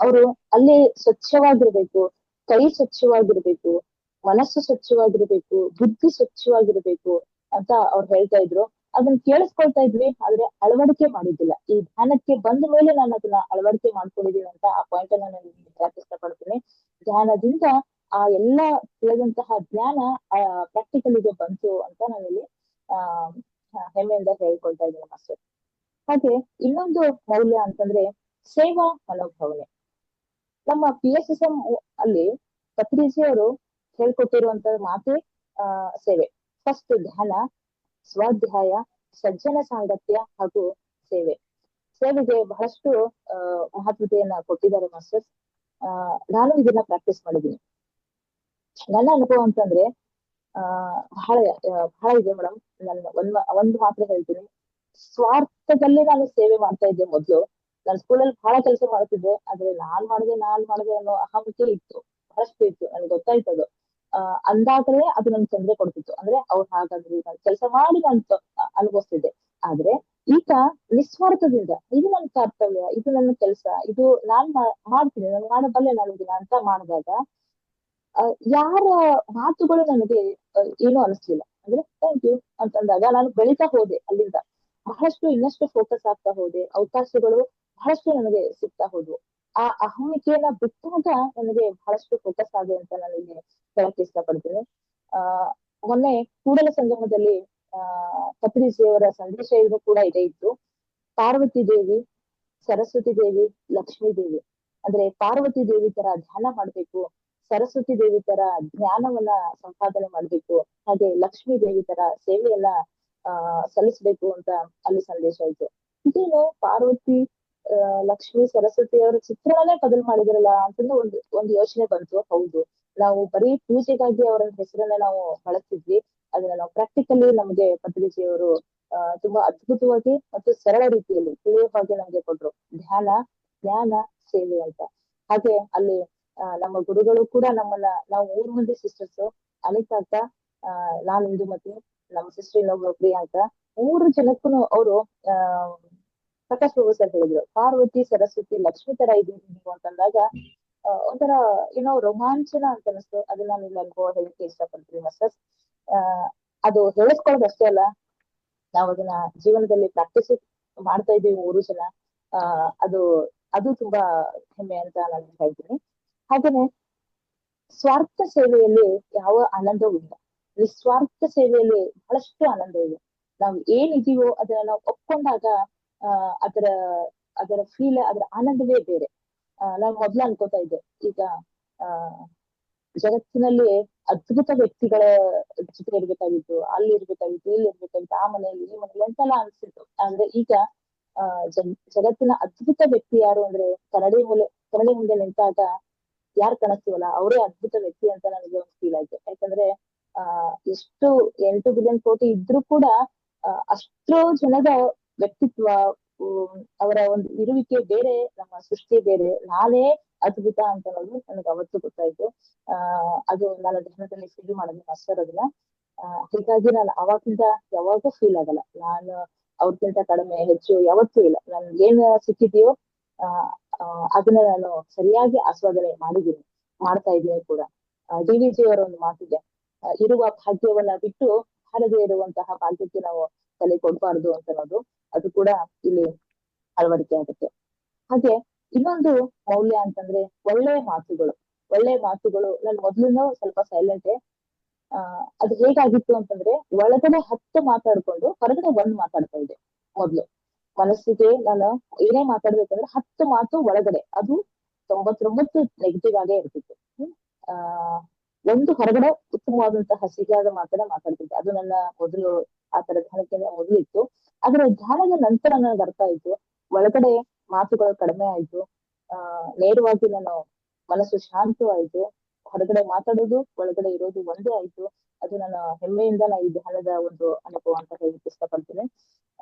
[SPEAKER 2] ಅವರು ಅಲ್ಲಿ ಸ್ವಚ್ಛವಾಗಿರ್ಬೇಕು, ಕೈ ಸ್ವಚ್ಛವಾಗಿರ್ಬೇಕು, ಮನಸ್ಸು ಸ್ವಚ್ಛವಾಗಿರ್ಬೇಕು, ಬುದ್ಧಿ ಸ್ವಚ್ಛವಾಗಿರ್ಬೇಕು ಅಂತ ಅವ್ರು ಹೇಳ್ತಾ ಇದ್ರು. ಅದನ್ನ ಕೇಳಿಸ್ಕೊಳ್ತಾ ಇದ್ವಿ, ಆದ್ರೆ ಅಳವಡಿಕೆ ಮಾಡಿದ್ದಿಲ್ಲ. ಈ ಧ್ಯಾನಕ್ಕೆ ಬಂದ ಮೇಲೆ ನಾನು ಅದನ್ನ ಅಳವಡಿಕೆ ಮಾಡ್ಕೊಂಡಿದ್ದೀನಿ ಅಂತ ಆ ಪಾಯಿಂಟ್ ಅನ್ನ ನಾನು ಹೇಳಕ್ ಇಷ್ಟಪಡ್ತೀನಿ. ಧ್ಯಾನದಿಂದ ಆ ಎಲ್ಲಾ ತಿಳಿದಂತಹ ಜ್ಞಾನ ಪ್ರಾಕ್ಟಿಕಲಿಗೆ ಬಂತು ಅಂತ ನಾನಿಲ್ಲಿ ಆ ಹೆಮ್ಮೆಯಿಂದ ಹೇಳ್ಕೊಳ್ತಾ ಇದ್ದೀನಿ ಮಾಸ್ಟರ್. ಹಾಗೆ ಇನ್ನೊಂದು ಮೌಲ್ಯ ಅಂತಂದ್ರೆ ಸೇವಾ ಮನೋಭಾವನೆ. ನಮ್ಮ PSSM ಅಲ್ಲಿ ಪತ್ರಿಜಿ ಅವರು ಹೇಳ್ಕೊಟ್ಟಿರುವಂತ ಮಾತೆ ಸೇವೆ. ಫಸ್ಟ್ ಧ್ಯಾನ, ಸ್ವಾಧ್ಯಾಯ, ಸಜ್ಜನ ಸಾಂಗತ್ಯ ಹಾಗೂ ಸೇವೆ. ಸೇವೆಗೆ ಬಹಳಷ್ಟು ಮಹತ್ವತೆಯನ್ನ ಕೊಟ್ಟಿದ್ದಾರೆ ಮಾಸ್ಟರ್ಸ್. ನಾನು ಇದನ್ನ ಪ್ರಾಕ್ಟೀಸ್ ಮಾಡಿದ್ದೀನಿ. ನನ್ನ ಅನುಭವ ಅಂತಂದ್ರೆ ಬಹಳ ಇದೆ ಮೇಡಮ್. ನಾನು ಒಂದು ಮಾತ್ರ ಹೇಳ್ತೀನಿ. ಸ್ವಾರ್ಥದಲ್ಲಿ ನಾನು ಸೇವೆ ಮಾಡ್ತಾ ಇದ್ದೆ ಮೊದ್ಲು. ನಾನು ಸ್ಕೂಲಲ್ಲಿ ಬಹಳ ಕೆಲಸ ಮಾಡ್ತಿದ್ದೆ, ಆದ್ರೆ ನಾನ್ ಮಾಡಿದೆ ಅನ್ನೋ ಅಹಂಕೆ ಇತ್ತು, ಬಹಳಷ್ಟು ಇತ್ತು. ನನ್ಗೆ ಗೊತ್ತಾಯ್ತು ಅದು. ಅಂದಾಗಲೇ ಅದು ನನ್ಗೆ ತೊಂದರೆ ಕೊಡ್ತಿತ್ತು. ಅಂದ್ರೆ ಅವ್ರು ಹಾಗಾದ್ರೆ ನಾನು ಕೆಲಸ ಮಾಡಿ ನಾನು ಅನುಭವಿಸ್ತಿದ್ದೆ. ಆದ್ರೆ ಈಗ ನಿಸ್ವಾರ್ಥದಿಂದ ಇದು ನನ್ನ ಕರ್ತವ್ಯ, ಇದು ನನ್ನ ಕೆಲಸ, ಇದು ನಾನ್ ಮಾಡ್ತೀನಿ, ನಾನು ಮಾಡಬಲ್ಲೆ, ನಾನು ಇದನ್ನ ಅಂತ ಮಾಡಿದಾಗ ಯಾರ ಮಾತುಗಳು ನನಗೆ ಏನೂ ಅನಿಸ್ಲಿಲ್ಲ. ಅಂದ್ರೆ ಥ್ಯಾಂಕ್ ಯು ಅಂತಂದಾಗ ನಾನು ಬೆಳೀತಾ ಹೋದೆ ಅಲ್ಲಿಂದ. ಬಹಳಷ್ಟು ಇನ್ನಷ್ಟು ಫೋಕಸ್ ಆಗ್ತಾ ಹೋದೆ, ಅವಕಾಶಗಳು ಬಹಳಷ್ಟು ನನಗೆ ಸಿಗ್ತಾ ಹೋದ್ವು. ಆ ಅಹಮಿಕೆಯನ್ನ ಬಿಟ್ಟಾಗ ನನಗೆ ಬಹಳಷ್ಟು ಫೋಕಸ್ ಆಗಿದೆ ಅಂತ ನಾನು ಇಲ್ಲಿ ಹೇಳಕ್ ಇಷ್ಟಪಡ್ತೀನಿ. ಮೊನ್ನೆ ಕೂಡಲ ಸಂಗಮದಲ್ಲಿ ಪತ್ರಿಜಿಯವರ ಸಂದೇಶ ಇದು ಕೂಡ ಇತ್ತು. ಪಾರ್ವತಿ ದೇವಿ, ಸರಸ್ವತಿ ದೇವಿ, ಲಕ್ಷ್ಮೀ ದೇವಿ. ಅಂದ್ರೆ ಪಾರ್ವತಿ ದೇವಿ ತರ ಧ್ಯಾನ ಮಾಡ್ಬೇಕು, ಸರಸ್ವತಿ ದೇವಿ ತರ ಜ್ಞಾನವನ್ನ ಸಂಪಾದನೆ ಮಾಡ್ಬೇಕು, ಹಾಗೆ ಲಕ್ಷ್ಮೀ ದೇವಿ ತರ ಸೇವೆಯನ್ನ ಸಲ್ಲಿಸ್ಬೇಕು ಅಂತ ಅಲ್ಲಿ ಸಂದೇಶ ಆಯ್ತು. ಇದೇನು ಪಾರ್ವತಿ, ಲಕ್ಷ್ಮಿ, ಸರಸ್ವತಿ ಅವರ ಚಿತ್ರಣನೇ ಬದಲು ಮಾಡಿದ್ರಲ್ಲ ಅಂತಂದು ಒಂದು ಯೋಚನೆ ಬಂತು. ಹೌದು, ನಾವು ಬರೀ ಪೂಜೆಗಾಗಿ ಅವರ ಹೆಸರನ್ನ ನಾವು ಬಳಸ್ತಿದ್ವಿ. ಅದನ್ನ ನಾವು ಪ್ರಾಕ್ಟಿಕಲಿ ನಮ್ಗೆ ಪತ್ರಿಜಿಯವರು ತುಂಬಾ ಅದ್ಭುತವಾಗಿ ಮತ್ತು ಸರಳ ರೀತಿಯಲ್ಲಿ ತಿಳಿಯುವ ಹಾಗೆ ನಮ್ಗೆ ಕೊಟ್ರು. ಧ್ಯಾನ, ಜ್ಞಾನ, ಸೇವೆ ಅಂತ. ಹಾಗೆ ಅಲ್ಲಿ ನಮ್ಮ ಗುರುಗಳು ಕೂಡ ನಮ್ಮನ್ನ, ನಾವು 3 ಮಂದಿ ಸಿಸ್ಟರ್ಸ್, ಅನಿತಾ ಅಕ್ಕ, ನಾನು ಇಂದುಮತಿ, ನಮ್ಮ ಸಿಸ್ಟರ್ ಇನ್ನೊಬ್ರು ಪ್ರಿಯಾಂಕಾ, 3 ಜನಕ್ಕೂ ಅವರು ಪ್ರಕಾಶ್ ಬಾಬು ಸರ್ ಹೇಳಿದ್ರು, ಪಾರ್ವತಿ, ಸರಸ್ವತಿ, ಲಕ್ಷ್ಮಿ ತರ ಇದೀವಿ ನೀವು ಅಂತಂದಾಗ ಒಂಥರ ಏನೋ ರೋಮಾಂಚನ ಅಂತ ಅನಿಸ್ತು. ಅದನ್ನ ನಾನು ಇಲ್ಲಿ ಅನುಭವ ಹೇಳಕ್ಕೆ ಇಷ್ಟಪಡ್ತೀನಿ ಮಾಸ್ಟರ್ಸ್. ಆ ಅದು ಹೇಳಿಸ್ಕೊಳ್ಳೋದಷ್ಟೇ ಅಲ್ಲ, ನಾವು ಅದನ್ನ ಜೀವನದಲ್ಲಿ ಪ್ರಾಕ್ಟೀಸ್ ಮಾಡ್ತಾ ಇದ್ದೀವಿ 3 ಜನ. ಆ ಅದು ಅದು ತುಂಬಾ ಹೆಮ್ಮೆ ಅಂತ ನಾನು ಹೇಳ್ತೀನಿ. ಹಾಗೇನೆ ಸ್ವಾರ್ಥ ಸೇವೆಯಲ್ಲಿ ಯಾವ ಆನಂದವೂ ಇಲ್ಲ, ನಿಸ್ವಾರ್ಥ ಸೇವೆಯಲ್ಲಿ ಬಹಳಷ್ಟು ಆನಂದ ಇದೆ. ನಾವು ಏನಿದೀವೋ ಅದನ್ನ ನಾವು ಒಪ್ಕೊಂಡಾಗ ಅದರ ಅದರ ಫೀಲ್, ಅದರ ಆನಂದವೇ ಬೇರೆ. ನಾನು ಮೊದ್ಲು ಅನ್ಕೋತಾ ಇದ್ದೆ, ಈಗ ಆ ಜಗತ್ತಿನಲ್ಲಿ ಅದ್ಭುತ ವ್ಯಕ್ತಿಗಳ ಜೊತೆ ಇರ್ಬೇಕಾಗಿತ್ತು, ಅಲ್ಲಿ ಇರ್ಬೇಕಾಗಿತ್ತು, ಇಲ್ಲಿ ಇರ್ಬೇಕಾಗಿತ್ತು, ಆ ಮನೆಯಲ್ಲಿ ಈ ಮನೆಯಲ್ಲಿ ಅಂತೆಲ್ಲ ಅನ್ಸಿತ್ತು. ಅಂದ್ರೆ ಈಗ ಆ ಜಗತ್ತಿನ ಅದ್ಭುತ ವ್ಯಕ್ತಿ ಯಾರು ಅಂದ್ರೆ ಕನ್ನಡಿ ಮುಂದೆ ನಿಂತಾಗ ಯಾರು ಕಾಣಿಸ್ತೀವಲ್ಲ ಅವರೇ ಅದ್ಭುತ ವ್ಯಕ್ತಿ ಅಂತ ನನಗೆ ಒಂದು ಫೀಲ್ ಆಯ್ತು. ಯಾಕಂದ್ರೆ ಎಷ್ಟು 8 ಬಿಲಿಯನ್ ಕೋಟಿ ಇದ್ರೂ ಕೂಡ ಅಷ್ಟೋ ಜನದ ವ್ಯಕ್ತಿತ್ವ, ಅವರ ಒಂದು ಇರುವಿಕೆ ಬೇರೆ, ನಮ್ಮ ಸೃಷ್ಟಿ ಬೇರೆ, ನಾನೇ ಅದ್ಭುತ ಅಂತ ಅನ್ನೋದು ನನಗೆ ಅವತ್ತು ಗೊತ್ತಾಯ್ತು. ಅದು ನಾನು ಧ್ಯಾನದಲ್ಲಿ ಫೀಲ್ ಮಾಡಿದ್ವಿ ಮಾಸ್ಟರ್ ಅದನ್ನ. ಹೀಗಾಗಿ ನಾನು ಅವಾಗಿಂದ ಯಾವಾಗೂ ಫೀಲ್ ಆಗಲ್ಲ, ನಾನು ಅವ್ರಿಗಿಂತ ಕಡಿಮೆ ಹೆಚ್ಚು ಯಾವತ್ತೂ ಇಲ್ಲ. ನನ್ಗೆ ಏನ್ ಸಿಕ್ಕಿದೆಯೋ ಅದನ್ನ ನಾನು ಸರಿಯಾಗಿ ಆಸ್ವಾದನೆ ಮಾಡ್ತಾ ಇದ್ದೀನಿ ಕೂಡ. DVG ಅವರ ಒಂದು ಮಾತಿದೆ, ಇರುವ ಭಾಗ್ಯವನ್ನ ಬಿಟ್ಟು ಬಾರದೇ ಇರುವಂತಹ ಭಾಗ್ಯಕ್ಕೆ ನಾವು ತಲೆ ಕೊಡ್ಬಾರ್ದು ಅಂತ ಅನ್ನೋದು, ಅದು ಕೂಡ ಇಲ್ಲಿ ಅಳವಡಿಕೆ ಆಗುತ್ತೆ. ಹಾಗೆ ಇನ್ನೊಂದು ಮೌಲ್ಯ ಅಂತಂದ್ರೆ ಒಳ್ಳೆಯ ಮಾತುಗಳು. ನಾನು ಮೊದ್ಲಿಂದ ಸ್ವಲ್ಪ ಸೈಲೆಂಟೇ. ಅದು ಹೇಗಾಗಿತ್ತು ಅಂತಂದ್ರೆ, ಒಳಗಡೆ 10 ಮಾತಾಡ್ಕೊಂಡು ಹೊರಗಡೆ 1 ಮಾತಾಡ್ತಾ ಇದ್ದೆ ಮೊದ್ಲು. ಮನಸ್ಸಿಗೆ ನಾನು ಏನೇ ಮಾತಾಡ್ಬೇಕಂದ್ರೆ 10 ಮಾತು ಒಳಗಡೆ, ಅದು 99 ನೆಗೆಟಿವ್ ಆಗೇ ಇರ್ತಿತ್ತು. ಒಂದು ಹೊರಗಡೆ ಉತ್ತಮವಾದಂತಹ ಸಿಹಿಯಾದ ಮಾತನ್ನ ಮಾತಾಡ್ತಿದ್ದೆ. ಅದು ನನ್ನ ಮೊದಲು ಆ ತರ ಧ್ಯಾನಕ್ಕಿಂತ ಮೊದಲು ಇತ್ತು. ಆದ್ರೆ ಧ್ಯಾನದ ನಂತರ ನನಗೆ ಅರ್ಥ ಆಯ್ತು, ಒಳಗಡೆ ಮಾತುಗಳು ಕಡಿಮೆ ಆಯ್ತು. ನೇರವಾಗಿ ನಾನು ಮನಸ್ಸು ಶಾಂತವಾಯ್ತು, ಹೊರಗಡೆ ಮಾತಾಡೋದು ಒಳಗಡೆ ಇರೋದು ಒಂದೇ ಆಯ್ತು. ಅದು ನನ್ನ ಹೆಮ್ಮೆಯಿಂದ ನಾನು ಈ ಧ್ಯಾನದ ಒಂದು ಅನುಭವ ಅಂತ ಹೇಳಲಿಕ್ಕೆ ಇಷ್ಟಪಡ್ತೀನಿ.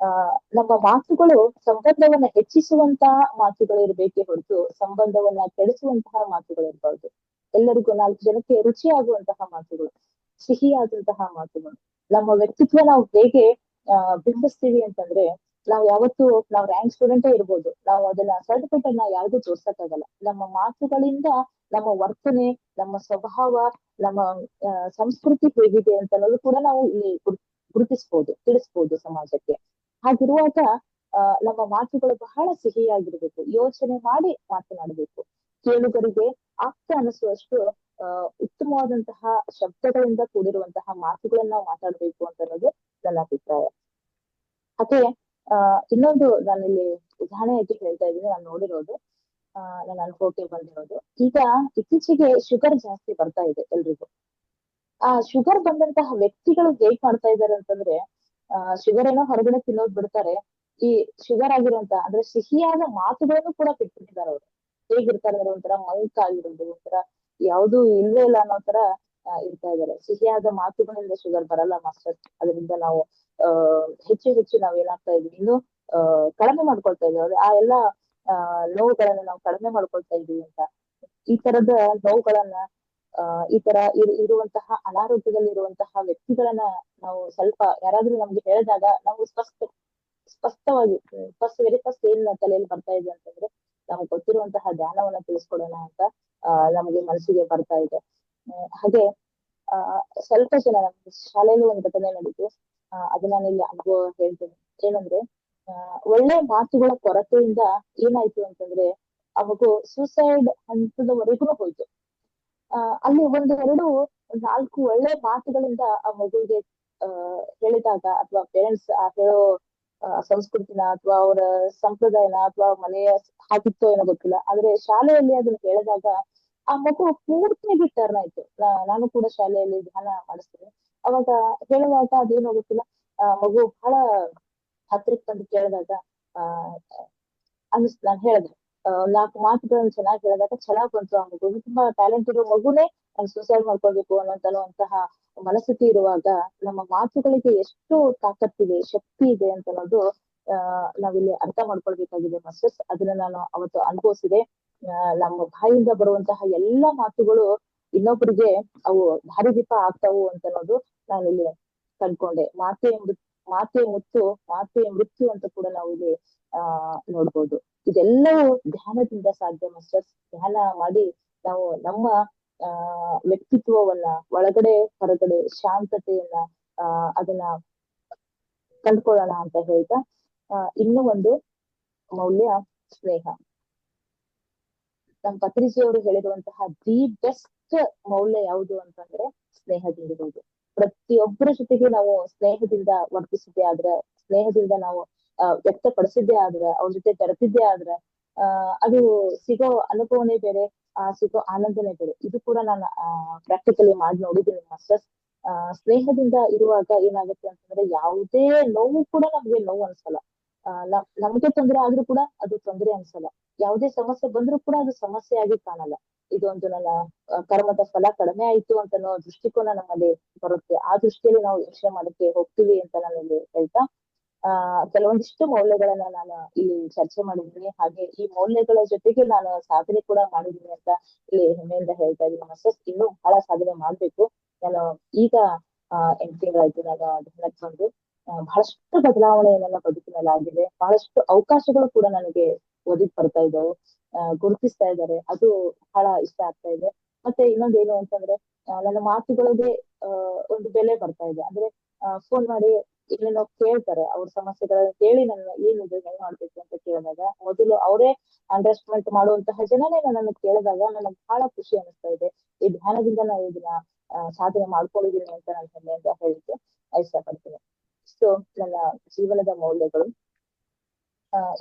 [SPEAKER 2] ನಮ್ಮ ಮಾತುಗಳು ಸಂಬಂಧವನ್ನ ಹೆಚ್ಚಿಸುವಂತಹ ಮಾತುಗಳು ಇರ್ಬೇಕೇ ಹೊರತು ಸಂಬಂಧವನ್ನ ಕೆಡಿಸುವಂತಹ ಮಾತುಗಳು ಇರಬಾರ್ದು. ಎಲ್ಲರಿಗೂ 4 ಜನಕ್ಕೆ ರುಚಿಯಾಗುವಂತಹ ಮಾತುಗಳು, ಸಿಹಿಯಾದಂತಹ ಮಾತುಗಳು. ನಮ್ಮ ವ್ಯಕ್ತಿತ್ವ ನಾವು ಹೇಗೆ ಬಿಂಬಿಸ್ತೀವಿ ಅಂತಂದ್ರೆ, ನಾವು ರ್ಯಾಂಕ್ ಸ್ಟೂಡೆಂಟೇ ಇರ್ಬೋದು, ನಾವು ಅದನ್ನ ಸರ್ಟಿಫಿಕೇಟ್ ಅನ್ನ ಯಾರಿಗೂ ತೋರ್ಸಕ್ಕಾಗಲ್ಲ. ನಮ್ಮ ಮಾತುಗಳಿಂದ ನಮ್ಮ ವರ್ತನೆ, ನಮ್ಮ ಸ್ವಭಾವ, ನಮ್ಮ ಸಂಸ್ಕೃತಿ ಹೇಗಿದೆ ಅಂತ ಅನ್ನೋದು ಕೂಡ ನಾವು ಇಲ್ಲಿ ಗುರುತಿಸ್ಬೋದು, ತಿಳಿಸ್ಬೋದು ಸಮಾಜಕ್ಕೆ. ಹಾಗಿರುವಾಗ ನಮ್ಮ ಮಾತುಗಳು ಬಹಳ ಸಿಹಿಯಾಗಿರ್ಬೇಕು, ಯೋಚನೆ ಮಾಡಿ ಮಾತನಾಡಬೇಕು, ಕೇಳುಗರಿಗೆ ಆಗ್ತಾ ಅನಿಸುವಷ್ಟು ಉತ್ತಮವಾದಂತಹ ಶಬ್ದಗಳಿಂದ ಕೂಡಿರುವಂತಹ ಮಾತುಗಳನ್ನ ನಾವು ಮಾತಾಡ್ಬೇಕು ಅಂತ ಅನ್ನೋದು ನನ್ನ ಅಭಿಪ್ರಾಯ. ಹಾಗೆ ಇನ್ನೊಂದು ನಾನಿಲ್ಲಿ ಉದಾಹರಣೆಯಾಗಿ ಹೇಳ್ತಾ ಇದ್ದೀನಿ, ನಾನು ನೋಡಿರೋದು, ನನ್ನ ಅನುಭವಕ್ಕೆ ಬಂದಿರೋದು. ಈಗ ಇತ್ತೀಚೆಗೆ ಶುಗರ್ ಜಾಸ್ತಿ ಬರ್ತಾ ಇದೆ ಎಲ್ರಿಗೂ. ಆ ಶುಗರ್ ಬಂದಂತಹ ವ್ಯಕ್ತಿಗಳು ಹೇಗ್ ಮಾಡ್ತಾ ಇದ್ದಾರೆ ಅಂತಂದ್ರೆ, ಶುಗರ್ ಏನೋ ಹೊರಗಡೆ ತಿನ್ನೋದ್ ಬಿಡ್ತಾರೆ, ಈ ಶುಗರ್ ಆಗಿರುವಂತ ಅಂದ್ರೆ ಸಿಹಿಯಾದ ಮಾತುಗಳನ್ನು ಕೂಡ ಬಿಟ್ಬಿಟ್ಟಿದ್ದಾರೆ ಅವ್ರು. ಹೇಗಿರ್ತಾರೆ ಅಂದ್ರೆ ಒಂಥರ ಮಂಕ್ ಆಗಿರೋದು, ಒಂಥರ ಯಾವ್ದು ಇಲ್ವೇ ಇಲ್ಲ ಅನ್ನೋ ತರ ಇರ್ತಾ ಇದಾರೆ. ಸಿಹಿಯಾದ ಮಾತುಗಳಿಂದ ಶುಗರ್ ಬರಲ್ಲ ಮಾಸ್ಟರ್, ಅದರಿಂದ ನಾವು ಹೆಚ್ಚು ನಾವ್ ಏನಾಗ್ತಾ ಇದೀವಿ, ಇನ್ನು ಕಡಿಮೆ ಮಾಡ್ಕೊಳ್ತಾ ಇದೀವಿ. ಆ ಎಲ್ಲಾ ನೋವುಗಳನ್ನ ನಾವು ಕಡಿಮೆ ಮಾಡ್ಕೊಳ್ತಾ ಇದೀವಿ ಅಂತ. ಈ ತರದ ನೋವುಗಳನ್ನ ಈ ತರ ಇರುವಂತಹ ಅನಾರೋಗ್ಯದಲ್ಲಿ ಇರುವಂತಹ ವ್ಯಕ್ತಿಗಳನ್ನ ನಾವು ಸ್ವಲ್ಪ ಯಾರಾದ್ರೂ ನಮ್ಗೆ ಹೇಳಿದಾಗ ನಾವು ಸ್ಪಷ್ಟವಾಗಿ ವೆರಿ ಫಸ್ಟ್ ಏನ್ ತಲೆಯಲ್ಲಿ ಬರ್ತಾ ಇದೆ ಅಂತಂದ್ರೆ, ನಮ್ಗೆ ಗೊತ್ತಿರುವಂತಹ ಧ್ಯಾನವನ್ನ ತಿಳಿಸ್ಕೊಡೋಣ ಅಂತ ನಮಗೆ ಮನಸ್ಸಿಗೆ ಬರ್ತಾ ಇದೆ. ಹಾಗೆ ಸ್ವಲ್ಪ ಜನ ನಮ್ಗೆ ಶಾಲೆಯಲ್ಲಿ ಒಂದು ಘಟನೆ ನಡೀತು, ಅದನ್ನ ನಾನು ಇಲ್ಲಿ ಅನುಭವ ಹೇಳ್ತೇನೆ. ಏನಂದ್ರೆ, ಒಳ್ಳೆ ಮಾತುಗಳ ಕೊರತೆಯಿಂದ ಏನಾಯ್ತು ಅಂತಂದ್ರೆ, ಆ ಮಗು ಸೂಸೈಡ್ ಹಂತದವರೆಗೂ ಹೋಯ್ತು. ಅಲ್ಲಿ 4 ಒಳ್ಳೆ ಮಾತುಗಳಿಂದ ಆ ಮಗುವಿಗೆ ಹೇಳಿದಾಗ, ಅಥವಾ ಪೇರೆಂಟ್ಸ್ ಹೇಳೋ ಸಂಸ್ಕೃತಿನ ಅಥವಾ ಅವರ ಸಂಪ್ರದಾಯನ ಅಥವಾ ಮನೆಯ ಹಾಕಿತ್ತೋ ಏನೋ ಗೊತ್ತಿಲ್ಲ, ಆದ್ರೆ ಶಾಲೆಯಲ್ಲಿ ಅದನ್ನ ಹೇಳಿದಾಗ ಆ ಮಗು ಪೂರ್ತಿಯಾಗಿ ಟರ್ನ್ ಆಯ್ತು. ನಾನು ಕೂಡ ಶಾಲೆಯಲ್ಲಿ ಧ್ಯಾನ ಮಾಡಿಸ್ತೀನಿ. ಅವಾಗ ಹೇಳುವಾಗ ಅದೇನೋ ಗೊತ್ತಿಲ್ಲ, ಮಗು ಬಹಳ ಹತ್ರಕ್ ಬಂದು ಕೇಳಿದಾಗ ನಾನು ಹೇಳಿದೆ, 4 ಮಾತುಗಳನ್ನ ಚೆನ್ನಾಗಿ ಹೇಳಿದಾಗ ಚೆನ್ನಾಗ್ ಬಂತು. ಆ ಮಗು ತುಂಬಾ ಟ್ಯಾಲೆಂಟ್ ಇರೋ ಮಗುನೇ ಸೂಸೈಡ್ ಮಾಡ್ಕೊಳ್ಬೇಕು ಅನ್ನುವಂತಹ ಮನಸ್ಥಿತಿ ಇರುವಾಗ ನಮ್ಮ ಮಾತುಗಳಿಗೆ ಎಷ್ಟು ತಾಕತ್ತಿದೆ, ಶಕ್ತಿ ಇದೆ ಅಂತ ಅನ್ನೋದು ನಾವಿಲ್ಲಿ ಅರ್ಥ ಮಾಡ್ಕೊಳ್ಬೇಕಾಗಿದೆ ಮಾಸ್ಟರ್ಸ್. ಅದನ್ನ ನಾನು ಅವತ್ತು ಅನುಭವಿಸಿದೆ. ನಮ್ಮ ಬಾಯಿಂದ ಬರುವಂತಹ ಎಲ್ಲಾ ಮಾತುಗಳು ಇನ್ನೊಬ್ಬರಿಗೆ ಅವು ದಾರಿದೀಪ ಆಗ್ತಾವು ಅಂತ ಅನ್ನೋದು ನಾನಿಲ್ಲಿ ಕಂಡ್ಕೊಂಡೆ. ಮಾತೆ ಮುತ್ತು, ಮಾತೆ ಮೃತ್ಯು ಅಂತ ಕೂಡ ನಾವು ಇಲ್ಲಿ ನೋಡ್ಬೋದು. ಇದೆಲ್ಲವೂ ಧ್ಯಾನದಿಂದ ಸಾಧ್ಯ ಮಾಸ್ಟರ್ಸ್. ಧ್ಯಾನ ಮಾಡಿ ನಾವು ನಮ್ಮ ವ್ಯಕ್ತಿತ್ವವನ್ನ ಒಳಗಡೆ ಹೊರಗಡೆ ಶಾಂತತೆಯನ್ನ ಅದನ್ನ ಕಂಡ್ಕೊಳ್ಳೋಣ ಅಂತ ಹೇಳ್ತಾ ಇನ್ನೂ ಒಂದು ಮೌಲ್ಯ ಸ್ನೇಹ. ನಮ್ಮ ಪತ್ರಿಜಿಯವರು ಹೇಳಿರುವಂತಹ ದಿ ಬೆಸ್ಟ್ ಮೌಲ್ಯ ಯಾವುದು ಅಂತಂದ್ರೆ ಸ್ನೇಹದಿಂದಿರುವುದು. ಪ್ರತಿಯೊಬ್ಬರ ಜೊತೆಗೆ ನಾವು ಸ್ನೇಹದಿಂದ ವರ್ತಿಸಿದ್ದೆ ಆದ್ರೆ, ಸ್ನೇಹದಿಂದ ನಾವು ವ್ಯಕ್ತಪಡಿಸಿದ್ದೇ ಆದ್ರೆ, ಅವ್ರ ಜೊತೆ ಬೆರೆತಿದ್ದೇ ಆದ್ರೆ ಅದು ಸಿಗೋ ಅನುಭವನೇ ಬೇರೆ, ಸಿಗೋ ಆನಂದನೇ ಬೇರೆ. ಇದು ಕೂಡ ನಾನು ಪ್ರಾಕ್ಟಿಕಲಿ ಮಾಡಿ ನೋಡಿದ್ದೀನಿ ಮಾಸ್ಟರ್ಸ್. ಸ್ನೇಹದಿಂದ ಇರುವಾಗ ಏನಾಗುತ್ತೆ ಅಂತಂದ್ರೆ ಯಾವುದೇ ನೋವು ಕೂಡ ನಮ್ಗೆ ನೋವು ಅನ್ಸಲ್ಲ. ನಮ್ಗೆ ತೊಂದರೆ ಆದ್ರೂ ಕೂಡ ಅದು ತೊಂದರೆ ಅನ್ಸಲ್ಲ. ಯಾವುದೇ ಸಮಸ್ಯೆ ಬಂದ್ರೂ ಕೂಡ ಅದು ಸಮಸ್ಯೆ ಆಗಿ ಕಾಣಲ್ಲ. ಇದೊಂದು ನನ್ನ ಕರ್ಮದ ಫಲ ಕಡಿಮೆ ಆಯ್ತು ಅಂತ ಅನ್ನೋ ದೃಷ್ಟಿಕೋನ ನಮ್ಮಲ್ಲಿ ಬರುತ್ತೆ. ಆ ದೃಷ್ಟಿಯಲ್ಲಿ ನಾವು ಯೋಚನೆ ಮಾಡಕ್ಕೆ ಹೋಗ್ತೀವಿ ಅಂತ ನಾನು ಇಲ್ಲಿ ಹೇಳ್ತಾ ಕೆಲವೊಂದಿಷ್ಟು ಮೌಲ್ಯಗಳನ್ನ ನಾನು ಇಲ್ಲಿ ಚರ್ಚೆ ಮಾಡಿದ್ದೀನಿ. ಹಾಗೆ ಈ ಮೌಲ್ಯಗಳ ಜೊತೆಗೆ ನಾನು ಸಾಧನೆ ಕೂಡ ಮಾಡಿದ್ದೀನಿ ಅಂತ ಇಲ್ಲಿ ಹೆಮ್ಮೆಯಿಂದ ಹೇಳ್ತಾ ಇದ್ದೀನಿ ಮಾಸ್ಟರ್ಸ್. ಇನ್ನೂ ಬಹಳ ಸಾಧನೆ ಮಾಡ್ಬೇಕು. ನಾನು ಈಗ 8 ತಿಂಗಳಾಯ್ತು ನಾನು ಧ್ಯಾನಕ್ಕೆ ಬಂದು. ಬಹಳಷ್ಟು ಬದಲಾವಣೆ ನನ್ನ ಬದುಕಿನಲ್ಲಿ ಆಗಿದೆ. ಬಹಳಷ್ಟು ಅವಕಾಶಗಳು ಕೂಡ ನನಗೆ ಒದಗಿ ಬರ್ತಾ ಇದ್ದಾವೆ, ಗುರುತಿಸ್ತಾ ಇದ್ದಾರೆ. ಅದು ಬಹಳ ಇಷ್ಟ ಆಗ್ತಾ ಇದೆ. ಮತ್ತೆ ಇನ್ನೊಂದೇನು ಅಂತಂದ್ರೆ ನನ್ನ ಮಾತುಗಳಿಗೆ ಒಂದು ಬೆಲೆ ಬರ್ತಾ ಇದೆ. ಅಂದ್ರೆ ಫೋನ್ ಮಾಡಿ ಏನೇನೋ ಕೇಳ್ತಾರೆ, ಅವ್ರ ಸಮಸ್ಯೆಗಳನ್ನ ಕೇಳಿ ನನ್ನ ಏನಿದೆ ಹೆಂಗ್ ಮಾಡ್ಬೇಕು ಅಂತ ಕೇಳಿದಾಗ ಮೊದಲು ಅವರೇ ಅಂಡರ್ಸ್ಟ್ಯಾಂಡ್ ಮಾಡುವಂತಹ ಜನನೇ ನನ್ನನ್ನು ಕೇಳಿದಾಗ ನನಗೆ ಬಹಳ ಖುಷಿ ಅನಿಸ್ತಾ ಇದೆ. ಈ ಧ್ಯಾನದಿಂದ ನಾನು ಇದನ್ನ ಸಾಧನೆ ಮಾಡ್ಕೊಂಡಿದ್ದೀನಿ ಅಂತ ನಾನು ಹೆಮ್ಮೆಯಿಂದ ಹೇಳಿಕ್ಕೆ ಇಷ್ಟಪಡ್ತೀನಿ. ಸೊ ನನ್ನ ಜೀವನದ ಮೌಲ್ಯಗಳು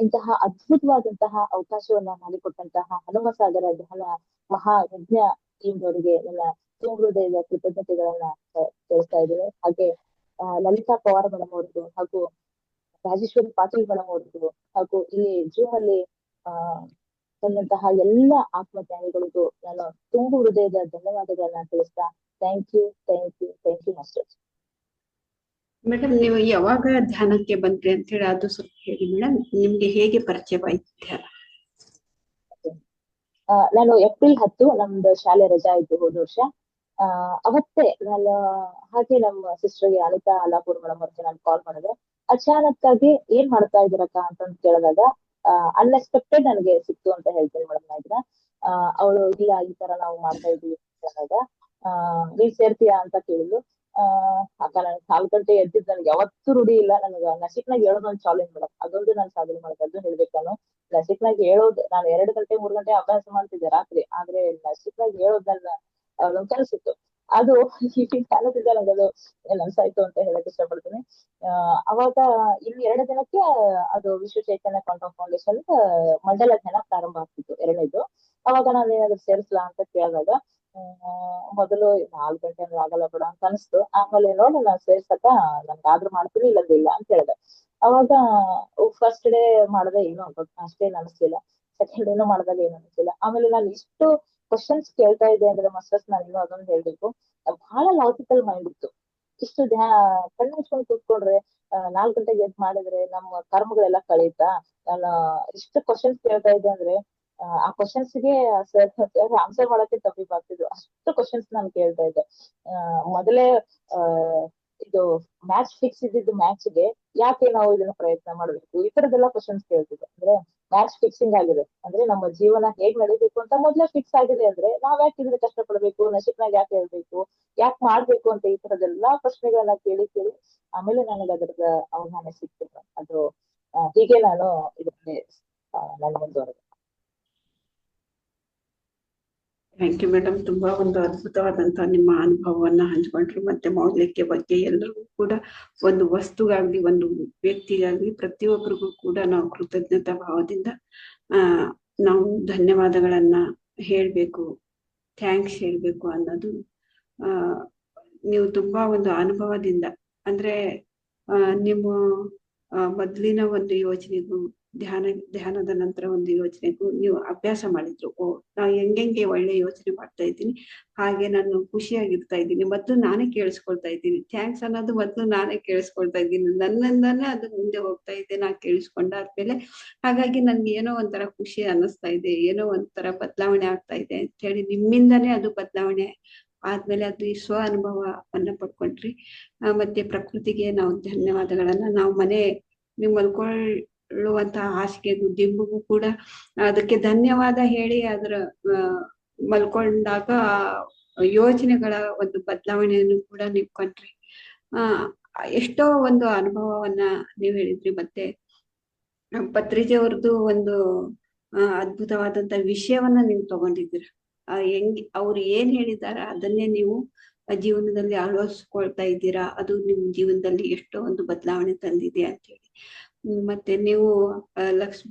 [SPEAKER 2] ಇಂತಹ ಅದ್ಭುತವಾದಂತಹ ಅವಕಾಶವನ್ನ ಮಾಡಿಕೊಟ್ಟಂತಹ ಹನುಮಸಾಗರ ಧ್ಯಾನ ಮಹಾಯಜ್ಞ ಟೀಮ್ನವರಿಗೆ ನನ್ನ ತುಂಬ ಹೃದಯದ ಕೃತಜ್ಞತೆಗಳನ್ನ ತಿಳಿಸ್ತಾ ಇದ್ದೇನೆ. ಹಾಗೆ ಲಲಿತಾ ಪವಾರ್ ಮೇಡಮ್ ಅವ್ರದ್ದು ಹಾಗೂ ರಾಜೇಶ್ವರಿ ಪಾಟೀಲ್ ಮೇಡಮ್ ಅವ್ರದ್ದು ಹಾಗೂ ಇಲ್ಲಿ ಜೂಮ್ ಅಲ್ಲಿ ಬಂದಂತಹ ಎಲ್ಲ ಆತ್ಮಜ್ಞಾನಿಗಳಿಗೂ ನಾನು ತುಂಬ ಹೃದಯದ ಧನ್ಯವಾದಗಳನ್ನ ತಿಳಿಸ್ತಾ ಥ್ಯಾಂಕ್ ಯು ಮಾಸ್ಟರ್.
[SPEAKER 1] ಮೇಡಮ್, ನೀವು ಯಾವಾಗ ಧ್ಯಾನಕ್ಕೆ ಬಂದ್ರಿ ಅಂತ ಹೇಳಿ ಅದು ಸ್ವಲ್ಪ ಹೇಳಿ ಮೇಡಮ್. ನಿಮ್ಗೆ ಹೇಗೆ ಪರಿಚಯವಾಯ್ತು ಧ್ಯಾನ?
[SPEAKER 2] ನಾನು ಏಪ್ರಿಲ್ 10 ನಮ್ದು ಶಾಲೆ ರಜಾ ಆಯ್ತು ಹೋದ ವರ್ಷ. ಅವತ್ತೇ ನಾನು ಹಾಗೆ ನಮ್ಮ ಸಿಸ್ಟರ್ಗೆ ಅನಿತಾ ಅಲ್ಲಾಪುರ್ ಮೇಡಮ್ ಅವ್ರಿಗೆ ನಾನು ಕಾಲ್ ಮಾಡಿದೆ. ಅಚಾನಕ್ ಆಗಿ ಏನ್ ಮಾಡ್ತಾ ಇದೀರಕ್ಕ ಅಂತಂದು ಕೇಳಿದಾಗ ಅನ್ಎಕ್ಸ್ಪೆಕ್ಟೆಡ್ ನನಗೆ ಸಿಕ್ತು ಅಂತ ಹೇಳ್ತೀನಿ ಮೇಡಮ್. ನಾ ಇದನ್ನ ಅವಳು ಇಲ್ಲ ಈ ತರ ನಾವು ಮಾಡ್ತಾ ಇದೀವಿ ಅಂತ ಹೇಳಿದಾಗ ನೀವ್ ಸೇರ್ತೀಯಾ ಅಂತ ಕೇಳಿದ್ಲು. ಅಕ್ಕ ನನ್ 4 ಗಂಟೆ ಎದ್ದಿದ್ ನನ್ಗೆ ಯಾವತ್ತೂ ರೂಢಿ ಇಲ್ಲ. ನನಗ ನಸಿಕ್ನಾಗ ಹೇಳೋದೊಂದು ಚಾಲೆಂಜ್ ಮೇಡಮ್. ಅದೊಂದು ನಾನು ಸಾಧನೆ ಮಾಡೋದು ಹೇಳ್ಬೇಕು. ನಾನು ನಸಿಕ್ನಾಗ ಹೇಳೋದು ನಾನು 2 ಗಂಟೆ 3 ಗಂಟೆ ಅಭ್ಯಾಸ ಮಾಡ್ತಿದ್ದೆ ರಾತ್ರಿ. ಆದ್ರೆ ನಸಿಕ್ನಾಗ ಹೇಳೋದ್ ನನ್ನ ಅದೊಂದು ಕನಸಿತ್ತು. ಅದು ಕಾಲದಿಂದ ನನಗದು ನನ್ಸಾಯ್ತು ಅಂತ ಹೇಳಕ್ ಇಷ್ಟಪಡ್ತೀನಿ. ಅವಾಗ ಇಲ್ಲಿ 2 ದಿನಕ್ಕೆ ಅದು ವಿಶ್ವ ಚೈತನ್ಯ ಕ್ವಾಂಟಮ್ ಫೌಂಡೇಶನ್ ಮಂಡಲ ಧ್ಯಾನ ಪ್ರಾರಂಭ ಆಗ್ತಿತ್ತು 2ನೇದು. ಅವಾಗ ನಾನು ಏನಾದ್ರು ಸೇರಿಸ್ಲಾ ಅಂತ ಕೇಳಿದಾಗ ಮೊದಲು 4 ಗಂಟೆ ಅಂದ್ರೆ ಆಗಲ್ಲ ಬಿಡ ಅಂತ ಅನಿಸ್ತು. ಆಮೇಲೆ ನೋಡಿ ನಾನು ಸೇರ್ಸಕ ನನ್ಗಾದ್ರೂ ಮಾಡ್ತೀನಿ ಇಲ್ಲ ಅಂತ ಹೇಳಿದೆ. ಅವಾಗ ಫಸ್ಟ್ ಡೇ ಮಾಡಿದೆ ಏನೋ ಅಷ್ಟೇನ್ ಅನಿಸ್ಲಿಲ್ಲ. ಸೆಕೆಂಡ್ ಡೇನು ಮಾಡಿದಾಗ ಏನು ಅನಿಸ್ಲಿಲ್ಲ. ಆಮೇಲೆ ನಾನು ಇಷ್ಟು ಕ್ವಶನ್ಸ್ ಕೇಳ್ತಾ ಇದ್ದೆ ಅಂದ್ರೆ ಮಾಸ್ಟರ್ಸ್ ನಾನು ಇನ್ನೂ ಅದೊಂದು ಹೇಳ್ಬೇಕು, ಬಹಳ ಲಾಜಿಕಲ್ ಮೈಂಡ್ ಇತ್ತು. ಇಷ್ಟು ಕಣ್ಣು ಮುಚ್ಕೊಂಡು ಕೂತ್ಕೊಂಡ್ರೆ 4 ಗಂಟೆಗೆ ಎದ್ದು ಮಾಡಿದ್ರೆ ನಮ್ಮ ಕರ್ಮಗಳೆಲ್ಲ ಕಳೀತಾ. ನಾನು ಇಷ್ಟು ಕ್ವಶನ್ಸ್ ಕೇಳ್ತಾ ಇದ್ದೆ ಅಂದ್ರೆ ಆ ಕ್ವಶನ್ಸ್ಗೆ ಆನ್ಸರ್ ಮಾಡಕ್ಕೆ ತಪ್ಪಿಪಾಗ್ತಿದ್ರು. ಅಷ್ಟು ಕ್ವಶನ್ಸ್ ನಾನು ಕೇಳ್ತಾ ಇದ್ದೆ. ಮೊದಲೇ ಇದು ಮ್ಯಾಚ್ ಫಿಕ್ಸ್ ಇದ್ದಿದ್ದು ಮ್ಯಾಚ್ಗೆ ಯಾಕೆ ನಾವು ಇದನ್ನ ಪ್ರಯತ್ನ ಮಾಡ್ಬೇಕು, ಈ ತರದೆಲ್ಲ ಕ್ವಶನ್ಸ್ ಕೇಳ್ತಿದ್ದೆ. ಅಂದ್ರೆ ಮ್ಯಾಚ್ ಫಿಕ್ಸಿಂಗ್ ಆಗಿದೆ ಅಂದ್ರೆ ನಮ್ಮ ಜೀವನ ಹೇಗ್ ನಡೀಬೇಕು ಅಂತ ಮೊದ್ಲೇ ಫಿಕ್ಸ್ ಆಗಿದೆ. ಅಂದ್ರೆ ನಾವ್ ಯಾಕೆ ಇದ್ರೆ ಕಷ್ಟ ಪಡ್ಬೇಕು, ನಶಿಕ್ನಾಗ ಯಾಕೆ ಹೇಳ್ಬೇಕು, ಯಾಕೆ ಮಾಡ್ಬೇಕು ಅಂತ ಈ ತರದೆಲ್ಲಾ ಪ್ರಶ್ನೆಗಳನ್ನ ಕೇಳಿ ಆಮೇಲೆ ನನಗೆ ಅದ್ರದ ಅವಗಾಹನೆ ಸಿಕ್ತು. ಅದು ಹೀಗೆ ನಾನು ಇದಕ್ಕೆ ನಾನು ಮುಂದುವರೆದೆ.
[SPEAKER 1] Thank you madam. ತುಂಬಾ ಒಂದು ಅದ್ಭುತವಾದಂತಹ ನಿಮ್ಮ ಅನುಭವವನ್ನ ಹಂಚ್ಕೊಂಡ್ರಿ. ಮತ್ತೆ ಮೌಲ್ಯಕ್ಕೆ ಬಗ್ಗೆ ಎಲ್ಲರಿಗೂ ಕೂಡ ಒಂದು ವಸ್ತುಗಾಗ್ಲಿ ಒಂದು ವ್ಯಕ್ತಿಗಾಗ್ಲಿ ಪ್ರತಿಯೊಬ್ಬರಿಗೂ ಕೂಡ ನಾವು ಕೃತಜ್ಞತಾ ಭಾವದಿಂದ ನಾವು ಧನ್ಯವಾದಗಳನ್ನ ಹೇಳ್ಬೇಕು, ಥ್ಯಾಂಕ್ಸ್ ಹೇಳ್ಬೇಕು ಅನ್ನೋದು ನೀವು ತುಂಬಾ ಒಂದು ಅನುಭವದಿಂದ ಅಂದ್ರೆ ನಿಮ್ಮ ಮೊದಲಿನ ಒಂದು ಯೋಚನೆಗೂ ಧ್ಯಾನದ ನಂತರ ಒಂದು ಯೋಚನೆಗೂ ನೀವು ಅಭ್ಯಾಸ ಮಾಡಿದ್ರು. ನಾವು ಹೆಂಗೆ ಒಳ್ಳೆ ಯೋಚನೆ ಮಾಡ್ತಾ ಇದ್ದೀನಿ, ಹಾಗೆ ನಾನು ಖುಷಿಯಾಗಿರ್ತಾ ಇದ್ದೀನಿ, ಮೊದ್ಲು ನಾನೇ ಕೇಳಿಸ್ಕೊಳ್ತಾ ಇದ್ದೀನಿ. ಥ್ಯಾಂಕ್ಸ್ ಅನ್ನೋದು ಮೊದ್ಲು ನಾನೇ ಕೇಳಿಸ್ಕೊಳ್ತಾ ಇದ್ದೀನಿ. ನನ್ನಿಂದಾನೇ ಅದು ಮುಂದೆ ಹೋಗ್ತಾ ಇದೆ, ನಾ ಕೇಳಿಸ್ಕೊಂಡಾದ್ಮೇಲೆ. ಹಾಗಾಗಿ ನನ್ಗೆ ಏನೋ ಒಂಥರ ಖುಷಿ ಅನ್ನಿಸ್ತಾ ಇದೆ, ಏನೋ ಒಂಥರ ಬದಲಾವಣೆ ಆಗ್ತಾ ಇದೆ ಅಂತ ಹೇಳಿ ನಿಮ್ಮಿಂದಾನೇ ಅದು ಬದಲಾವಣೆ ಆದ್ಮೇಲೆ ಅದು ಈ ಸ್ವ ಅನುಭವವನ್ನ ಪಡ್ಕೊಂಡ್ರಿ. ಮತ್ತೆ ಪ್ರಕೃತಿಗೆ ನಾವು ಧನ್ಯವಾದಗಳನ್ನ ನಾವು ನೀವು ಮಲ್ಕೊಳ್ಳುವಂತಹ ಹಾಸಿಗೆಗೂ ದಿಂಬುಗೂ ಕೂಡ ಅದಕ್ಕೆ ಧನ್ಯವಾದ ಹೇಳಿ ಅದರ ಮಲ್ಕೊಂಡಾಗ ಯೋಚನೆಗಳ ಒಂದು ಬದಲಾವಣೆಯನ್ನು ಕೂಡ ನೀವು ಕಂಡ್ರಿ. ಆ ಎಷ್ಟೋ ಒಂದು ಅನುಭವವನ್ನ ನೀವು ಹೇಳಿದ್ರಿ. ಮತ್ತೆ ಪತ್ರಿಜಿ ಅವ್ರದ್ದು ಒಂದು ಅದ್ಭುತವಾದಂತ ವಿಷಯವನ್ನ ನೀವು ತಗೊಂಡಿದ್ದೀರ. ಅವ್ರು ಏನ್ ಹೇಳಿದಾರ ಅದನ್ನೇ ನೀವು ಜೀವನದಲ್ಲಿ ಅಳವಡಿಸ್ಕೊಳ್ತಾ ಇದ್ದೀರಾ. ಅದು ನಿಮ್ ಜೀವನದಲ್ಲಿ ಎಷ್ಟೋ ಒಂದು ಬದಲಾವಣೆ ತಂದಿದೆ ಅಂತ ಹೇಳಿ. ಮತ್ತೆ ನೀವು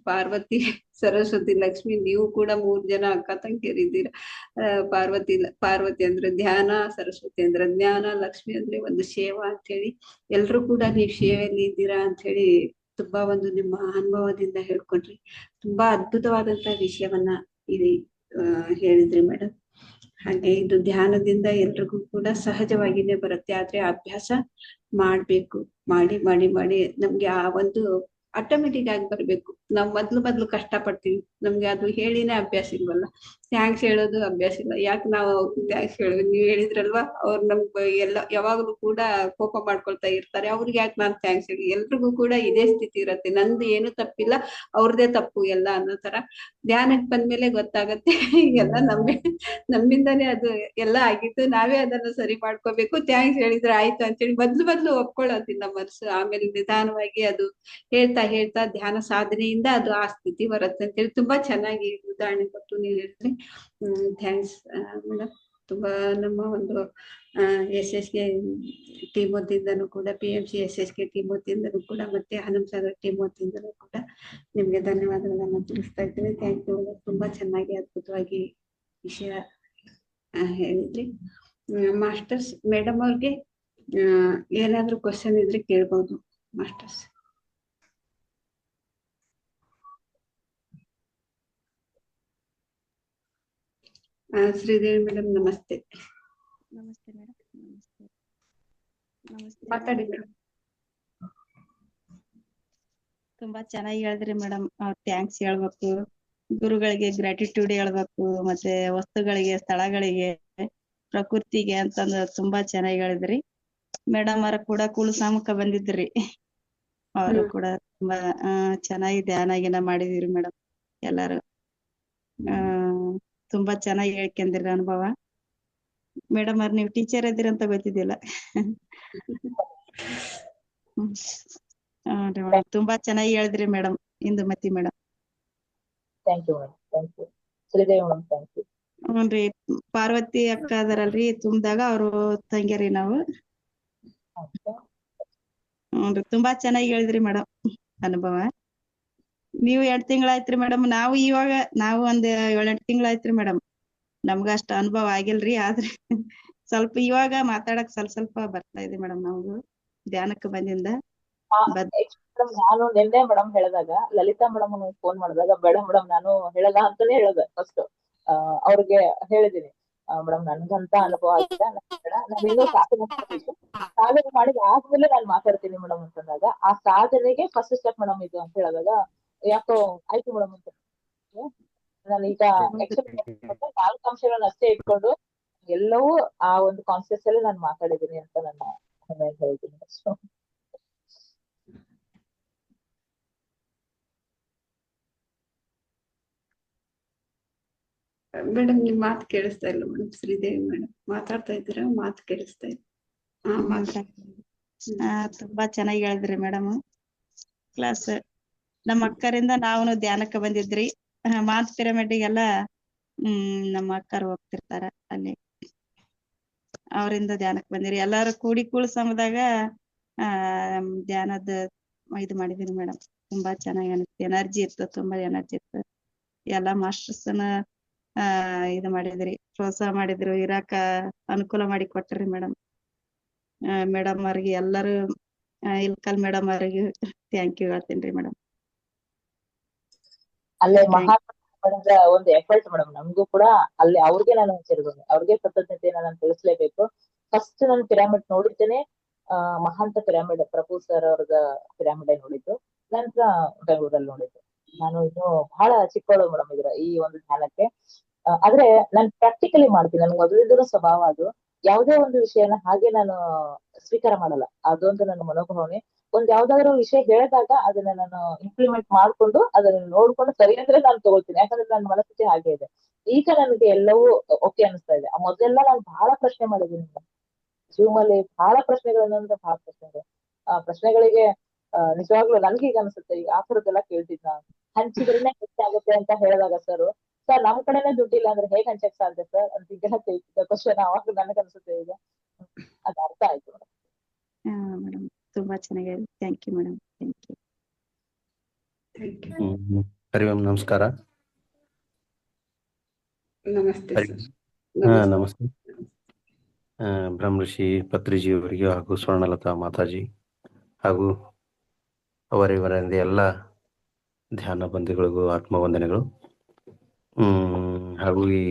[SPEAKER 1] ಪಾರ್ವತಿ, ಸರಸ್ವತಿ, ಲಕ್ಷ್ಮಿ, ನೀವು ಕೂಡ 3 ಜನ ಅಕ್ಕ ತಂಗಿಯರಿದ್ದೀರ. ಪಾರ್ವತಿ ಅಂದ್ರೆ ಧ್ಯಾನ, ಸರಸ್ವತಿ ಅಂದ್ರೆ ಜ್ಞಾನ, ಲಕ್ಷ್ಮಿ ಅಂದ್ರೆ ಒಂದು ಸೇವಾ ಅಂತ ಹೇಳಿ ಎಲ್ರು ಕೂಡ ನೀವು ಸೇವೆಯಲ್ಲಿ ಇದ್ದೀರಾ ಅಂತ ಹೇಳಿ ತುಂಬಾ ಒಂದು ನಿಮ್ಮ ಅನುಭವದಿಂದ ಹೇಳ್ಕೊಂಡ್ರಿ. ತುಂಬಾ ಅದ್ಭುತವಾದಂತ ವಿಷಯವನ್ನ ಇಲ್ಲಿ ಹೇಳಿದ್ರಿ ಮೇಡಮ್. ಹಾಗೆ ಇದು ಧ್ಯಾನದಿಂದ ಎಲ್ರಿಗೂ ಕೂಡ ಸಹಜವಾಗಿನೇ ಬರುತ್ತೆ. ಆದ್ರೆ ಅಭ್ಯಾಸ ಮಾಡ್ಬೇಕು. ಮಾಡಿ ಮಾಡಿ ಮಾಡಿ ನಮ್ಗೆ ಆ ಒಂದು ಆಟೋಮೆಟಿಕ್ ಆಗಿ ಬರ್ಬೇಕು. ನಾವ್ ಮೊದ್ಲು ಕಷ್ಟ ಪಡ್ತೀವಿ, ನಮ್ಗೆ ಅದು ಹೇಳಿನೇ ಅಭ್ಯಾಸ ಇಲ್ವಲ್ಲ. ಥ್ಯಾಂಕ್ಸ್ ಹೇಳೋದು ಅಭ್ಯಾಸ ಇಲ್ಲ. ಯಾಕೆ ನಾವು ಥ್ಯಾಂಕ್ಸ್ ಹೇಳೋದು? ನೀವ್ ಹೇಳಿದ್ರಲ್ವಾ, ಅವ್ರು ನಮ್ಗೆ ಎಲ್ಲ ಯಾವಾಗ್ಲೂ ಕೂಡ ಕೋಪ ಮಾಡ್ಕೊಳ್ತಾ ಇರ್ತಾರೆ. ಅವ್ರಿಗೆ ಯಾಕೆ ನಾನ್ ಥ್ಯಾಂಕ್ಸ್ ಹೇಳಿ? ಎಲ್ರಿಗೂ ಕೂಡ ಇದೇ ಸ್ಥಿತಿ ಇರತ್ತೆ. ನಂದು ಏನು ತಪ್ಪಿಲ್ಲ, ಅವ್ರದೇ ತಪ್ಪು ಎಲ್ಲ ಅನ್ನೋ ತರ. ಧ್ಯಾನಕ್ಕೆ ಬಂದ್ಮೇಲೆ ಗೊತ್ತಾಗತ್ತೆ ಎಲ್ಲ ನಮ್ಮಿಂದಾನೇ ಅದು ಎಲ್ಲ ಆಗಿತ್ತು, ನಾವೇ ಅದನ್ನ ಸರಿ ಮಾಡ್ಕೋಬೇಕು. ಥ್ಯಾಂಕ್ಸ್ ಹೇಳಿದ್ರೆ ಆಯ್ತು ಅಂತೇಳಿ ಮೊದ್ಲು ಒಪ್ಕೊಳ್ಳೋದಿಲ್ಲ ಮನಸ್ಸು. ಆಮೇಲೆ ನಿಧಾನವಾಗಿ ಅದು ಹೇಳ್ತಾ ಧ್ಯಾನ ಸಾಧನೆಯಿಂದ ಅದು ಆ ಸ್ಥಿತಿ ಬರುತ್ತೆ ಅಂತೇಳಿ ತುಂಬಾ ಚೆನ್ನಾಗಿ ಉದಾಹರಣೆ ಕೊಟ್ಟು ನೀವು ಹೇಳಿದ್ರಿ. Thanks madam. ತುಂಬಾ ನಮ್ಮ ಒಂದು SSK ಟೀಮ್ ವತಿಯಿಂದನೂ ಕೂಡ, PMC SSK ಟೀಮ್ ವತಿಯಿಂದನೂ ಕೂಡ, ಮತ್ತೆ ಹನುಮಸಾಗರ್ ಟೀಮ್ ವತಿಯಿಂದನೂ ಕೂಡ ನಿಮ್ಗೆ ಧನ್ಯವಾದಗಳನ್ನ ತಿಳಿಸ್ತಾ ಇದ್ದೀವಿ. Thank you. ತುಂಬಾ ಚೆನ್ನಾಗಿ ಅದ್ಭುತವಾಗಿ ವಿಷಯ ಹೇಳಿದ್ರಿ. ಮಾಸ್ಟರ್ಸ್ ಮೇಡಮ್ ಅವ್ರಿಗೆ ಏನಾದ್ರೂ ಕ್ವಶನ್ ಇದ್ರೆ ಕೇಳ್ಬೋದು ಮಾಸ್ಟರ್ಸ್. ಶ್ರೀದೇವಿ ಮೇಡಮ್ ನಮಸ್ತೆ.
[SPEAKER 3] ನಮಸ್ತೆ ಮೇಡಮ್. ನಮಸ್ತೆ
[SPEAKER 1] ಮಾತಾಡಿ ಮೇಡಮ್.
[SPEAKER 3] ತುಂಬಾ ಚೆನ್ನಾಗಿ ಹೇಳಿದ್ರಿ ಮೇಡಮ್. ಥ್ಯಾಂಕ್ಸ್ ಹೇಳ್ಬೇಕು, ಗುರುಗಳಿಗೆ ಗ್ರಾಟಿಟ್ಯೂಡ್ ಹೇಳ್ಬೇಕು, ಮತ್ತೆ ವಸ್ತುಗಳಿಗೆ, ಸ್ಥಳಗಳಿಗೆ, ಪ್ರಕೃತಿಗೆ ಅಂತಂದು ತುಂಬಾ ಚೆನ್ನಾಗಿ ಹೇಳಿದ್ರಿ. ಮೇಡಮ್ ಅವರ ಕೂಡ ಕುಲಸಾಮಕ ಬಂದಿದ್ರಿ. ಅವರು ಕೂಡ ತುಂಬಾ ಚೆನ್ನಾಗಿ ಧ್ಯಾನ ಮಾಡಿದಿರಿ ಮೇಡಮ್. ಎಲ್ಲಾರು ತುಂಬಾ ಚೆನ್ನಾಗಿ ಹೇಳ್ಕೊಂಡಿರಿ ಅನುಭವ. ಮೇಡಮ್ ಅವ್ರ ನೀವು ಟೀಚರ್ ಇದ್ದೀರಂತ ಗೊತ್ತಿದ್ದಿಲ್ಲ. ತುಂಬಾ ಚೆನ್ನಾಗಿ ಹೇಳಿದ್ರಿ madam. Indumati madam.
[SPEAKER 2] Thank you madam. Thank you Sridevi madam. Thank you.
[SPEAKER 3] ಹ್ಞೂನ್ರಿ. ಪಾರ್ವತಿ ಅಕ್ಕ ಅದರಲ್ರಿ, ತುಂಬ್ದಾಗ ಅವ್ರು ತಂಗ್ಯಾರಿ ನಾವು. ಹ್ಞೂನ್ರಿ. ತುಂಬಾ ಚೆನ್ನಾಗಿ ಹೇಳಿದ್ರಿ ಮೇಡಮ್ ಅನುಭವ. ನೀವು 2 ತಿಂಗಳಾಯ್ತ್ರಿ ಮೇಡಮ್. ನಾವು ಒಂದ್ 7-8 ತಿಂಗಳಾಯ್ತ್ರಿ ಮೇಡಮ್. ನಮ್ಗ ಅಷ್ಟ ಅನುಭವ ಆಗಿಲ್ರಿ. ಆದ್ರೆ ಸ್ವಲ್ಪ ಇವಾಗ ಮಾತಾಡಕ್ ಸ್ವಲ್ಪ ಬರ್ತಾ ಇದೆ ಮೇಡಮ್. ನಾವು ಧ್ಯಾನಕ್ಕೆ ಬಂದಿಂದ
[SPEAKER 2] ನಾನು ನಿನ್ನೆ ಮೇಡಮ್ ಹೇಳಿದಾಗ, ಲಲಿತಾ ಮೇಡಮ್ ಫೋನ್ ಮಾಡಿದಾಗ, ಬೇಡ ಮೇಡಮ್ ನಾನು ಹೇಳಲ್ಲ ಅಂತಾನೆ ಹೇಳದ ಫಸ್ಟ್. ಅವ್ರಿಗೆ ಹೇಳಿದೀನಿ, ಮೇಡಮ್ ನನ್ಗಂತ ಅನುಭವ ಆಗಿದೆ, ನಾನಿನ್ನೂ ಸಾಧನೆ ಮಾಡಿದ ಆದ್ಮೇಲೆ ನಾನು ಮಾತಾಡ್ತೀನಿ ಮೇಡಮ್ ಅಂತಂದಾಗ, ಆ ಸಾಧನೆಗೆ ಫಸ್ಟ್ ಸ್ಟೆಪ್ ಮೇಡಮ್ ಇದು ಅಂತ ಹೇಳಿದಾಗ, ಯಾಕೋ ಆಯ್ತು ಮೇಡಮ್ ಅಂತ. ನಾನೀಗ 4 ಅಂಶಗಳನ್ನ ಅಷ್ಟೇ ಇಟ್ಕೊಂಡು ಎಲ್ಲವೂ ಆ ಒಂದು ಕಾನ್ಸೆಪ್ಟ್ ಅಲ್ಲಿ ನಾನು ಮಾತಾಡಿದೀನಿ ಅಂತ ನನ್ನ ಹೇಳ್ತೀನಿ.
[SPEAKER 1] ಮೇಡಮ್ ನಿಮ್ ಮಾತು ಕೇಳಿಸ್ತಾ ಇಲ್ಲ ಮೇಡಮ್. ಶ್ರೀದೇವಿ ಮೇಡಮ್ ಮಾತಾಡ್ತಾ ಇದ್ದೀರಾ? ಮಾತು ಕೇಳಿಸ್ತಾ ಇಲ್ಲ.
[SPEAKER 3] ತುಂಬಾ ಚೆನ್ನಾಗಿ ಹೇಳಿದ್ರಿ ಮೇಡಮ್ ಕ್ಲಾಸ್. ನಮ್ಮ ಅಕ್ಕರಿಂದ ನಾವು ಧ್ಯಾನಕ್ಕೆ ಬಂದಿದ್ರಿ. ಮಾತ್ ಪಿರಮಿಡ್ಗೆಲ್ಲ ನಮ್ಮ ಅಕ್ಕರು ಹೋಗ್ತಿರ್ತಾರ ಅಲ್ಲಿ, ಅವರಿಂದ ಧ್ಯಾನಕ್ಕೆ ಬಂದಿರಿ. ಎಲ್ಲಾರು ಕೂಡಿ ಸಮದಾಗ ಧ್ಯಾನದ ಇದು ಮಾಡಿದೀನಿ ಮೇಡಮ್. ತುಂಬಾ ಚೆನ್ನಾಗಿ ಅನಿಸ್ತು. ಎನರ್ಜಿ ಇತ್ತು, ತುಂಬಾ ಎನರ್ಜಿ ಇತ್ತು. ಎಲ್ಲಾ ಮಾಸ್ಟರ್ಸ್ನ ಇದು ಮಾಡಿದ್ರಿ, ಪ್ರೋತ್ಸಾಹ ಮಾಡಿದ್ರು, ಇರಾಕ ಅನುಕೂಲ ಮಾಡಿ ಕೊಟ್ರಿ ಮೇಡಮ್. ಮೇಡಮ್ ಅವ್ರಿಗೆ ಎಲ್ಲರೂ, ಇಲ್ಕಲ್ ಮೇಡಮ್ ಅವ್ರಿಗೆ ಥ್ಯಾಂಕ್ ಯು ಹೇಳ್ತೀನಿ ಮೇಡಮ್.
[SPEAKER 2] ಅಲ್ಲೇ ಮಾಡಿದ ಒಂದು ಎಫರ್ಟ್ ಮೇಡಮ್. ನಮಗೂ ಕೂಡ ಅಲ್ಲಿ ಅವ್ರಿಗೆ ನಾನು ಸೇರಿದ್ದೇನೆ, ಅವ್ರಿಗೆ ಕೃತಜ್ಞತೆಯನ್ನ ನಾನು ತಿಳಿಸ್ಲೇಬೇಕು. ಫಸ್ಟ್ ನಾನು ಪಿರಾಮಿಡ್ ನೋಡಿದ್ದೇನೆ, ಮಹಾಂತ ಪಿರಾಮಿಡ್, ಪ್ರಭು ಸರ್ ಅವ್ರದ ಪಿರಾಮಿಡ್ ನೋಡಿದ್ದು. ನಂತರ ಬೆಂಗಳೂರಲ್ಲಿ ನೋಡಿದ್ದು. ನಾನು ಇನ್ನು ಬಹಳ ಚಿಕ್ಕವಳು ಮೇಡಮ್ ಈ ಒಂದು ಧ್ಯಾನಕ್ಕೆ. ಆದ್ರೆ ನಾನು ಪ್ರಾಕ್ಟಿಕಲಿ ಮಾಡ್ತೀನಿ. ನನ್ಗೆ ಮೊದಲಿಂದಲೂ ಸ್ವಭಾವ ಅದು. ಯಾವುದೇ ಒಂದು ವಿಷಯನ ಹಾಗೆ ನಾನು ಸ್ವೀಕಾರ ಮಾಡಲ್ಲ. ಅದೊಂದು ನನ್ನ ಮನೋಭಾವನೆ. ಒಂದ್ ಯಾವ್ದಾದ್ರು ವಿಷಯ ಹೇಳಿದಾಗ ಅದನ್ನ ನಾನು ಇಂಪ್ಲಿಮೆಂಟ್ ಮಾಡ್ಕೊಂಡು ಅದನ್ನ ನೋಡ್ಕೊಂಡು ಸರಿ ಅಂದ್ರೆ ನಾನು ತಗೊಳ್ತೀನಿ. ಯಾಕಂದ್ರೆ ನನ್ನ ಮನಸ್ಥಿತಿ ಹಾಗೆ ಇದೆ. ಈಗ ನನಗೆ ಎಲ್ಲವೂ ಓಕೆ ಅನಿಸ್ತಾ ಇದೆ. ಮೊದಲೆಲ್ಲ ನಾನು ಬಹಳ ಪ್ರಶ್ನೆ ಮಾಡಿದ್ದೀನಿ ಜೀವನದಲ್ಲಿ, ಬಹಳ ಪ್ರಶ್ನೆಗಳನ್ನ ಅಂದ್ರೆ ಬಹಳ ಪ್ರಶ್ನೆಗಳು. ಆ ಪ್ರಶ್ನೆಗಳಿಗೆ ನಿಜವಾಗ್ಲೂ ನನ್ಗೆ ಈಗ ಅನ್ಸುತ್ತೆ ಈಗ ಆ ಥರದ್ದೆಲ್ಲ ಕೇಳ್ತಿದ್ ನಾನು. ಹಂಚಿದ್ರೇನೆ ಹೆಚ್ಚಾಗುತ್ತೆ ಅಂತ ಹೇಳಿದಾಗ ಸರ್ ನಮ್ ಕಡೆನೆ ದುಡ್ಡಿಲ್ಲ ಅಂದ್ರೆ ಹೇಗ್ ಹಂಚಕ್ ಸಾಧ್ಯ ಸರ್ ಅಂತ ಈಗೆಲ್ಲ ಕೇಳ್ತಿದ್ದ ಕ್ವಶನ್ ಅವಾಗ ನನಗ್ ಅನ್ಸುತ್ತೆ ಈಗ ಅದ್ ಅರ್ಥ ಆಯ್ತು.
[SPEAKER 3] ಹಾ ಮೇಡಮ್, ತುಂಬಾ ಚೆನ್ನಾಗಿದೆ. Thank you madam, thank you.
[SPEAKER 1] Thank you.
[SPEAKER 4] Hari Om, ನಮಸ್ಕಾರ.
[SPEAKER 1] ನಮಸ್ತೆ
[SPEAKER 4] ಹರಿ
[SPEAKER 1] ಸರ್.
[SPEAKER 4] ನಮಸ್ತೆ. ಬ್ರಹ್ಮರ್ಷಿ ಪತ್ರಿಜಿ ಅವರಿಗೆ ಹಾಗೂ ಸ್ವರ್ಣಲತಾ ಮಾತಾಜಿ ಹಾಗೂ ಅವರಿವರಿಂದ ಎಲ್ಲ ಧ್ಯಾನ ಬಂಧುಗಳಿಗೂ ಆತ್ಮವಂದನೆಗಳು. ಹಾಗೂ ಈ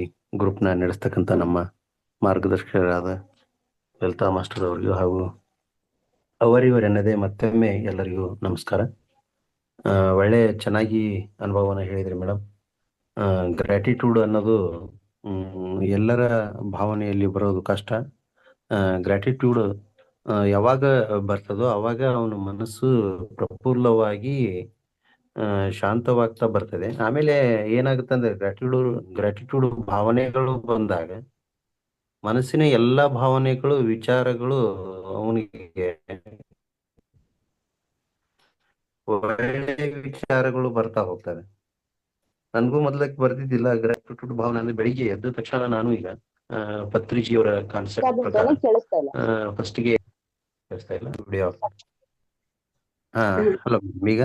[SPEAKER 4] ಗ್ರೂಪ್ನ ನಡೆಸ್ತಕ್ಕಂಥ ನಮ್ಮ ಮಾರ್ಗದರ್ಶಕರಾದ ಲಲಿತಾ ಮಾಸ್ಟರ್ ಅವರಿಗೂ ಹಾಗೂ ಅವರಿವರೆನ್ನದೇ ಮತ್ತೊಮ್ಮೆ ಎಲ್ಲರಿಗೂ ನಮಸ್ಕಾರ. ಒಳ್ಳೆ ಚೆನ್ನಾಗಿ ಅನುಭವನ ಹೇಳಿದ್ರಿ ಮೇಡಮ್. ಗ್ರ್ಯಾಟಿಟ್ಯೂಡ್ ಅನ್ನೋದು ಎಲ್ಲರ ಭಾವನೆಯಲ್ಲಿ ಬರೋದು ಕಷ್ಟ. ಗ್ರ್ಯಾಟಿಟ್ಯೂಡ್ ಯಾವಾಗ ಬರ್ತದೋ ಅವಾಗ ಅವನ ಮನಸ್ಸು ಪ್ರಫುಲ್ಲವಾಗಿ ಶಾಂತವಾಗ್ತಾ ಬರ್ತದೆ. ಆಮೇಲೆ ಏನಾಗುತ್ತೆ ಅಂದ್ರೆ ಗ್ರ್ಯಾಟಿಟ್ಯೂಡ್ ಭಾವನೆಗಳು ಬಂದಾಗ ಮನಸ್ಸಿನ ಎಲ್ಲಾ ಭಾವನೆಗಳು ವಿಚಾರಗಳು ಅವನಿಗೆ ಒಳ್ಳೆ ವಿಚಾರಗಳು ಬರ್ತಾ ಹೋಗ್ತವೆ. ನನ್ಗೂ ಮೊದ್ಲಕ್ಕೆ ಬರ್ತಿದ್ದಿಲ್ಲ ಗ್ರಾಟಿಟ್ಯೂಡ್ ಭಾವನೆ ಅಂದ್ರೆ. ಬೆಳಿಗ್ಗೆ ಎದ್ದ ತಕ್ಷಣ ನಾನು ಈಗ ಪತ್ರಿಜಿಯವರ ಕಾನ್ಸೆಪ್ಟ್ ಪ್ರಕಾರ
[SPEAKER 2] ಕೇಳಿಸ್ತಾ ಇಲ್ಲ.
[SPEAKER 4] ಫಸ್ಟ್ಗೆ ಕೇಳಿಸ್ತಾ ಇಲ್ಲ ವಿಡಿಯೋ. ಹಲೋ ಈಗ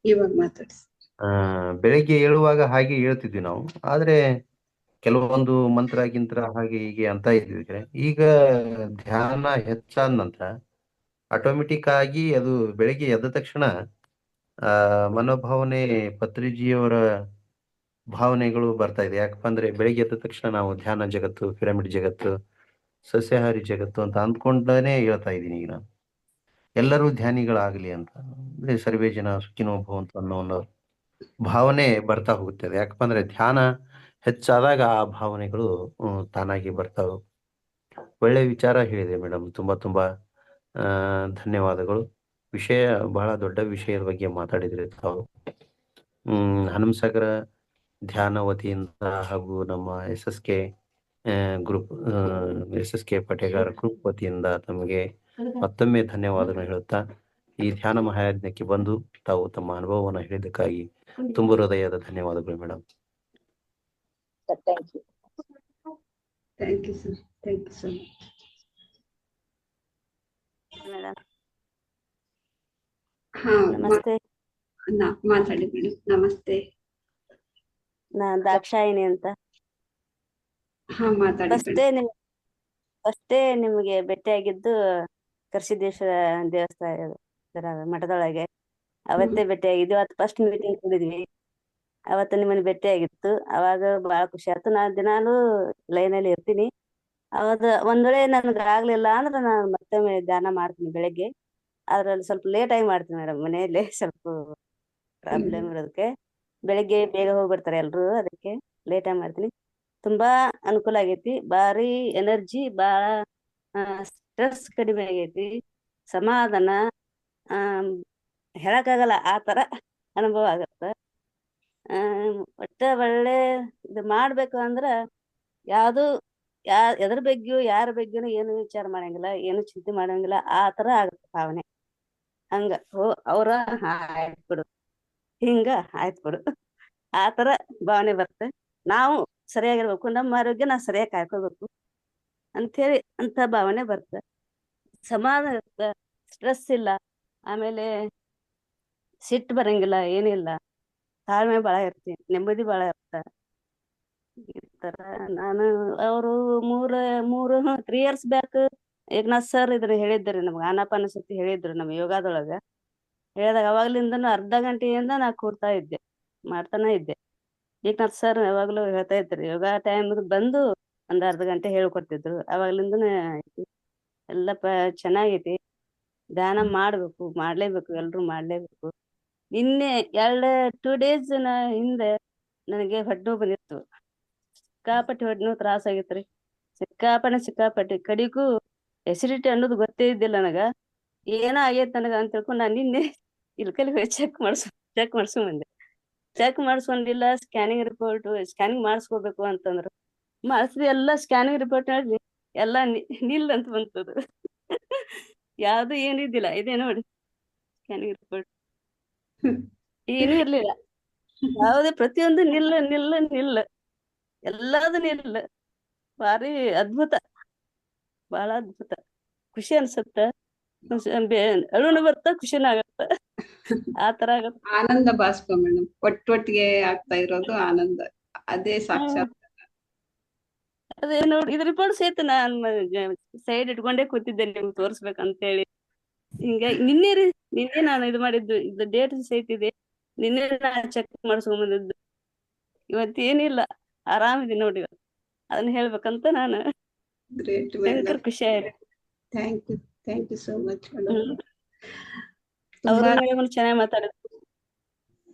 [SPEAKER 1] ಇವಾಗ ಮಾತಾಡ್ಸಿ.
[SPEAKER 4] ಬೆಳಿಗ್ಗೆ ಏಳುವಾಗ ಹಾಗೆ ಹೇಳ್ತಿದ್ವಿ ನಾವು. ಆದ್ರೆ ಕೆಲವೊಂದು ಮಂತ್ರ ಗಿಂತ್ರ ಹಾಗೆ ಹೀಗೆ ಅಂತ ಇದ್ವಿ. ಈಗ ಧ್ಯಾನ ಹೆಚ್ಚಾದ ನಂತರ ಆಟೋಮೆಟಿಕ್ ಆಗಿ ಅದು ಬೆಳಿಗ್ಗೆ ಎದ್ದ ತಕ್ಷಣ ಮನೋಭಾವನೆ ಪತ್ರಿಜಿಯವರ ಭಾವನೆಗಳು ಬರ್ತಾ ಇದೆ. ಯಾಕಪ್ಪ ಅಂದ್ರೆ ಬೆಳಿಗ್ಗೆ ಎದ್ದ ತಕ್ಷಣ ನಾವು ಧ್ಯಾನ ಜಗತ್ತು, ಪಿರಮಿಡ್ ಜಗತ್ತು, ಸಸ್ಯಾಹಾರಿ ಜಗತ್ತು ಅಂತ ಅಂದ್ಕೊಂಡೇ ಹೇಳ್ತಾ ಇದ್ದೀನಿ ಈಗ ನಾನು. ಎಲ್ಲರೂ ಧ್ಯಾನಿಗಳಾಗ್ಲಿ ಅಂತ, ಅಂದ್ರೆ ಸರ್ವೇ ಜನ ಸುಖಿನೋ ಭವಂತು ಅನ್ನೋ ಒಂದು ಭಾವನೆ ಬರ್ತಾ ಹೋಗುತ್ತದೆ. ಯಾಕಪ್ಪ ಅಂದ್ರೆ ಧ್ಯಾನ ಹೆಚ್ಚಾದಾಗ ಆ ಭಾವನೆಗಳು ತಾನಾಗಿ ಬರ್ತಾವೆ. ಒಳ್ಳೆ ವಿಚಾರ ಹೇಳಿದೆ ಮೇಡಮ್. ತುಂಬಾ ಧನ್ಯವಾದಗಳು. ವಿಷಯ ಬಹಳ ದೊಡ್ಡ ವಿಷಯದ ಬಗ್ಗೆ ಮಾತಾಡಿದ್ರಿ ತಾವು. ಹನುಮಸಾಗರ ಧ್ಯಾನ ವತಿಯಿಂದ ಹಾಗೂ ನಮ್ಮ SSK ಗ್ರೂಪ್ SSK ಪಟೇಗಾರ್ ಗ್ರೂಪ್ ವತಿಯಿಂದ ತಮಗೆ ಮತ್ತೊಮ್ಮೆ ಧನ್ಯವಾದಗಳು ಹೇಳುತ್ತಾ, ಈ ಧ್ಯಾನ ಮಹಾಯಜ್ಞಕ್ಕೆ ಬಂದು ತಾವು ತಮ್ಮ ಅನುಭವವನ್ನು ಹೇಳಿದ್ದಕ್ಕಾಗಿ ತುಂಬ ಹೃದಯದ ಧನ್ಯವಾದಗಳು madam.
[SPEAKER 2] Thank you.
[SPEAKER 1] Thank you sir. Thank you so much.
[SPEAKER 5] Madam
[SPEAKER 1] ಹಾ
[SPEAKER 5] ನಮಸ್ತೆ.
[SPEAKER 1] ಮಾತಾಡಿ ಮೇಡಮ್. ನಮಸ್ತೆ.
[SPEAKER 5] ನಾನ್ ದಾಕ್ಷಾಯಿಣಿ ಅಂತ.
[SPEAKER 1] ಹಾ ಮಾತಾಡಿ ಮೇಡಮ್.
[SPEAKER 5] ಫಸ್ಟೇ ನಿಮಗೆ ಭೇಟಿಯಾಗಿದ್ದು ಕರ್ಸಿದೇಶ್ವರ ದೇವಸ್ಥಾನ ಮಠದೊಳಗೆ. ಅವತ್ತೇ ಭೇಟಿಯಾಗಿದ್ವಿ. ಅವತ್ತು ಫಸ್ಟ್ ಮೀಟಿಂಗ್ ಕೂಡಿದ್ವಿ. ಅವತ್ತು ನಿಮ್ಮನ್ನ ಭೇಟಿಯಾಗಿತ್ತು. ಅವಾಗ ಬಹಳ ಖುಷಿ ಆಯ್ತು. ನಾನ್ ದಿನಾಲೂ ಲೈನಲ್ಲಿ ಇರ್ತೀನಿ. ಅವಾಗ ಒಂದ್ ವೇಳೆ ನನ್ಗೆ ಆಗ್ಲಿಲ್ಲ ಅಂದ್ರೆ ನಾನು ಮತ್ತೊಮ್ಮೆ ಧ್ಯಾನ ಮಾಡ್ತೀನಿ ಬೆಳಗ್ಗೆ. ಅದ್ರಲ್ಲಿ ಸ್ವಲ್ಪ ಲೇಟ್ ಆಗಿ ಮಾಡ್ತೀನಿ ಮೇಡಮ್. ಮನೆಯಲ್ಲಿ ಸ್ವಲ್ಪ ಪ್ರಾಬ್ಲಮ್ ಇರೋದಕ್ಕೆ ಬೆಳಿಗ್ಗೆ ಬೇಗ ಹೋಗ್ಬಿಡ್ತಾರೆ ಎಲ್ರು, ಅದಕ್ಕೆ ಲೇಟ್ ಆಗಿ ಮಾಡ್ತೀನಿ. ತುಂಬಾ ಅನುಕೂಲ ಆಗೈತಿ. ಬಾರಿ ಎನರ್ಜಿ, ಬಾಳ ಸ್ಟ್ರೆಸ್ ಕಡಿಮೆ ಆಗೈತಿ. ಸಮಾಧಾನ ಹೇಳಕ್ಕಾಗಲ್ಲ ಆ ತರ ಅನುಭವ ಆಗತ್ತ. ಒಟ್ಟ ಒಳ್ಳೆ ಇದು ಮಾಡ್ಬೇಕು ಅಂದ್ರ ಯಾವ್ದು ಎದ್ರ ಬಗ್ಗೆಯೂ ಯಾರ ಬಗ್ಗೆನೂ ಏನು ವಿಚಾರ ಮಾಡಂಗಿಲ್ಲ, ಏನು ಚಿಂತೆ ಮಾಡಂಗಿಲ್ಲ. ಆ ತರ ಆಗತ್ತೆ ಭಾವನೆ. ಹಂಗ ಅವ್ರ ಆಯ್ತು ಬಿಡು, ಹಿಂಗ ಆಯ್ತು ಬಿಡು, ಆ ತರ ಭಾವನೆ ಬರುತ್ತೆ. ನಾವು ಸರಿಯಾಗಿರ್ಬೇಕು, ನಮ್ಮ ಆರೋಗ್ಯ ನಾವು ಸರಿಯಾಗಿ ಕಾಯ್ಕೋಬೇಕು ಅಂತೇಳಿ ಅಂತ ಭಾವನೆ ಬರುತ್ತೆ. ಸಮಾಧಾನ ಇರುತ್ತೆ, ಸ್ಟ್ರೆಸ್ ಇಲ್ಲ, ಆಮೇಲೆ ಸಿಟ್ಟು ಬರಂಗಿಲ್ಲ, ಏನಿಲ್ಲ. ತಾಳ್ಮೆ ಬಾಳ ಇರ್ತಿ, ನೆಮ್ಮದಿ ಬಾಳ ಇರ್ತ. ಈ ತರ ನಾನು ಅವರು 3 ಇಯರ್ಸ್ ಬ್ಯಾಕ್ ಏಕನಾಥ್ ಸರ್ ಇದನ್ನ ಹೇಳಿದ್ರಿ ನಮ್ಗೆ. ಆನಾಪಾನಸತಿ ಹೇಳಿದ್ರು ನಮ್ಮ ಯೋಗದೊಳಗ. ಹೇಳಿದಾಗ ಅವಾಗ್ಲಿಂದನು ಅರ್ಧ ಗಂಟೆಯಿಂದ ನಾ ಕೂರ್ತಾ ಇದ್ದೆ, ಮಾಡ್ತಾನೆ ಇದ್ದೆ. ಏಕನಾಥ್ ಸರ್ ಯಾವಾಗ್ಲೂ ಹೇಳ್ತಾ ಇದ್ರಿ, ಯೋಗ ಟೈಮ್ ಬಂದು ಒಂದ್ ಅರ್ಧ ಗಂಟೆ ಹೇಳ್ಕೊಡ್ತಿದ್ರು. ಅವಾಗ್ಲಿಂದನೇ ಎಲ್ಲ ಚೆನ್ನಾಗೈತಿ. ಧ್ಯಾನ ಮಾಡ್ಬೇಕು, ಮಾಡ್ಲೇಬೇಕು, ಎಲ್ರು ಮಾಡ್ಲೇಬೇಕು. ನಿನ್ನೆ 2 ಡೇಸ್ ಹಿಂದೆ ನನಗೆ ಹೊಟ್ಟೆ ನೋವು ಬಂದಿತ್ತು. ಸಿಕ್ಕಾಪಟ್ಟೆ ಹೊಟ್ಟೆ ನೋವು ತ್ರಾಸ ಆಗೈತ್ರಿ. ಸಿಕ್ಕಾಪಟ್ಟೆ ಕಡಿಗೂ ಎಸಿಡಿಟಿ ಅನ್ನೋದು ಗೊತ್ತೇ ಇದ್ದಿಲ್ಲ ನನಗ. ಏನೋ ಆಗೈತ್ ನನಗ ಅಂತ ತಿಳ್ಕೊಂಡು ನಾನು ನಿನ್ನೆ ಇಲ್ಕಲ್ಲಿ ಹೋಗಿ ಚೆಕ್ ಮಾಡ್ಸ್ಕೊಂಡ್ ಬಂದೆ. ಚೆಕ್ ಮಾಡಿಸ್ಕೊಂಡಿಲ್ಲ, ಸ್ಕ್ಯಾನಿಂಗ್ ಮಾಡಿಸ್ಕೋಬೇಕು ಅಂತಂದ್ರು. ಮಾಡಿಸಿದ್ವಿ, ಎಲ್ಲ ಸ್ಕ್ಯಾನಿಂಗ್ ರಿಪೋರ್ಟ್ ನೋಡಿ ಎಲ್ಲ ನಿಲ್ ಅಂತ ಬಂತದು. ಯಾವ್ದು ಏನಿದ್ದಿಲ್ಲ, ಇದೆ ನೋಡಿ ಸ್ಕ್ಯಾನಿಂಗ್ ರಿಪೋರ್ಟ್. ಏನೂ ಇರ್ಲಿಲ್ಲ, ಯಾವುದೇ ಪ್ರತಿಯೊಂದು ನಿಲ್ಲ ಎಲ್ಲಾದು ನಿಲ್ಲ. ಭಾರಿ ಅದ್ಭುತ, ಬಹಳ ಅದ್ಭುತ, ಖುಷಿ ಅನ್ಸುತ್ತ. ಅಳುನು ಬರ್ತ, ಖುಷಿನೂ ಆಗತ್ತ, ಆ ತರ ಆಗತ್ತ.
[SPEAKER 1] ಆನಂದ ಬಾಷ್ಪ ಮೇಡಮ್, ಒಟ್ಟೊಟ್ಟಿಗೆ ಆಗ್ತಾ ಇರೋದು ಆನಂದ, ಅದೇ ಸಾಕ್ಷಾತ್.
[SPEAKER 5] ಅದೇ ನೋಡಿ, ಇದು ರಿಪೋರ್ಟ್ ಸಹಿತ ನಾನ್ ಸೈಡ್ ಇಟ್ಕೊಂಡೇ ಕೂತಿದ್ದೆ ನಿಮ್ಗೆ ತೋರ್ಸ್ಬೇಕಂತ ಹೇಳಿ. ಹಿಂಗಾಗಿ ನಿನ್ನೆ ನಾನು ಇದು ಮಾಡಿದ್ದು, ಇದು ಡೇಟ್ ಸಹಿತ ಇದೆ. ನಿನ್ನೆ ನಾನು ಚೆಕ್ ಮಾಡಿಸ್ಕೊಂಡ್ ಬಂದಿದ್ದು. ಇವತ್ತೇನಿಲ್ಲ, ಆರಾಮಿದೆ ನೋಡಿ. ಅದನ್ನ ಹೇಳ್ಬೇಕಂತ ನಾನು
[SPEAKER 1] ಗ್ರೇಟ್
[SPEAKER 5] ಭಯಂಕರ
[SPEAKER 1] ಮೇಡಮ್,
[SPEAKER 5] ಖುಷಿ ಆಯ್ತು.
[SPEAKER 1] Thank you so much madam.
[SPEAKER 5] ಅವರು
[SPEAKER 1] ತುಂಬಾ
[SPEAKER 5] ಮೇಡಮ್ ಚೆನ್ನಾಗಿ ಮಾತಾಡಿದ್ರು.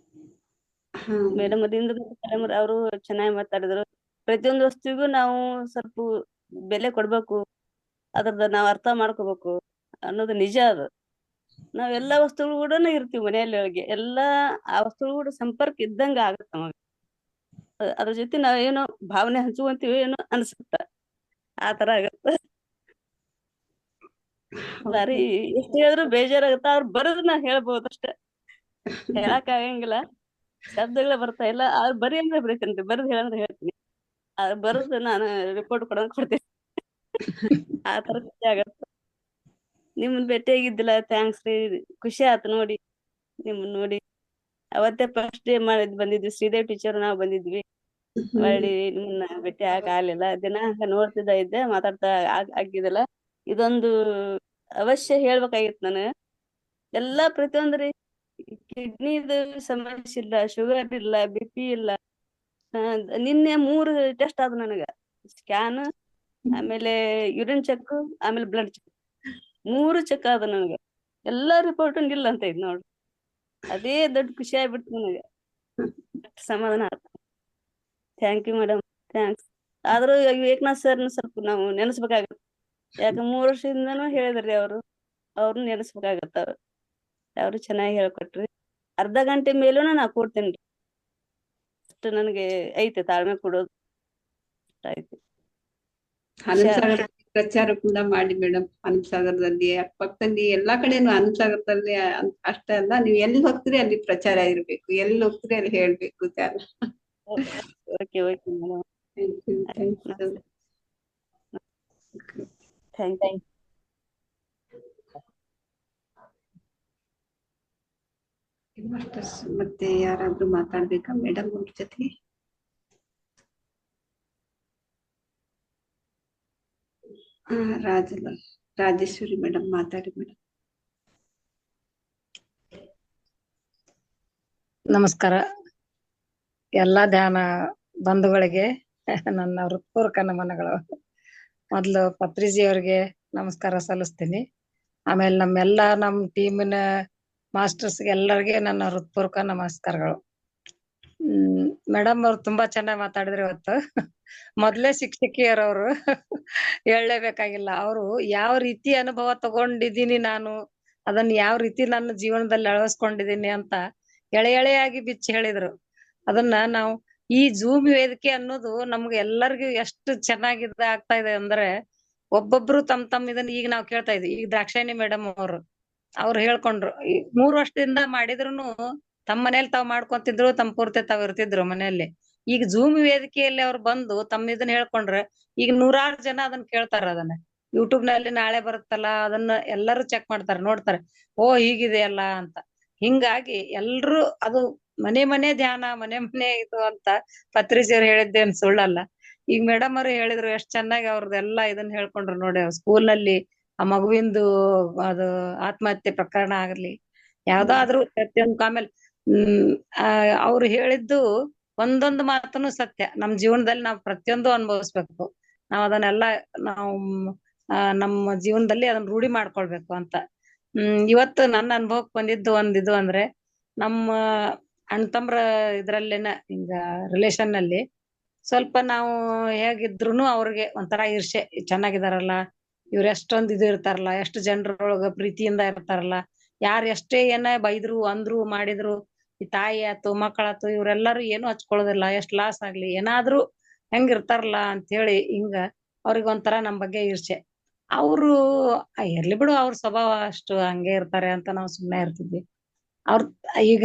[SPEAKER 1] ಹಾ
[SPEAKER 5] ಮೇಡಮ್ ಅವರು ಚೆನ್ನಾಗಿ ಮಾತಾಡಿದ್ರು. ಪ್ರತಿಯೊಂದು ವಸ್ತುವಿಗೂ ನಾವು ಸ್ವಲ್ಪ ಬೆಲೆ ಕೊಡ್ಬೇಕು, ಅದ್ರದ್ದು ನಾವು ಅರ್ಥ ಮಾಡ್ಕೋಬೇಕು ಅನ್ನೋದು ನಿಜ. ಅದು ನಾವೆಲ್ಲಾ ವಸ್ತುಗಳು ಕೂಡ ಇರ್ತೀವಿ ಮನೆಯಲ್ಲಿ ಒಳಗೆ, ಎಲ್ಲಾ ಆ ವಸ್ತುಗಳು ಕೂಡ ಸಂಪರ್ಕ ಇದ್ದಂಗ ಆಗತ್ತ ನಮಗೆ. ಅದ್ರ ಜೊತೆ ನಾವೇನೋ ಭಾವನೆ ಹಂಚ್ಕೊಂತೀವಿ ಏನೋ ಅನ್ಸುತ್ತ, ಆ ತರ ಆಗತ್ತ. ಬಾರಿ ಎಷ್ಟು ಹೇಳಿದ್ರು ಬೇಜಾರಾಗತ್ತ. ಅವ್ರು ಬರೋದು ನಾ ಹೇಳ್ಬೋದು ಅಷ್ಟೇ, ಹೇಳಕ್ ಆಗಂಗಿಲ್ಲ, ಶಬ್ದಗಳೇ ಬರ್ತಾ ಇಲ್ಲ. ಅವ್ರು ಬರೀ ಅಂದ್ರೆ ಬರೀತೇನ್ರಿ, ಬರೋದು ಹೇಳಂದ್ರೆ ಹೇಳ್ತೀನಿ. ಅದ್ ಬರೋದು ನಾನು ರಿಪೋರ್ಟ್ ಕೊಡ್ತೀನಿ. ಆ ತರ ಖುಷಿ ಆಗತ್ತ. ನಿಮ್ಮನ್ ಭೇಟಿಯಾಗಿದ್ದಿಲ್ಲ, ಥ್ಯಾಂಕ್ಸ್ ರೀ. ಖುಷಿ ಆಯ್ತು ನೋಡಿ ನಿಮ್ಮನ್ ನೋಡಿ. ಅವತ್ತೇ ಫಸ್ಟ್ ಡೇ ಬಂದಿದ್ವಿ, ಶ್ರೀದೇವ್ ಟೀಚರ್ ನಾವು ಬಂದಿದ್ವಿ. ಹೊಳ್ಳಿ ನಿಮ್ಮನ್ನ ಭೇಟಿ ಆಗ್ಲಿಲ್ಲ. ದಿನ ಹಂಗ ನೋಡ್ತಿದ್ದ ಇದ್ದೆ, ಮಾತಾಡ್ತಾ ಆಗಿದ್ದಲ್ಲ. ಇದೊಂದು ಅವಶ್ಯ ಹೇಳ್ಬೇಕಾಗಿತ್ತು ನಾನು. ಎಲ್ಲಾ ಪ್ರತಿಯೊಂದ್ರಿ, ಕಿಡ್ನಿದು ಸಮಸ್ಯೆ ಇಲ್ಲ, ಶುಗರ್ ಇಲ್ಲ, BP ಇಲ್ಲ. ನಿನ್ನೆ 3 ಟೆಸ್ಟ್ ಆದ್ ನನಗ, ಸ್ಕ್ಯಾನ್, ಆಮೇಲೆ ಯೂರಿನ್ ಚೆಕ್, ಆಮೇಲೆ ಬ್ಲಡ್ ಚೆಕ್, 3 ಚೆಕ್ ಆದ ನನಗ. ಎಲ್ಲಾ ರಿಪೋರ್ಟ್ ಇಲ್ಲ ಅಂತ ಇದ್ ನೋಡ್ರಿ. ಅದೇ ದೊಡ್ಡ ಖುಷಿ ಆಗ್ಬಿಡ್ತು ನನಗೆ, ಸಮಾಧಾನ ಆಯ್ತು. Thank you madam, thanks. ಆದ್ರೂ ಏಕನಾಥ್ ಸರ್ನ ಸ್ವಲ್ಪ ನಾವು ನೆನೆಸ್ಬೇಕಾಗತ್ತೆ. ಯಾಕೆ 3 ವರ್ಷದಿಂದನೂ ಹೇಳಿದ್ರಿ ಅವ್ರನ್ನ ನೆನೆಸ್ಬೇಕಾಗತ್ತ. ಅವ್ರು ಚೆನ್ನಾಗಿ ಹೇಳ್ಕೊಟ್ರಿ. ಅರ್ಧ ಗಂಟೆ ಮೇಲೂ ನಾ ಕೊಡ್ತೇನ್ರಿ, ಅಷ್ಟು ನನಗೆ ಐತೆ ತಾಳ್ಮೆ ಕೊಡೋದು ಐತಿ.
[SPEAKER 1] ಆನಂದಸಾಗರ ಪ್ರಚಾರ ಕೂಡ ಮಾಡಿ ಮೇಡಮ್. ಆನಂದಸಾಗರದಲ್ಲಿ ಅಕ್ಕಪಕ್ಕದಲ್ಲಿ ಎಲ್ಲಾ ಕಡೆನು, ಆನಂದಸಾಗರದಲ್ಲಿ ಅಷ್ಟೇ ಅಲ್ಲ, ನೀವು ಎಲ್ಲಿ ಹೋಗ್ತೀರಿ ಅಲ್ಲಿ ಪ್ರಚಾರ ಇರ್ಬೇಕು, ಎಲ್ಲಿ ಹೋಗ್ತೀರಿ ಅಲ್ಲಿ ಹೇಳ್ಬೇಕು ಧ್ಯಾನ.
[SPEAKER 5] Okay madam,
[SPEAKER 1] thank you.
[SPEAKER 5] Thank you.
[SPEAKER 1] ಮತ್ತೆ ಯಾರಾದ್ರೂ ಮಾತಾಡ್ಬೇಕಾ ಮೇಡಮ್ ಅವ್ರ ಜೊತೆ? ರಾಜೇಶ್ವರಿ ಮೇಡಮ್ ಮಾತಾಡಿ ಮೇಡಮ್.
[SPEAKER 6] ನಮಸ್ಕಾರ ಎಲ್ಲಾ ಧ್ಯಾನ ಬಂಧುಗಳಿಗೆ ನನ್ನ ಹೃತ್ಪೂರ್ವಕ ನಮನಗಳು. ಮೊದ್ಲು ಪತ್ರಿಜಿ ಅವ್ರಿಗೆ ನಮಸ್ಕಾರ ಸಲ್ಲಿಸ್ತೀನಿ. ಆಮೇಲೆ ನಮ್ ಟೀಮಿನ ಮಾಸ್ಟರ್ಸ್ಗೆ ಎಲ್ಲರಿಗೆ ನನ್ನ ಹೃತ್ಪೂರ್ವಕ ನಮಸ್ಕಾರಗಳು. ಮೇಡಮ್ ಅವ್ರು ತುಂಬಾ ಚೆನ್ನಾಗಿ ಮಾತಾಡಿದ್ರು ಇವತ್ತು. ಮೊದ್ಲೇ ಶಿಕ್ಷಕಿಯರವ್ರು ಹೇಳಲೇಬೇಕಾಗಿಲ್ಲ. ಅವರು ಯಾವ ರೀತಿ ಅನುಭವ ತಗೊಂಡಿದ್ದೀನಿ ನಾನು, ಅದನ್ನ ಯಾವ ರೀತಿ ನನ್ನ ಜೀವನದಲ್ಲಿ ಅಳವಡಿಸ್ಕೊಂಡಿದ್ದೀನಿ ಅಂತ ಎಳೆಯಾಗಿ ಬಿಚ್ಚಿ ಹೇಳಿದ್ರು. ಅದನ್ನ ನಾವು ಈ ಜೂಮ್ ವೇದಿಕೆ ಅನ್ನೋದು ನಮ್ಗೆ ಎಲ್ಲರಿಗೂ ಎಷ್ಟು ಚೆನ್ನಾಗಿದೆ ಆಗ್ತಾ ಇದೆ ಅಂದ್ರೆ, ಒಬ್ಬೊಬ್ರು ತಮ್ ಇದನ್ನ ಈಗ ನಾವು ಕೇಳ್ತಾ ಇದ್ವಿ. ಈಗ ದ್ರಾಕ್ಷಾಯಣಿ ಮೇಡಮ್ ಅವ್ರು ಹೇಳ್ಕೊಂಡ್ರು, 3 ವರ್ಷದಿಂದ ಮಾಡಿದ್ರುನು ತಮ್ಮ ಮನೇಲಿ ತಾವ್ ಮಾಡ್ಕೊಂತಿದ್ರು, ತಮ್ಮ ಪೂರ್ತಿ ತಾವ್ ಇರ್ತಿದ್ರು ಮನೆಯಲ್ಲಿ. ಈಗ ಜೂಮ್ ವೇದಿಕೆಯಲ್ಲಿ ಅವ್ರು ಬಂದು ತಮ್ಮ ಇದನ್ನ ಹೇಳ್ಕೊಂಡ್ರೆ ಈಗ 100 ಜನ ಅದನ್ನ ಕೇಳ್ತಾರ. ಅದನ್ನ ಯೂಟ್ಯೂಬ್ ನಲ್ಲಿ ನಾಳೆ ಬರುತ್ತಲ್ಲ, ಅದನ್ನ ಎಲ್ಲರೂ ಚೆಕ್ ಮಾಡ್ತಾರೆ, ನೋಡ್ತಾರೆ, ಓ ಹೀಗಿದೆಯಲ್ಲ ಅಂತ. ಹಿಂಗಾಗಿ ಎಲ್ರು ಅದು ಮನೆ ಧ್ಯಾನ, ಮನೆ ಇದು ಅಂತ ಪತ್ರಿಜಿಯವ್ರು ಹೇಳಿದ್ದೇನ್ ಸುಳ್ಳಲ್ಲ. ಈಗ ಮೇಡಮ್ ಅವ್ರು ಹೇಳಿದ್ರು ಎಷ್ಟ್ ಚೆನ್ನಾಗಿ ಅವ್ರದ್ದೆಲ್ಲಾ ಇದನ್ನ ಹೇಳ್ಕೊಂಡ್ರು ನೋಡಿ. ಸ್ಕೂಲ್ ನಲ್ಲಿ ಆ ಮಗುವಿಂದು ಅದು ಆತ್ಮಹತ್ಯೆ ಪ್ರಕರಣ ಆಗ್ಲಿ, ಯಾವ್ದಾದ್ರು ಪ್ರತಿಯೊಂದು. ಆಮೇಲೆ ಅವ್ರು ಹೇಳಿದ್ದು ಒಂದೊಂದು ಮಾತನ್ನು ಸತ್ಯ. ನಮ್ ಜೀವನದಲ್ಲಿ ನಾವ್ ಪ್ರತಿಯೊಂದು ಅನುಭವಿಸ್ಬೇಕು. ನಾವ್ ಅದನ್ನೆಲ್ಲ ನಾವು ನಮ್ಮ ಜೀವನದಲ್ಲಿ ಅದನ್ನ ರೂಢಿ ಮಾಡ್ಕೊಳ್ಬೇಕು ಅಂತ. ಇವತ್ತು ನನ್ನ ಅನುಭವಕ್ಕೆ ಬಂದಿದ್ದು ಇದು ಅಂದ್ರೆ, ನಮ್ಮ ಅಣ್ಣ ತಮ್ರ ಇದ್ರಲ್ಲೇನ ಹಿಂಗ ರಿಲೇಶನ್ ನಲ್ಲಿ ಸ್ವಲ್ಪ ನಾವು ಹೇಗಿದ್ರುನು ಅವ್ರಿಗೆ ಒಂಥರ ಈರ್ಷೆ, ಚೆನ್ನಾಗಿದಾರಲ್ಲ ಇವ್ರ ಎಷ್ಟೊಂದ್ ಇದು ಇರ್ತಾರಲ್ಲ, ಎಷ್ಟು ಜನರೊಳಗ ಪ್ರೀತಿಯಿಂದ ಇರ್ತಾರಲ್ಲ, ಯಾರ್ ಎಷ್ಟೇ ಏನ ಬೈದ್ರು ಅಂದ್ರು ಮಾಡಿದ್ರು ಈ ತಾಯಿ ಆತು ಮಕ್ಕಳಾತು ಇವ್ರೆಲ್ಲಾರು ಏನು ಹಚ್ಕೊಳ್ಳೋದಿಲ್ಲ, ಎಷ್ಟ್ ಲಾಸ್ ಆಗ್ಲಿ ಏನಾದ್ರೂ ಹೆಂಗ್ ಇರ್ತಾರಲ್ಲ ಅಂತ ಹೇಳಿ ಹಿಂಗ ಅವ್ರಿಗೆ ಒಂಥರ ನಮ್ ಬಗ್ಗೆ ಈರ್ಷೆ. ಅವ್ರು ಇರ್ಲಿ ಬಿಡು ಅವ್ರ ಸ್ವಭಾವ ಅಷ್ಟು ಹಂಗೆ ಇರ್ತಾರೆ ಅಂತ ನಾವು ಸುಮ್ನೆ ಇರ್ತಿದ್ವಿ. ಅವ್ರ ಈಗ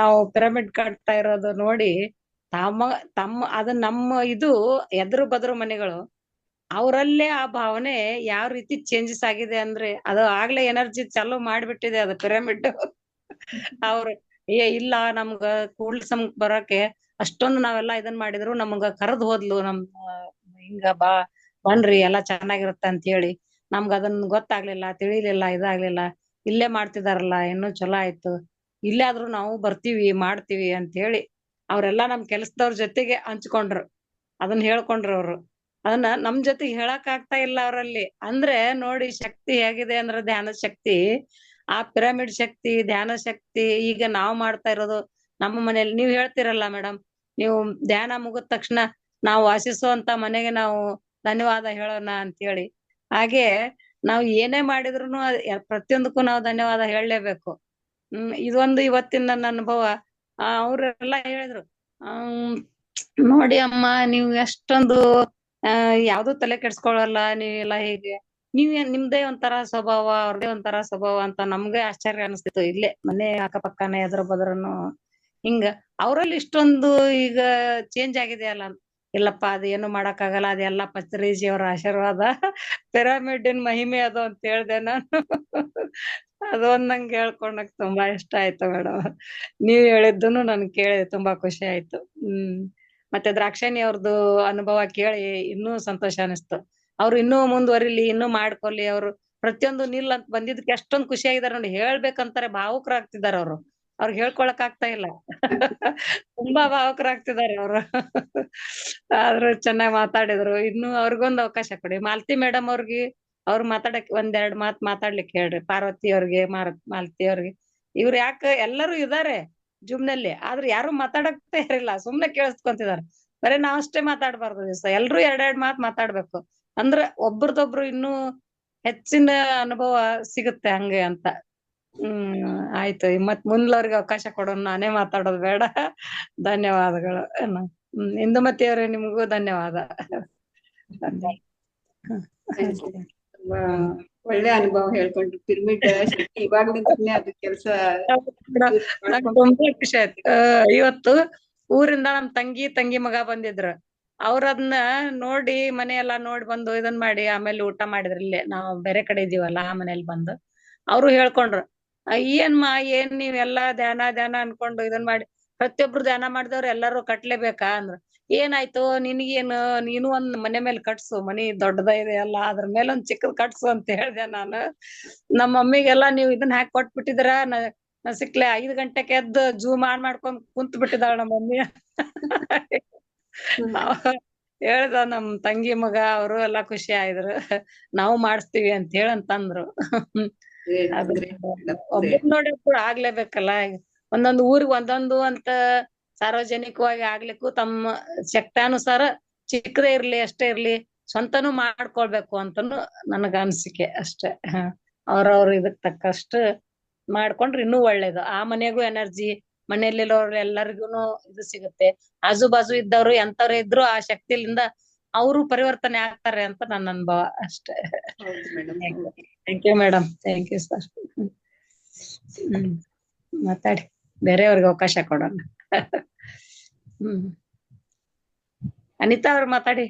[SPEAKER 6] ನಾವು ಪಿರಮಿಡ್ ಕಟ್ತಾ ಇರೋದು ನೋಡಿ ತಮ್ಮ ಅದು ನಮ್ಮ ಇದು ಎದುರು ಬದ್ರು ಮನೆಗಳು ಅವರಲ್ಲೇ ಆ ಭಾವನೆ ಯಾವ ರೀತಿ ಚೇಂಜಸ್ ಆಗಿದೆ ಅಂದ್ರೆ ಅದು ಆಗ್ಲೇ ಎನರ್ಜಿ ಚಾಲೂ ಮಾಡ್ಬಿಟ್ಟಿದೆ ಅದು ಪಿರಮಿಡ್. ಅವ್ರು ಇಲ್ಲ ನಮ್ಗ ಕೂಡ್ಲ ಬರಕ್ಕೆ ಅಷ್ಟೊಂದು ನಾವೆಲ್ಲಾ ಇದನ್ ಮಾಡಿದ್ರು ನಮ್ಗ ಕರೆದ್ ಹೋದ್ಲು ಹಿಂಗ ಬನ್ರಿ ಎಲ್ಲಾ ಚೆನ್ನಾಗಿರುತ್ತ ಅಂತ ಹೇಳಿ ನಮ್ಗ ಅದನ್ನ ಗೊತ್ತಾಗ್ಲಿಲ್ಲ ತಿಳಿಲಿಲ್ಲ ಇದಾಗ್ಲಿಲ್ಲ, ಇಲ್ಲೇ ಮಾಡ್ತಿದಾರಲ್ಲ ಇನ್ನೂ ಚಲೋ ಆಯ್ತು, ಇಲ್ಲೇ ಆದ್ರೂ ನಾವು ಬರ್ತೀವಿ ಮಾಡ್ತೀವಿ ಅಂತ ಹೇಳಿ ಅವ್ರೆಲ್ಲಾ ನಮ್ ಕೆಲ್ಸದವ್ರ ಜೊತೆಗೆ ಹಂಚ್ಕೊಂಡ್ರು, ಅದನ್ನ ಹೇಳ್ಕೊಂಡ್ರು ಅವ್ರು. ಅದನ್ನ ನಮ್ ಜೊತೆಗೆ ಹೇಳಕ್ ಆಗ್ತಾ ಇಲ್ಲ ಅವ್ರಲ್ಲಿ. ಅಂದ್ರೆ ನೋಡಿ ಶಕ್ತಿ ಹೇಗಿದೆ ಅಂದ್ರೆ ಧ್ಯಾನ ಶಕ್ತಿ, ಆ ಪಿರಮಿಡ್ ಶಕ್ತಿ ಧ್ಯಾನ ಶಕ್ತಿ ಈಗ ನಾವ್ ಮಾಡ್ತಾ ಇರೋದು ನಮ್ಮ ಮನೇಲಿ. ನೀವ್ ಹೇಳ್ತಿರಲ್ಲ ಮೇಡಮ್, ನೀವು ಧ್ಯಾನ ಮುಗಿದ ತಕ್ಷಣ ನಾವು ವಾಸಿಸುವಂತ ಮನೆಗೆ ನಾವು ಧನ್ಯವಾದ ಹೇಳೋಣ ಅಂತ ಹೇಳಿ, ಹಾಗೆ ನಾವ್ ಏನೇ ಮಾಡಿದ್ರುನು ಪ್ರತಿಯೊಂದಕ್ಕೂ ನಾವು ಧನ್ಯವಾದ ಹೇಳಲೇಬೇಕು. ಇದೊಂದು ಇವತ್ತಿನ ನನ್ನ ಅನುಭವ. ಅವ್ರೆಲ್ಲಾ ಹೇಳಿದ್ರು, ನೋಡಿ ಅಮ್ಮ ನೀವು ಎಷ್ಟೊಂದು ಯಾವ್ದು ತಲೆ ಕೆಡ್ಸ್ಕೊಳಲ್ಲ, ನೀವೆಲ್ಲಾ ಹೇಗೆ ನಿಮ್ದೇ ಒಂಥರ ಸ್ವಭಾವ ಅವ್ರದೇ ಒಂಥರ ಸ್ವಭಾವ ಅಂತ ನಮ್ಗೆ ಆಶ್ಚರ್ಯ ಅನಿಸ್ತಿತ್ತು. ಇಲ್ಲೇ ಮನೆ ಅಕ್ಕಪಕ್ಕನೆ ಎದ್ರ ಬದ್ರನು ಹಿಂಗ ಅವ್ರಲ್ಲಿ ಇಷ್ಟೊಂದು ಈಗ ಚೇಂಜ್ ಆಗಿದೆ ಅಲ್ಲ. ಇಲ್ಲಪ್ಪ ಅದೇನು ಮಾಡಕ್ ಆಗಲ್ಲ, ಅದೆಲ್ಲ ಪತ್ರಿಜಿ ಅವ್ರ ಆಶೀರ್ವಾದ, ಪಿರಮಿಡ್ಡಿನ ಮಹಿಮೆ ಅದು ಅಂತ ಹೇಳ್ದೆ ನಾನು. ಅದೊಂದ್ ನಂಗೆ ಹೇಳ್ಕೊಂಡಕ್ ತುಂಬಾ ಇಷ್ಟ ಆಯ್ತು ಮೇಡಮ್. ನೀವ್ ಹೇಳಿದ್ದನು ನನ್ ಕೇಳಿ ತುಂಬಾ ಖುಷಿ ಆಯ್ತು. ಮತ್ತೆ ದ್ರಾಕ್ಷಾಣಿ ಅವ್ರದ್ದು ಅನುಭವ ಕೇಳಿ ಇನ್ನೂ ಸಂತೋಷ ಅನಿಸ್ತು. ಅವ್ರು ಇನ್ನೂ ಮುಂದುವರಿಲಿ, ಇನ್ನೂ ಮಾಡ್ಕೊಲಿ, ಅವ್ರು ಪ್ರತಿಯೊಂದು ನಿಲ್ ಅಂತ ಬಂದಿದ್ದಕ್ಕೆ ಎಷ್ಟೊಂದ್ ಖುಷಿ ಆಗಿದಾರೆ ನೋಡಿ. ಹೇಳ್ಬೇಕಂತಾರೆ ಭಾವುಕರಾಗ್ತಿದಾರ ಅವ್ರು, ಅವ್ರಿಗೆ ಹೇಳ್ಕೊಳಕ್ ಆಗ್ತಾ ಇಲ್ಲ. ತುಂಬಾ ಭಾವುಕರಾಗ್ತಿದಾರೆ ಅವ್ರು. ಆದ್ರೂ ಚೆನ್ನಾಗ್ ಮಾತಾಡಿದ್ರು. ಇನ್ನು ಅವ್ರಿಗೊಂದ್ ಅವಕಾಶ ಕೊಡಿ. ಮಾಲತಿ ಮೇಡಮ್ ಅವ್ರಿಗೆ ಅವ್ರು ಮಾತಾಡಕ್ ಒಂದೆರಡ್ ಮಾತ್ ಮಾತಾಡ್ಲಿಕ್ಕೆ ಹೇಳ್ರಿ. ಪಾರ್ವತಿ ಅವ್ರಿಗೆ ಮಾಲತಿ ಅವ್ರಿಗೆ. ಇವ್ರು ಯಾಕ ಎಲ್ಲರೂ ಇದಾರೆ ಜುಮ್ನಲ್ಲಿ, ಆದ್ರೆ ಯಾರು ಮಾತಾಡಕ್ ತಯಾರಿಲ್ಲ, ಸುಮ್ನೆ ಕೇಳಿಸ್ಕೊಂತಿದಾರೆ. ಬರೀ ನಾವ್ ಅಷ್ಟೇ ಮಾತಾಡ್ಬಾರ್ದು ದಿವಸ, ಎಲ್ರು ಎರಡೆರಡ್ ಮಾತ್ ಮಾತಾಡ್ಬೇಕು. ಅಂದ್ರ ಒಬ್ರದೊಬ್ರು ಇನ್ನೂ ಹೆಚ್ಚಿನ ಅನುಭವ ಸಿಗುತ್ತೆ ಹಂಗೆ ಅಂತ. ಆಯ್ತು, ಮತ್ ಮುಂದ್ಲವ್ರಿಗೆ ಅವಕಾಶ ಕೊಡೋಣ, ನಾನೇ ಮಾತಾಡೋದು ಬೇಡ. ಧನ್ಯವಾದಗಳು. ಇಂದುಮತಿಯವರೇ ನಿಮಗೂ ಧನ್ಯವಾದ.
[SPEAKER 1] ತುಂಬಾ ಒಳ್ಳೆ ಅನುಭವ ಹೇಳ್ಕೊಂಡ್ರು. ಪಿರಮಿಡ್ ಶಕ್ತಿ ಇವಾಗ್ಲಿಂದಾನೇ ಅದು ಕೆಲಸ
[SPEAKER 6] ತುಂಬಾ ಖುಷಿ ಆಯ್ತು. ಇವತ್ತು ಊರಿಂದ ನಮ್ ತಂಗಿ ಮಗ ಬಂದಿದ್ರು. ಅವ್ರದ್ನ ನೋಡಿ ಮನೆಯೆಲ್ಲಾ ನೋಡಿ ಬಂದು ಇದನ್ ಮಾಡಿ ಆಮೇಲೆ ಊಟ ಮಾಡಿದ್ರ. ಇಲ್ಲೇ ನಾವು ಬೇರೆ ಕಡೆ ಇದೀವಲ್ಲ ಆ ಮನೇಲಿ ಬಂದು ಅವ್ರು ಹೇಳ್ಕೊಂಡ್ರು, ಏನ್ ನೀವೆಲ್ಲಾ ಧ್ಯಾನ ಅನ್ಕೊಂಡು ಇದನ್ ಮಾಡಿ ಪ್ರತಿಯೊಬ್ರು ಧ್ಯಾನ ಮಾಡಿದವ್ರು ಎಲ್ಲಾರು ಕಟ್ಲೇಬೇಕಾ ಅಂದ್ರು. ಏನಾಯ್ತು ನಿನಗೇನು, ನೀನು ಒಂದ್ ಮನೆ ಮೇಲೆ ಕಟ್ಸು, ಮನಿ ದೊಡ್ಡದ ಇದೆ ಅಲ್ಲ, ಅದ್ರ ಮೇಲೆ ಒಂದ್ ಚಿಕ್ಕದ್ ಕಟ್ಸು ಅಂತ ಹೇಳ್ದೆ ನಾನು. ನಮ್ಮ ಮಮ್ಮಿಗೆಲ್ಲಾ ನೀವ್ ಇದನ್ನ ಹಾಕಿ ಕೊಟ್ಬಿಟ್ಟಿದ್ರ, ಸಿಕ್ಲೆ 5 ಗಂಟೆಗೆ ಎದ್ದು ಜೂಮ್ ಮಾಡ್ಕೊಂಡ್ ಕುಂತ್ ಬಿಟ್ಟಿದಾಳ ನಮ್ಮ ಮಮ್ಮಿ. ಹೇಳ್ದ ನಮ್ ತಂಗಿ ಮಗ ಅವರು ಎಲ್ಲಾ ಖುಷಿ ಆಯ್ದ್ರು. ನಾವು ಮಾಡಿಸ್ತೀವಿ ಅಂತ ಹೇಳಂತಂದ್ರು. ಒಬ್ಬರು ನೋಡಿ ಆಗ್ಲೇಬೇಕಲ್ಲ. ಒಂದೊಂದು ಊರಿಗೆ ಒಂದೊಂದು ಅಂತ ಸಾರ್ವಜನಿಕವಾಗಿ ಆಗ್ಲಿಕ್ಕೂ ತಮ್ಮ ಶಕ್ತಾನುಸಾರ ಚಿಕ್ಕದೇ ಇರ್ಲಿ ಅಷ್ಟೇ ಇರ್ಲಿ ಸ್ವಂತನೂ ಮಾಡ್ಕೊಳ್ಬೇಕು ಅಂತನೂ ನನಗ ಅನ್ಸಿಕೆ ಅಷ್ಟೇ. ಅವ್ರವ್ರ ಇದಕ್ ತಕ್ಕಷ್ಟು ಮಾಡ್ಕೊಂಡ್ರೆ ಇನ್ನೂ ಒಳ್ಳೇದು. ಆ ಮನೆಗೂ ಎನರ್ಜಿ, ಮನೆಯಲ್ಲಿರೋರು ಎಲ್ಲರಿಗೂನು ಇದು ಸಿಗುತ್ತೆ. ಆಜು ಬಾಜು ಇದ್ದವ್ರು ಎಂತವ್ರೇ ಇದ್ರು ಆ ಶಕ್ತಿಲಿಂದ ಅವರು ಪರಿವರ್ತನೆ ಆಗ್ತಾರೆ ಅಂತ ನನ್ನ ಅನುಭವ ಅಷ್ಟೇ. Thank you madam. Thank you sir. ಮಾತಾಡಿ, ಬೇರೆಯವ್ರಿಗೆ ಅವಕಾಶ ಕೊಡೋಣ. ಅನಿತಾ ಅವ್ರು ಮಾತಾಡಿ.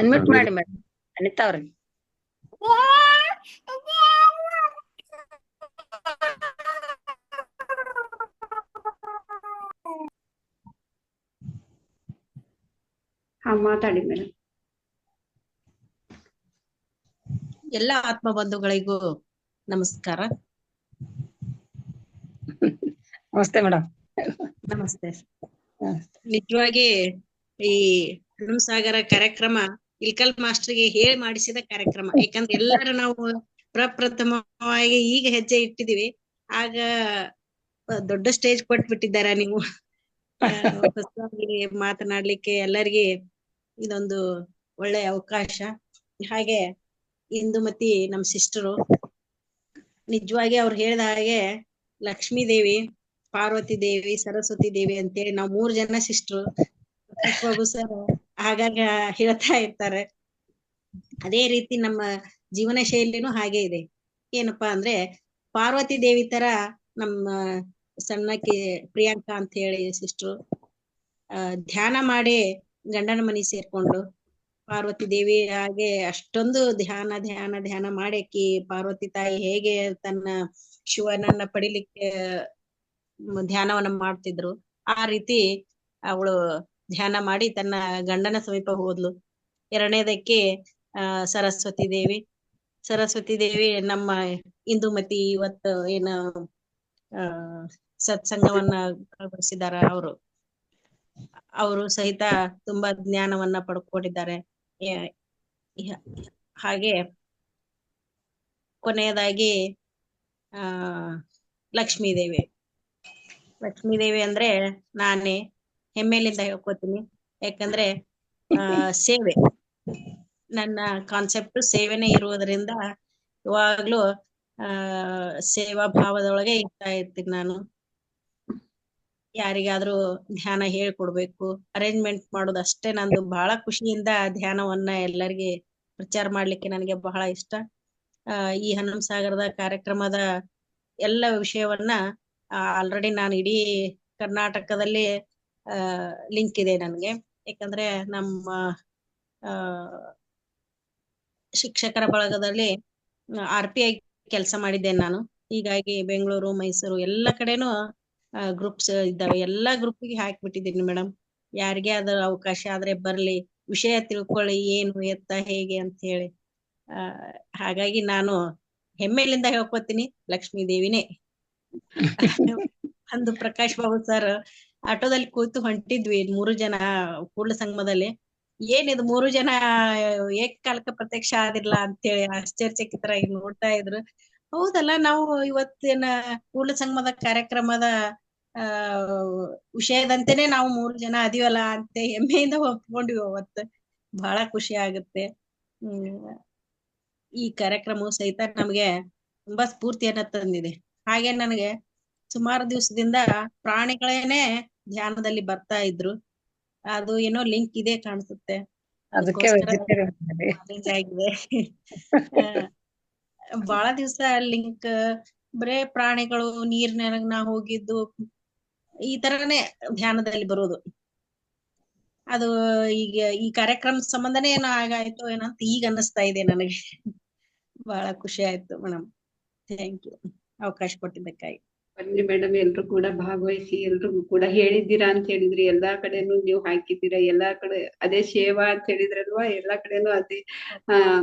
[SPEAKER 6] ಅನ್ಮ್ಯೂಟ್ ಮಾಡಿ ಮೇಡಮ್ ಅನಿತಾ ಅವ್ರಿಗೆ.
[SPEAKER 1] ಮಾತಾಡಿ ಮೇಡಮ್.
[SPEAKER 7] ಎಲ್ಲ ಆತ್ಮ ಬಂಧುಗಳಿಗೂ ನಮಸ್ಕಾರ.
[SPEAKER 6] ನಮಸ್ತೆ ಮೇಡಮ್.
[SPEAKER 7] ನಮಸ್ತೆ. ನಿಜವಾಗಿ ಈ ಹನುಮಸಾಗರ ಕಾರ್ಯಕ್ರಮ ಇಲ್ಕಲ್ ಮಾಸ್ಟರ್ಗೆ ಹೇಳಿ ಮಾಡಿಸಿದ ಕಾರ್ಯಕ್ರಮ. ಯಾಕಂದ್ರೆ ಎಲ್ಲರೂ ನಾವು ಪ್ರಪ್ರಥಮವಾಗಿ ಈಗ ಹೆಜ್ಜೆ ಇಟ್ಟಿದೀವಿ. ಆಗ ದೊಡ್ಡ ಸ್ಟೇಜ್ ಕೊಟ್ಬಿಟ್ಟಿದ್ದಾರ ನೀವು. ಹೊಸದಾಗಿ ಮಾತನಾಡ್ಲಿಕ್ಕೆ ಎಲ್ಲರಿಗೆ ಇದೊಂದು ಒಳ್ಳೆ ಅವಕಾಶ. ಹಾಗೆ ಇಂದುಮತಿ ನಮ್ ಸಿಸ್ಟರು ನಿಜವಾಗಿ ಅವ್ರು ಹೇಳಿದ ಹಾಗೆ ಲಕ್ಷ್ಮೀ ದೇವಿ, ಪಾರ್ವತಿ ದೇವಿ, ಸರಸ್ವತಿ ದೇವಿ ಅಂತೇಳಿ ನಾವು 3 ಜನ ಸಿಸ್ಟರು. ಪ್ರಕಾಶ್ ಬಾಬು ಸರ್ ಆಗಾಗ ಹೇಳ್ತಾ ಇರ್ತಾರೆ. ಅದೇ ರೀತಿ ನಮ್ಮ ಜೀವನ ಶೈಲಿನೂ ಹಾಗೆ ಇದೆ. ಏನಪ್ಪಾ ಅಂದ್ರೆ ಪಾರ್ವತಿ ದೇವಿ ತರ ನಮ್ಮ ಸಣ್ಣಕಿ ಪ್ರಿಯಾಂಕಾ ಅಂತ ಹೇಳಿ ಸಿಸ್ಟರು ಧ್ಯಾನ ಮಾಡಿ ಗಂಡನ ಮನಿ ಸೇರ್ಕೊಂಡು ಪಾರ್ವತಿ ದೇವಿ ಹಾಗೆ ಅಷ್ಟೊಂದು ಧ್ಯಾನ ಮಾಡಕ್ಕಿ ಪಾರ್ವತಿ ತಾಯಿ ಹೇಗೆ ತನ್ನ ಶಿವನನ್ನ ಪಡಿಲಿಕ್ಕೆ ಧ್ಯಾನವನ್ನ ಮಾಡ್ತಿದ್ರು, ಆ ರೀತಿ ಅವಳು ಧ್ಯಾನ ಮಾಡಿ ತನ್ನ ಗಂಡನ ಸಮೀಪ ಹೋದ್ಲು. ಎರಡನೇದಕ್ಕೆ ಸರಸ್ವತಿ ದೇವಿ ನಮ್ಮ ಇಂದುಮತಿ ಇವತ್ತು ಏನು ಸತ್ಸಂಗವನ್ನ ಅಳವಡಿಸಿದಾರ ಅವರು ಸಹಿತ ತುಂಬಾ ಜ್ಞಾನವನ್ನ ಪಡ್ಕೊಂಡಿದ್ದಾರೆ. ಹಾಗೆ ಕೊನೆಯದಾಗಿ ಲಕ್ಷ್ಮೀ ದೇವಿ ಅಂದ್ರೆ ನಾನೇ ಹೆಮ್ಮೆಲಿಂದ ಹೇಳ್ಕೊತೀನಿ. ಯಾಕಂದ್ರೆ ಸೇವೆ, ನನ್ನ ಕಾನ್ಸೆಪ್ಟ್ ಸೇವೆನೇ ಇರುವುದರಿಂದ ಯಾವಾಗ್ಲೂ ಸೇವಾ ಭಾವದೊಳಗೆ ಇರ್ತಾ ಇರ್ತೀನಿ ನಾನು. ಯಾರಿಗಾದ್ರೂ ಧ್ಯಾನ ಹೇಳ್ಕೊಡ್ಬೇಕು, ಅರೇಂಜ್ಮೆಂಟ್ ಮಾಡೋದು ಅಷ್ಟೇ ನಂದು. ಬಹಳ ಖುಷಿಯಿಂದ ಧ್ಯಾನವನ್ನ ಎಲ್ಲರಿಗೆ ಪ್ರಚಾರ ಮಾಡ್ಲಿಕ್ಕೆ ನನಗೆ ಬಹಳ ಇಷ್ಟ. ಈ ಹನುಮಸಾಗರದ ಕಾರ್ಯಕ್ರಮದ ಎಲ್ಲ ವಿಷಯವನ್ನ ಆಲ್ರೆಡಿ ನಾನು ಇಡೀ ಕರ್ನಾಟಕದಲ್ಲಿ ಲಿಂಕ್ ಇದೆ ನನಗೆ. ಯಾಕಂದ್ರೆ ನಮ್ಮ ಶಿಕ್ಷಕರ ಬಳಗದಲ್ಲಿ RPI ಕೆಲಸ ಮಾಡಿದ್ದೇನೆ ನಾನು. ಹೀಗಾಗಿ ಬೆಂಗಳೂರು, ಮೈಸೂರು ಎಲ್ಲ ಕಡೆನೂ ಗ್ರೂಪ್ಸ್ ಇದ್ದಾವೆ. ಎಲ್ಲಾ ಗ್ರೂಪ್ಗೆ ಹಾಕ್ಬಿಟ್ಟಿದ್ದೀನಿ ಮೇಡಮ್. ಯಾರಿಗೆ ಅದ್ರ ಅವಕಾಶ ಆದ್ರೆ ಬರ್ಲಿ, ವಿಷಯ ತಿಳ್ಕೊಳ್ಳಿ, ಏನು ಎತ್ತ ಹೇಗೆ ಅಂತ ಹೇಳಿ. ಹಾಗಾಗಿ ನಾನು ಹೆಮ್ಮೆಲಿಂದ ಹೇಳ್ಕೊತೀನಿ, ಲಕ್ಷ್ಮೀ ದೇವಿನೇ. ಅಂದು ಪ್ರಕಾಶ್ ಬಾಬು ಸರ್ ಆಟೋದಲ್ಲಿ ಕೂತು ಹೊಂಟಿದ್ವಿ 3 ಜನ ಕೂಡ್ಲ ಸಂಗಮದಲ್ಲಿ. ಏನಿದು 3 ಜನ ಏಕಕಾಲಕ್ಕೆ ಪ್ರತ್ಯಕ್ಷ ಆದಿರ್ಲ ಅಂತೇಳಿ ಆಶ್ಚರ್ಯಚಕಿತರಾಗಿ ನೋಡ್ತಾ ಇದ್ರು. ಹೌದಲ್ಲ, ನಾವು ಇವತ್ತಿನ ಕೂಡ್ಲ ಸಂಗಮದ ಕಾರ್ಯಕ್ರಮದ ವಿಷಯದಂತೆನೆ ನಾವು 3 ಜನ ಅದೀವಲ್ಲ ಅಂತ ಹೆಮ್ಮೆಯಿಂದ ಒಪ್ಕೊಂಡ್ವಿ ಅವತ್ತು. ಬಹಳ ಖುಷಿ ಆಗುತ್ತೆ. ಈ ಕಾರ್ಯಕ್ರಮವು ಸಹಿತ ನಮ್ಗೆ ತುಂಬಾ ಸ್ಫೂರ್ತಿಯನ್ನ ತಂದಿದೆ. ಹಾಗೆ ನನಗೆ ಸುಮಾರು ದಿವಸದಿಂದ ಪ್ರಾಣಿಗಳೇನೆ ಧ್ಯಾನದಲ್ಲಿ ಬರ್ತಾ ಇದ್ರು. ಅದು ಏನೋ ಲಿಂಕ್ ಇದೆ ಕಾಣಿಸುತ್ತೆ, ಅದಕ್ಕೋಸ್ಕರ ಆಗಿದೆ. ಬಹಳ ದಿವಸ ಲಿಂಕ್ ಬರೇ ಪ್ರಾಣಿಗಳು, ನೀರ್ನಾಗ ನಾ ಹೋಗಿದ್ದು, ಈ ತರನೇ ಧ್ಯಾನದಲ್ಲಿ ಬರೋದು. ಅದು ಈಗ ಈ ಕಾರ್ಯಕ್ರಮ ಸಂಬಂಧನೇ ಏನೋ ಆಗಾಯ್ತು ಏನಂತ ಈಗ ಅನ್ನಿಸ್ತಾ ಇದೆ ನನಗೆ. ಬಹಳ ಖುಷಿ ಆಯ್ತು ಮೇಡಮ್. ಥ್ಯಾಂಕ್ ಯು ಅವಕಾಶ ಕೊಟ್ಟಿದ್ದಕ್ಕಾಗಿ.
[SPEAKER 1] ಬನ್ನಿ ಮೇಡಮ್, ಎಲ್ರು ಕೂಡ ಭಾಗವಹಿಸಿ ಎಲ್ರಿಗೂ ಕೂಡ ಹೇಳಿದ್ದೀರಾ ಅಂತ ಹೇಳಿದ್ರಿ. ಎಲ್ಲಾ ಕಡೆನೂ ನೀವು ಹಾಕಿದ್ದೀರಾ, ಎಲ್ಲಾ ಕಡೆ ಅದೇ ಸೇವಾ ಅಂತ ಹೇಳಿದ್ರಲ್ವಾ, ಎಲ್ಲಾ ಕಡೆನೂ ಅದೇ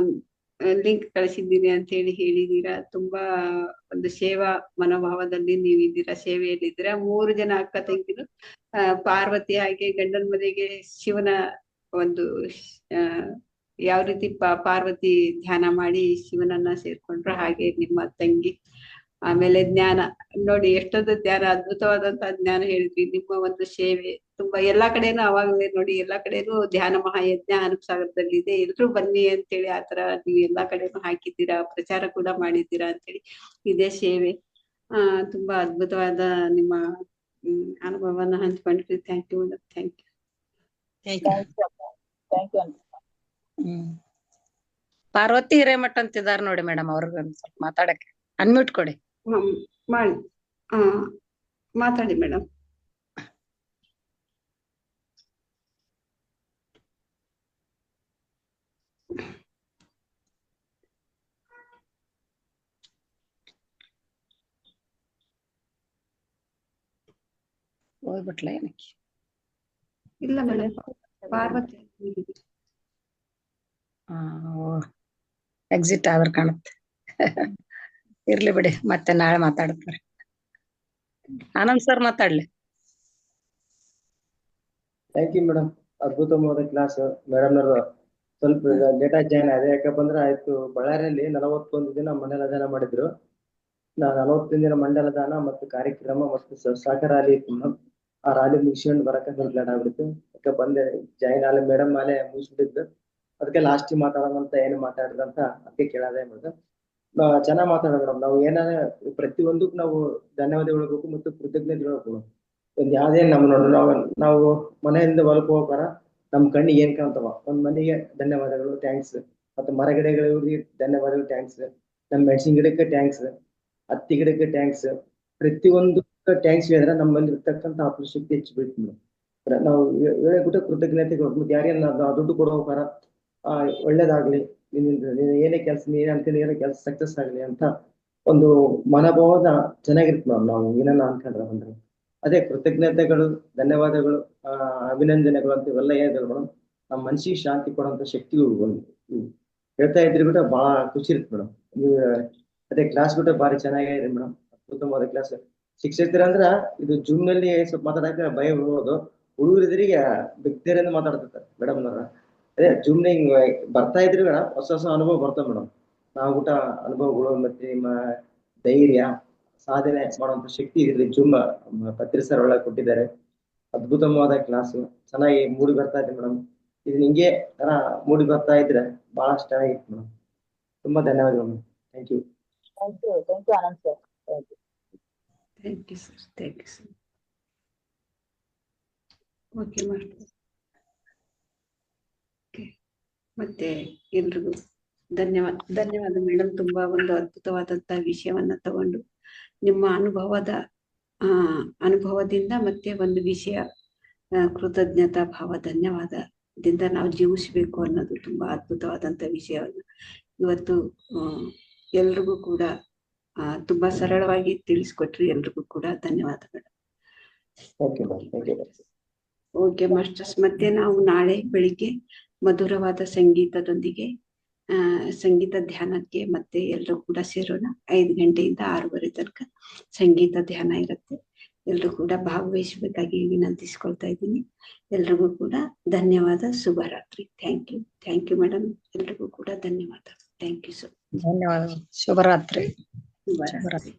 [SPEAKER 1] ಲಿಂಕ್ ಕಳಿಸಿದ್ದೀರಿ ಅಂತ ಹೇಳಿದೀರಾ. ತುಂಬಾ ಒಂದು ಸೇವಾ ಮನೋಭಾವದಲ್ಲಿ ನೀವಿದ್ದೀರಾ, ಸೇವೆಯಲ್ಲಿದ್ದೀರಾ. 3 ಜನ ಅಕ್ಕ ತಂಗಿರು ಪಾರ್ವತಿ ಹಾಗೆ ಗಂಡನ ಮನೆಗೆ ಶಿವನ ಒಂದು ಯಾವ ರೀತಿ ಪಾರ್ವತಿ ಧ್ಯಾನ ಮಾಡಿ ಶಿವನನ್ನ ಸೇರ್ಕೊಂಡ್ರು, ಹಾಗೆ ನಿಮ್ಮ ತಂಗಿ. ಆಮೇಲೆ ಜ್ಞಾನ ನೋಡಿ, ಎಷ್ಟೊಂದು ಜ್ಞಾನ, ಅದ್ಭುತವಾದಂತ ಜ್ಞಾನ ಹೇಳಿದ್ವಿ. ನಿಮ್ಮ ಒಂದು ಸೇವೆ ತುಂಬಾ ಎಲ್ಲಾ ಕಡೆನೂ ಅವಾಗಲೇ ನೋಡಿ, ಎಲ್ಲಾ ಕಡೆನೂ ಧ್ಯಾನ ಮಹಾಯಜ್ಞ ಹನುಮಸಾಗರದಲ್ಲಿ ಇದೆ, ಎಲ್ರು ಬನ್ನಿ ಅಂತೇಳಿ ಆತರ ನೀವು ಎಲ್ಲಾ ಕಡೆನೂ ಹಾಕಿದ್ದೀರಾ, ಪ್ರಚಾರ ಕೂಡ ಮಾಡಿದ್ದೀರಾ ಅಂತೇಳಿ. ಇದೇ ಸೇವೆ. ತುಂಬಾ ಅದ್ಭುತವಾದ ನಿಮ್ಮ ಅನುಭವನ ಹಂಚ್ಕೊಂಡ್ರಿ. Thank you madam. Thank you.
[SPEAKER 6] Parvati Hiremath ಅಂತಿದಾರ ನೋಡಿ ಮೇಡಮ್, ಅವ್ರಿಗೆ ಒಂದ್ ಸ್ವಲ್ಪ ಮಾತಾಡಕ್ಕೆ ಅನ್ಮ್ಯೂಟ್ ಕೊಡಿ.
[SPEAKER 1] ಮಾಡಿ ಮಾತಾಡಿ ಮೇಡಮ್.
[SPEAKER 6] ಹೋಗ್ಬಿಟ್ಲ ಏನಕ್ಕೆ?
[SPEAKER 1] ಇಲ್ಲ ಮೇಡಮ್, ಪಾರ್ವತಿ
[SPEAKER 6] ಎಕ್ಸಿಟ್ ಆದ್ರ ಕಾಣುತ್ತೆ. ಇರ್ಲಿ ಬಿಡಿ, ಮತ್ತೆ ನಾಳೆ ಮಾತಾಡ್ತಾರೆ. ಆನಂದ್ ಸರ್ ಮಾತಾಡ್ಲಿ.
[SPEAKER 8] ಥ್ಯಾಂಕ್ ಯು ಮೇಡಮ್, ಅದ್ಭುತವಾದ ಕ್ಲಾಸ್. ಮೇಡಮ್ ಸ್ವಲ್ಪ ಲೇಟ್ ಆಗಿ ಜಾಯ್ನ್ ಆದೆ, ಯಾಕಂದ್ರೆ ಆಯ್ತು ಬಳ್ಳಾರಿಯಲ್ಲಿ 41 ದಿನ ಮನೇಲಿ ಅಧ್ಯಯನ ಮಾಡಿದ್ರು. 40 ದಿನ ಮಂಡಲ ದಾನ ಮತ್ತು ಕಾರ್ಯಕ್ರಮ ಮತ್ತು ಸಹಕಾರ ರ್ಯಾಲಿ ಇತ್ತು ಮೇಡಮ್. ಆ ರ್ಯಾಲಿ ಮುಗಿಸ್ಕೊಂಡು ಬರಕ ಸ್ವಲ್ಪ ಲೇಟ್ ಆಗ್ಬಿಡ್ತು. ಅದಕ್ಕೆ ಬಂದೆ ಜಾಯಿನ್ ಆಲೆ ಮೇಡಮ್ ಮೇಲೆ ಮುಗಿಸ್ಬಿಟ್ಟಿದ್ದು. ಅದಕ್ಕೆ ಲಾಸ್ಟ್ ಮಾತಾಡೋದಂತ ಏನು ಮಾತಾಡಿದಂತ ಅದಕ್ಕೆ ಕೇಳೋದೇ ಮೇಡಮ್. ಚೆನ್ನಾಗಿ ಮಾತಾಡೋಣ ಮೇಡಮ್. ನಾವು ಏನಾರ ಪ್ರತಿಯೊಂದಕ್ಕೂ ನಾವು ಧನ್ಯವಾದ ಹೇಳ್ಬೇಕು ಮತ್ತು ಕೃತಜ್ಞತೆ ಹೇಳ್ಬೇಕು. ಒಂದ್ ಯಾವ್ದೇ ನಾವು ಮನೆಯಿಂದ ಹೊಲಕ್ ಹೋಗ್ತಾರ ನಮ್ ಕಣ್ಣಿಗೆ ಏನ್ ಕಾಣ್ತಾವ, ಒಂದ್ ಮನೆಗೆ ಧನ್ಯವಾದಗಳು, ಥ್ಯಾಂಕ್ಸ್. ಮತ್ತು ಮರಗಿಡಗಳಿಗೆ ಧನ್ಯವಾದಗಳು, ಥ್ಯಾಂಕ್ಸ್. ನಮ್ ಮೆಣಸಿನ ಗಿಡಕ್ಕೆ ಥ್ಯಾಂಕ್ಸ್, ಹತ್ತಿ ಗಿಡಕ್ಕೆ ಥ್ಯಾಂಕ್ಸ್. ಪ್ರತಿಯೊಂದು ಥ್ಯಾಂಕ್ಸ್ ಹೇಳಿದ್ರೆ ನಮ್ಮಲ್ಲಿ ಇರ್ತಕ್ಕಂಥ ಆತ್ಮಶಕ್ತಿ ಹೆಚ್ಚು ಬೀಳ್ತು ಮೇಡಮ್. ನಾವು ಹೇಳ್ಬಿಟ್ಟು ಕೃತಜ್ಞತೆಗಳು. ಮತ್ತೆ ಯಾರೇನ ದುಡ್ಡು ಕೊಡೋ ಹೋಗಾರ ಒಳ್ಳೇದಾಗ್ಲಿ, ನೀನ್ ಏನೇ ಕೆಲಸ ನೀನ್ ಅನ್ಕೊಂಡು ಏನೋ ಕೆಲಸ ಸಕ್ಸಸ್ ಆಗ್ಲಿ ಅಂತ ಒಂದು ಮನೋಭಾವದ ಚೆನ್ನಾಗಿರುತ್ತೆ ಮೇಡಮ್. ನಾವು ಏನನ್ನ ಅನ್ಕೊಂಡ್ರೆ ಅಂದ್ರೆ ಅದೇ ಕೃತಜ್ಞತೆಗಳು, ಧನ್ಯವಾದಗಳು, ಅಭಿನಂದನೆಗಳು ಅಂತ ಇವೆಲ್ಲ ಏನಿದೆ ಮೇಡಮ್, ನಮ್ಮ ಮನಸ್ಸಿಗೆ ಶಾಂತಿ ಕೊಡುವಂತ ಶಕ್ತಿ ಹೇಳ್ತಾ ಇದ್ರಿ ಬಿಟ್ಟು ಬಹಳ ಖುಷಿ ಇರುತ್ತೆ ಮೇಡಮ್. ನೀವು ಅದೇ ಕ್ಲಾಸ್ ಬಿಟ್ಟು ಭಾರಿ ಚೆನ್ನಾಗಿದೆ ಮೇಡಮ್. ಅದ್ಭುತವಾದ ಕ್ಲಾಸ್. ಶಿಕ್ಷಕರ ಅಂದ್ರ ಇದು ಜೂಮ್ ನಲ್ಲಿ ಸ್ವಲ್ಪ ಮಾತಾಡಕ್ಕೆ ಭಯ ಬಿಡ್ಬೋದು. ಹುಡುಗರಿದ್ರಿಗೆ ಬಿಗ್ದೇರಿಂದ ಮಾತಾಡ್ತಿರ್ತಾರೆ ಮೇಡಮ್ ಅವ್ರ. ಅದೇ ಜೂಮ್ ಬರ್ತಾ ಇದ್ರಿ ಮೇಡಮ್, ಹೊಸ ಹೊಸ ಅನುಭವ ಬರ್ತಾವ ಮೇಡಮ್. ನಾವು ಊಟ ಅನುಭವಗಳು ಮತ್ತೆ ನಿಮ್ಮ ಧೈರ್ಯ, ಸಾಧನೆ ಮಾಡುವಂತ ಶಕ್ತಿ ಇದ್ರಿ ಜೂಮ್ ಪತ್ರಿ ಸರ್ ಒಳಗೆ ಕೊಟ್ಟಿದ್ದಾರೆ. ಅದ್ಭುತವಾದ ಕ್ಲಾಸು ಚೆನ್ನಾಗಿ ಮೂಡಿ ಬರ್ತಾ ಇದೆ ಮೇಡಮ್. ಇದು ನಿಂಗೆ ತರ ಮೂಡಿ ಬರ್ತಾ ಇದ್ರೆ ಬಹಳಷ್ಟು ಚೆನ್ನಾಗಿತ್ತು ಮೇಡಮ್. ತುಂಬಾ ಧನ್ಯವಾದಗಳು madam. Thank you.
[SPEAKER 2] Thank you Anand sir.
[SPEAKER 1] Thank you sir. Thank you sir. Okay ಮಾಡ್ತೀವಿ. ಮತ್ತೆ ಎಲ್ರಿಗೂ ಧನ್ಯವಾದ ಮೇಡಮ್. ತುಂಬಾ ಒಂದು ಅದ್ಭುತವಾದಂತ ವಿಷಯವನ್ನ ತಗೊಂಡು ನಿಮ್ಮ ಅನುಭವದಿಂದ ಮತ್ತೆ ಒಂದು ವಿಷಯ ಕೃತಜ್ಞತಾ ಭಾವ, ಧನ್ಯವಾದದಿಂದ ನಾವು ಜೀವಿಸ್ಬೇಕು ಅನ್ನೋದು ತುಂಬಾ ಅದ್ಭುತವಾದಂತ ವಿಷಯವನ್ನು ಇವತ್ತು ಎಲ್ರಿಗೂ ಕೂಡ ತುಂಬಾ ಸರಳವಾಗಿ ತಿಳಿಸ್ಕೊಟ್ರಿ. ಎಲ್ರಿಗೂ ಕೂಡ ಧನ್ಯವಾದಗಳು. Okay masters. ಮತ್ತೆ ನಾವು ನಾಳೆ ಬೆಳಿಗ್ಗೆ ಮಧುರವಾದ ಸಂಗೀತದೊಂದಿಗೆ ಸಂಗೀತ ಧ್ಯಾನಕ್ಕೆ ಮತ್ತೆ ಎಲ್ಲರೂ ಕೂಡ ಸೇರೋಣ. 5 ಗಂಟೆಯಿಂದ 6:30 ತನಕ ಸಂಗೀತ ಧ್ಯಾನ ಇರುತ್ತೆ. ಎಲ್ರು ಕೂಡ ಭಾಗವಹಿಸಬೇಕಾಗಿ ವಿನಂತಿಸ್ಕೊಳ್ತಾ ಇದ್ದೀನಿ. ಎಲ್ರಿಗೂ ಕೂಡ ಧನ್ಯವಾದ. ಶುಭರಾತ್ರಿ. Thank you madam. ಎಲ್ರಿಗೂ ಕೂಡ ಧನ್ಯವಾದ. Thank you sir.
[SPEAKER 6] ಧನ್ಯವಾದಗಳು. ಶುಭರಾತ್ರಿ.
[SPEAKER 1] ಶುಭರಾತ್ರಿ.